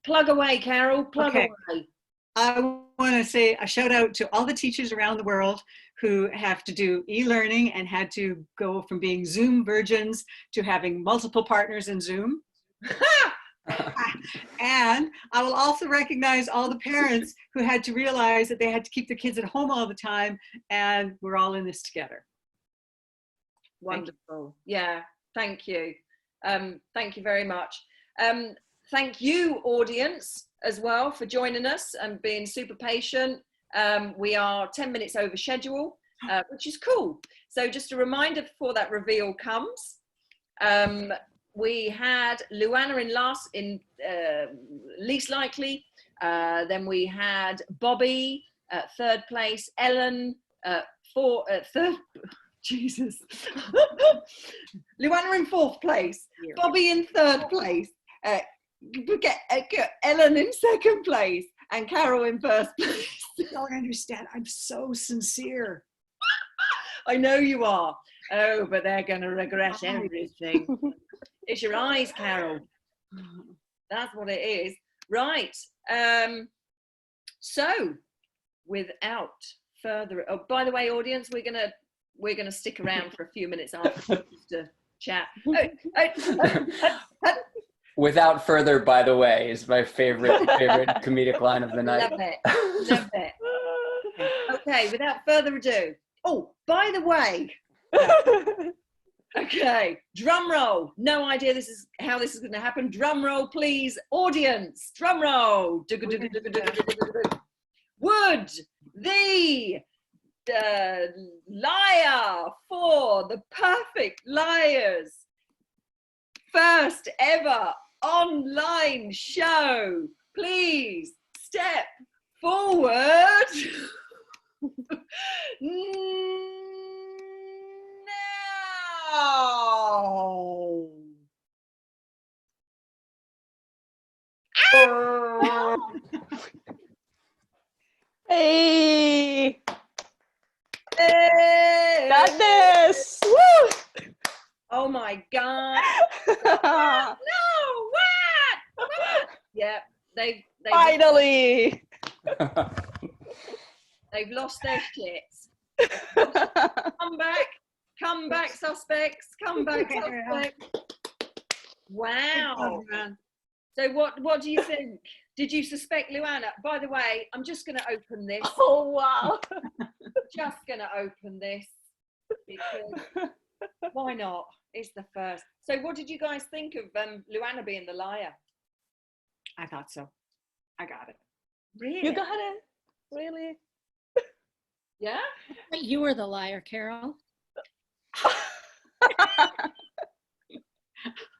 Plug away, Carol. Plug away. I want to say a shout out to all the teachers around the world who have to do e-learning and had to go from being Zoom virgins to having multiple partners in Zoom. And I will also recognize all the parents who had to realize that they had to keep the kids at home all the time, and we're all in this together. Wonderful. Yeah, thank you. Thank you very much. Thank you, audience, as well, for joining us and being super patient. We are 10 minutes over schedule, which is cool. So just a reminder before that reveal comes, we had Luana in least likely. Then we had Bobby third place, Ellen third. Jesus. Luana in fourth place, Bobby in third place. Ellen in second place and Carol in first place. You don't understand. I'm so sincere. I know you are. Oh, but they're going to regret everything. It's your eyes, Carol. That's what it is. Right. So, without further, oh, by the way, audience, we're gonna stick around for a few minutes after just to chat. Without further, by the way, is my favorite comedic line of the night. Love it. Love it. Okay, without further ado. Oh, by the way. Okay, drum roll. No idea how this is going to happen. Drum roll, please. Audience, drum roll. Would the liar for the Perfect Liars first ever online show please step forward now? Hey, Hey! got this! Woo! Oh my God. No, what? Yeah, they've Finally! they've lost their shits. Come back, suspects. Come back, suspects. Wow. So what do you think? Did you suspect Luana? By the way, I'm just going to open this. Oh, wow. Just going to open this because why not? It's the first. So what did you guys think of Luana being the liar? I thought so. I got it. Really? You got it? Really? Yeah? But you were the liar, Carol.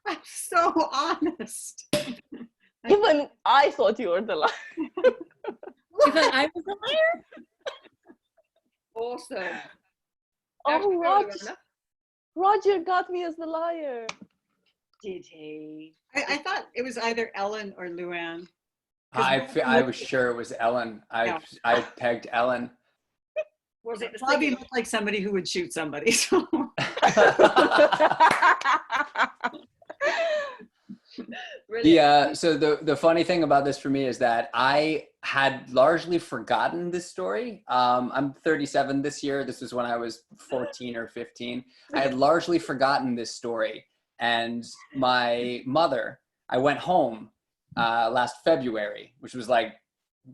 I'm so honest. Even I thought you were the liar. You thought I was the liar? Awesome. How'd Oh, you feel, Luana? Roger got me as the liar. Did he? I thought it was either Ellen or Luann. I was sure it was Ellen. I pegged Ellen. Was it the Bobby singer? looked like somebody who would shoot somebody. So. Brilliant. So the funny thing about this for me is that I had largely forgotten this story. I'm 37 this year. This was when I was 14 or 15. I had largely forgotten this story. And my mother, I went home last February, which was like,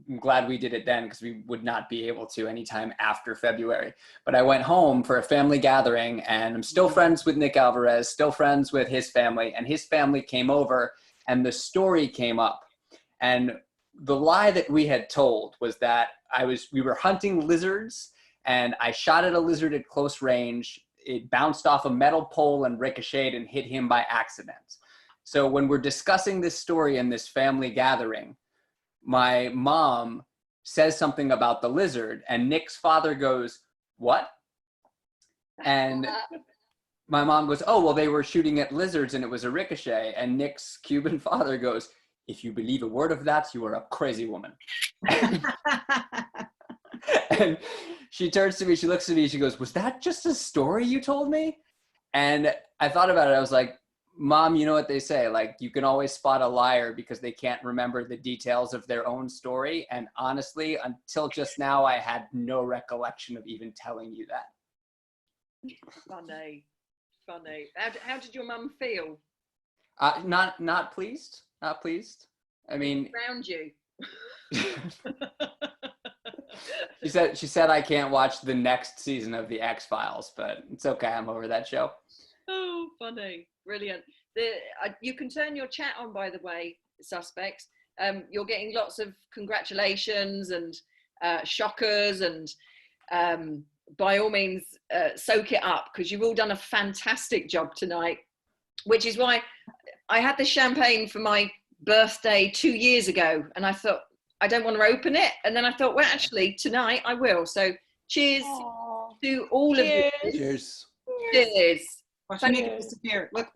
I'm glad we did it then because we would not be able to anytime after February. But I went home for a family gathering and I'm still friends with Nick Alvarez, still friends with his family, and his family came over and the story came up. And the lie that we had told was that we were hunting lizards and I shot at a lizard at close range. It bounced off a metal pole and ricocheted and hit him by accident. So when we're discussing this story in this family gathering, my mom says something about the lizard and Nick's father goes, "What?" And my mom goes, "Oh, well, they were shooting at lizards and it was a ricochet." And Nick's Cuban father goes, "If you believe a word of that, you are a crazy woman." And she turns to me, she looks at me, she goes, "Was that just a story you told me?" And I thought about it. I was like, Mom, you know what they say, like you can always spot a liar because they can't remember the details of their own story. And honestly, until just now, I had no recollection of even telling you that. Funny. How did your mum feel? Not pleased. Not pleased. I mean, Around you. She said I can't watch the next season of the X-Files, but it's okay. I'm over that show. Oh, funny. Brilliant. You can turn your chat on, by the way, suspects. You're getting lots of congratulations and shockers, and by all means, soak it up because you've all done a fantastic job tonight, which is why I had the champagne for my birthday 2 years ago, and I thought, I don't want to open it. And then I thought, well, actually, tonight I will. So cheers to all of you. Cheers. Cheers. Watch me make it disappear. Look.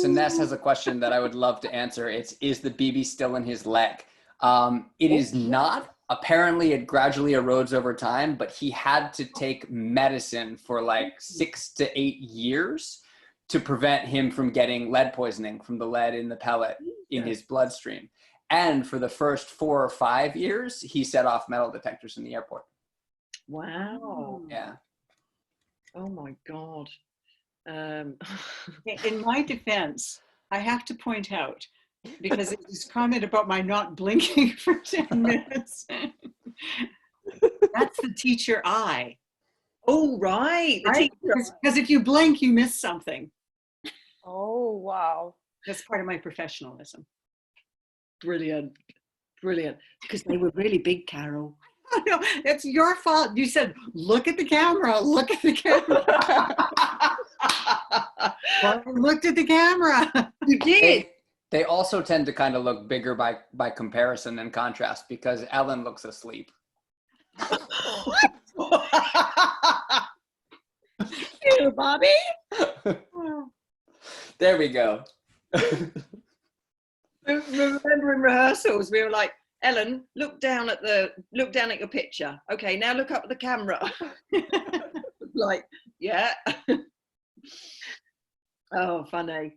Siness has a question that I would love to answer. Is the BB still in his leg? It is not. Apparently, it gradually erodes over time, but he had to take medicine for like 6 to 8 years to prevent him from getting lead poisoning from the lead in the pellet in his bloodstream. And for the first 4 or 5 years, he set off metal detectors in the airport. Wow. Yeah. Oh my God. In my defense, I have to point out, because it was comment about my not blinking for 10 minutes. That's the teacher eye. Oh, right. The Right? teacher. Because if you blink, you miss something. Oh, wow. That's part of my professionalism. Brilliant. Brilliant. Because they were really big, Carol. Oh, no, it's your fault. You said, look at the camera, look at the camera. Well, I looked at the camera. You did. They also tend to kind of look bigger by comparison and contrast because Ellen looks asleep. You, Bobby. There we go. Remember in rehearsals, we were like, Ellen, look down at your picture. Okay, now look up at the camera. Like, yeah. Oh, funny.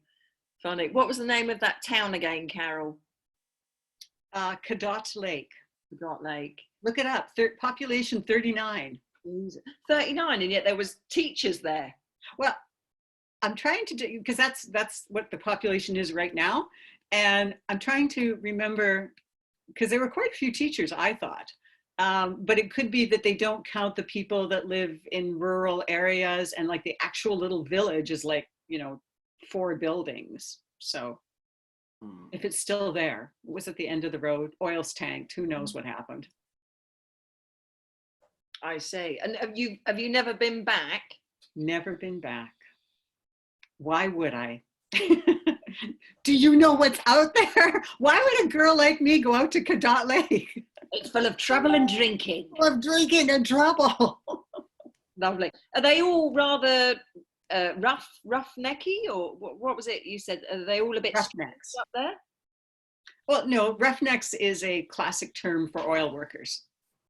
What was the name of that town again, Carol? Cadott Lake. Cadott Lake. Look it up. Population 39. 39, and yet there was teachers there. Well, I'm trying to do, because that's what the population is right now. And I'm trying to remember, because there were quite a few teachers, I thought. But it could be that they don't count the people that live in rural areas, and like the actual little village is like, 4 buildings. So if it's still there, it was at the end of the road, oil's tanked, who knows what happened. I see. And have you never been back? Never been back. Why would I? Do you know what's out there? Why would a girl like me go out to Cadott Lake? It's full of trouble and drinking. Full of drinking and trouble. Lovely. Are they all rather rough-necky, or what was it you said? Are they all a bit Roughnecks up there? Well, no, roughnecks is a classic term for oil workers.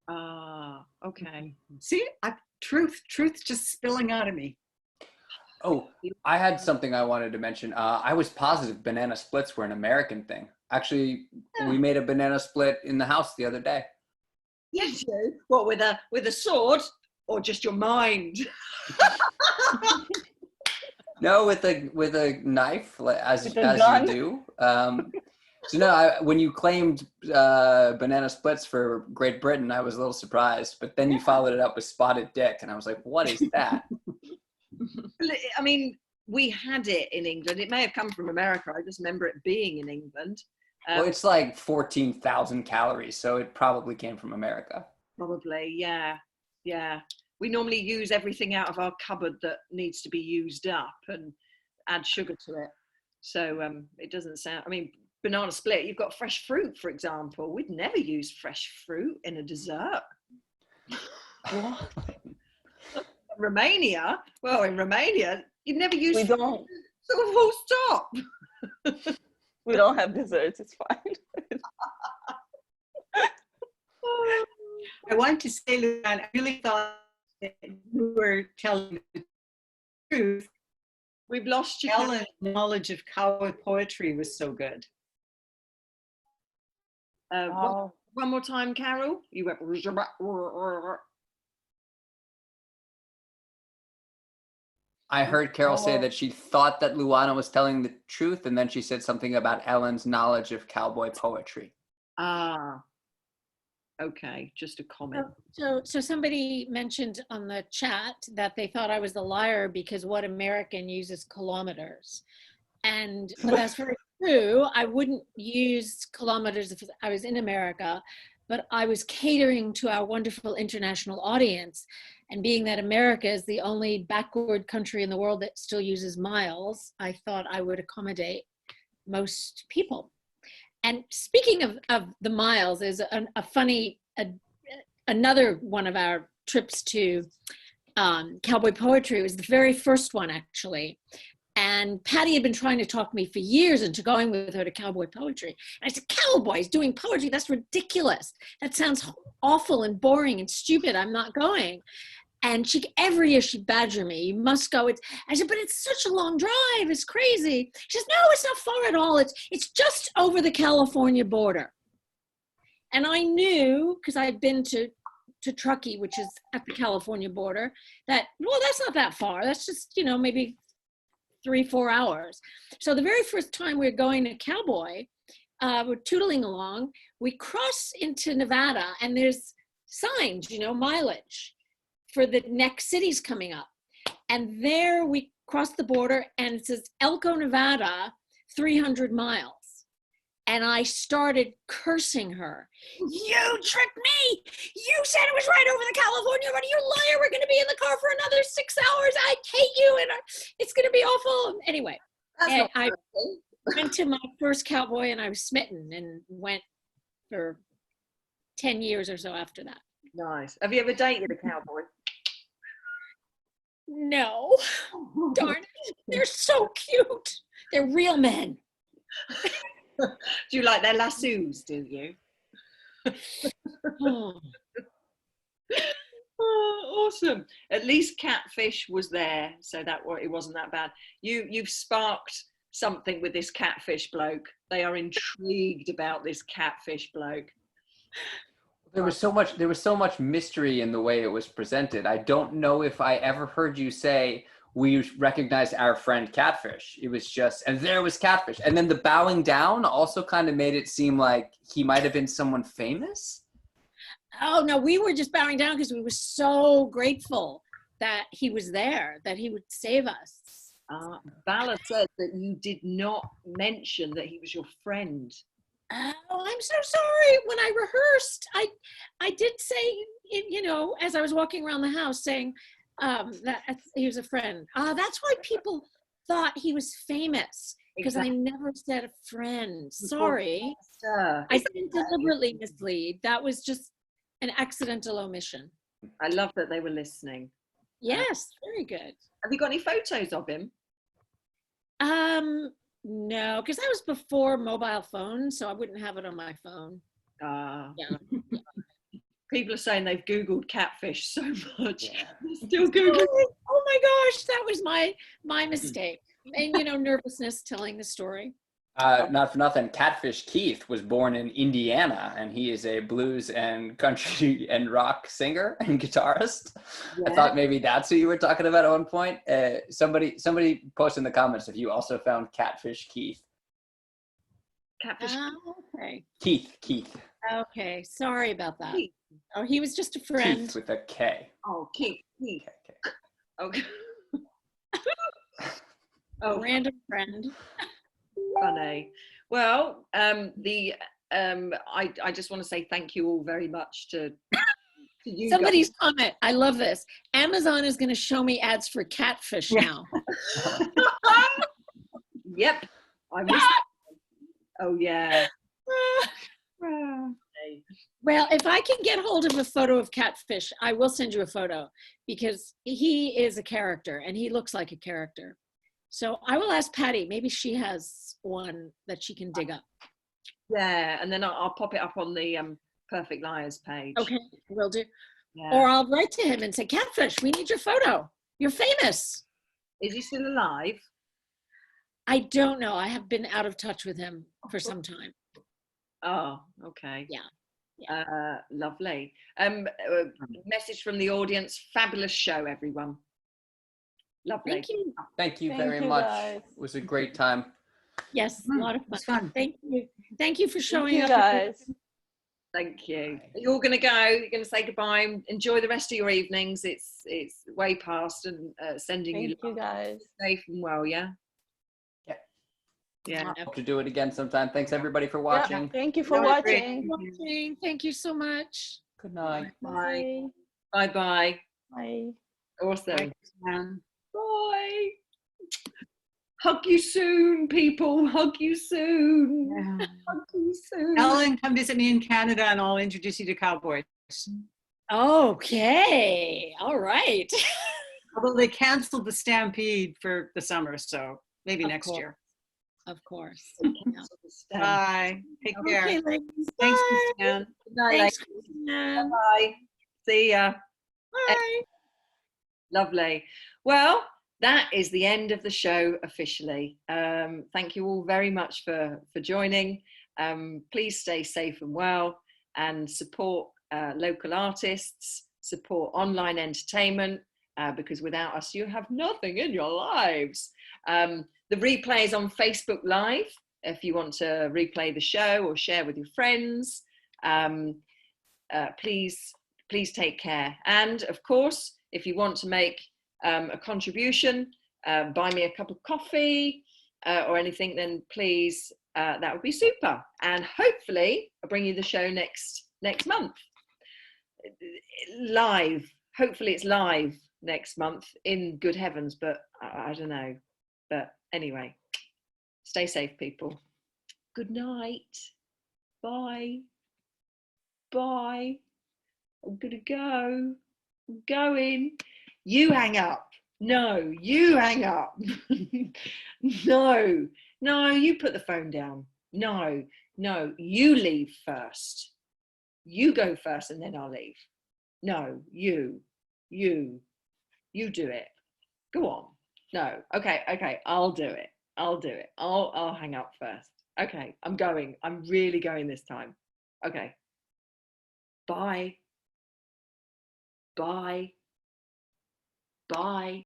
Ah, okay. See, truth just spilling out of me. Oh, I had something I wanted to mention. I was positive banana splits were an American thing. Actually, we made a banana split in the house the other day. Yes, you. What, with a sword, or just your mind? No, with a knife, as you do. So no, when you claimed banana splits for Great Britain, I was a little surprised. But then you followed it up with spotted dick, and I was like, "What is that?" I mean, we had it in England. It may have come from America. I just remember it being in England. Well, it's like 14,000 calories, so it probably came from America. Probably, yeah. We normally use everything out of our cupboard that needs to be used up and add sugar to it. So it doesn't sound, I mean, banana split, you've got fresh fruit, for example. We'd never use fresh fruit in a dessert. What? Romania, well, in Romania, you'd never use We fruit. don't. So full stop. We don't have desserts. It's fine. I want to say, Luann, I really thought that you were telling the truth. We've lost you. Ellen's knowledge of cowboy poetry was so good. One more time, Carol. You went. I heard Carol say that she thought that Luana was telling the truth, and then she said something about Ellen's knowledge of cowboy poetry. Ah, okay, just a comment. So somebody mentioned on the chat that they thought I was the liar because what American uses kilometers. And that's very true. I wouldn't use kilometers if I was in America, but I was catering to our wonderful international audience. And being that America is the only backward country in the world that still uses miles, I thought I would accommodate most people. And speaking of the miles, there's a funny, another one of our trips to cowboy poetry. It was the very first one, actually. And Patty had been trying to talk me for years into going with her to cowboy poetry. And I said, cowboys doing poetry, that's ridiculous. That sounds awful and boring and stupid. I'm not going. And every year she'd badger me, you must go. I said, but it's such a long drive, it's crazy. She says, no, it's not far at all. It's just over the California border. And I knew, because I'd been to Truckee, which is at the California border, that, well, that's not that far. That's just, maybe 3-4 hours. So the very first time we were going to Cowboy, we're tootling along, we cross into Nevada and there's signs, mileage for the next cities coming up. And there we crossed the border and it says Elko, Nevada, 300 miles. And I started cursing her. You tricked me. You said it was right over the California border. You liar. We're going to be in the car for another 6 hours. I hate you. And it's going to be awful. Anyway, I went to my first Cowboy and I was smitten and went for 10 years or so after that. Nice. Have you ever dated a cowboy? No. Darn it. They're so cute. They're real men. Do you like their lassos, do you? Oh. Oh, awesome. At least Catfish was there, so it wasn't that bad. You've sparked something with this Catfish bloke. They are intrigued about this Catfish bloke. There was so much mystery in the way it was presented. I don't know if I ever heard you say we recognized our friend Catfish. It was just, and there was Catfish. And then the bowing down also kind of made it seem like he might have been someone famous. Oh, no, we were just bowing down because we were so grateful that he was there, that he would save us. Vala said that you did not mention that he was your friend. Oh, I'm so sorry. When I rehearsed, I did say, as I was walking around the house saying, that he was a friend. That's why people thought he was famous, because I never said a friend. Sorry. I didn't deliberately mislead. That was just an accidental omission. I love that they were listening. Yes, very good. Have you got any photos of him? No, because that was before mobile phones, so I wouldn't have it on my phone. Yeah. People are saying they've Googled Catfish so much. Yeah. Still Googling. Oh my gosh, that was my mistake. And nervousness telling the story. Not for nothing, Catfish Keith was born in Indiana, and he is a blues and country and rock singer and guitarist. Yeah. I thought maybe that's who you were talking about at one point. Somebody post in the comments if you also found Catfish Keith. Catfish. Okay. Keith. Okay, sorry about that. Keith. Oh, he was just a friend. Keith with a K. Oh, Keith. Okay. Oh, random friend. Funny. Well, I just want to say thank you all very much to you. Somebody's comment. I love this. Amazon is going to show me ads for Catfish now. Yep. I missed it. Oh yeah. Well, if I can get hold of a photo of Catfish, I will send you a photo, because he is a character and he looks like a character. So I will ask Patty, maybe she has one that she can dig up. Yeah, and then I'll pop it up on the Perfect Liars page. Okay, will do. Yeah. Or I'll write to him and say, Catfish, we need your photo. You're famous. Is he still alive? I don't know. I have been out of touch with him for some time. Oh, okay. Yeah. Lovely. Message from the audience. Fabulous show, everyone. Lovely. Thank you. Thank you very much. Guys. It was a great time. Yes, a lot of fun. Thank you. Thank you for showing up. Guys. Thank you. You're all going to go. You're going to say goodbye. Enjoy the rest of your evenings. It's way past, and sending Thank you guys. Safe and well, yeah? Yeah. Hope to do it again sometime. Thanks everybody for watching. Yeah, thank you for watching. Thank you so much. Good night. Bye. Bye-bye. Bye. Awesome. Bye. Hug you soon, people. Hug you soon. Yeah. Hug you soon. Ellen, come visit me in Canada and I'll introduce you to cowboys. Okay. All right. Although they canceled the Stampede for the summer, so maybe Of next course. year. Of course. Bye. Take care. Okay, ladies. Thanks, Bye. Christiane. Good night, Thanks, ladies. Christiane. Bye. See ya. Bye. Lovely. Well, that is the end of the show officially. Thank you all very much for joining. Please stay safe and well, and support local artists, support online entertainment, because without us, you have nothing in your lives. The replay is on Facebook Live if you want to replay the show or share with your friends. Please take care. And of course, if you want to make a contribution, buy me a cup of coffee or anything, then please, that would be super. And hopefully I'll bring you the show next month. Live. Hopefully it's live next month in good heavens, but I don't know. But anyway, stay safe, people. Good night. Bye. Bye. I'm gonna go. I'm going. You hang up. No, you hang up. No, you put the phone down. No, you leave first. You go first and then I'll leave. No, you do it. Go on. No, okay, I'll do it. I'll hang up first. Okay, I'm going. I'm really going this time. Okay. Bye. Bye. Bye.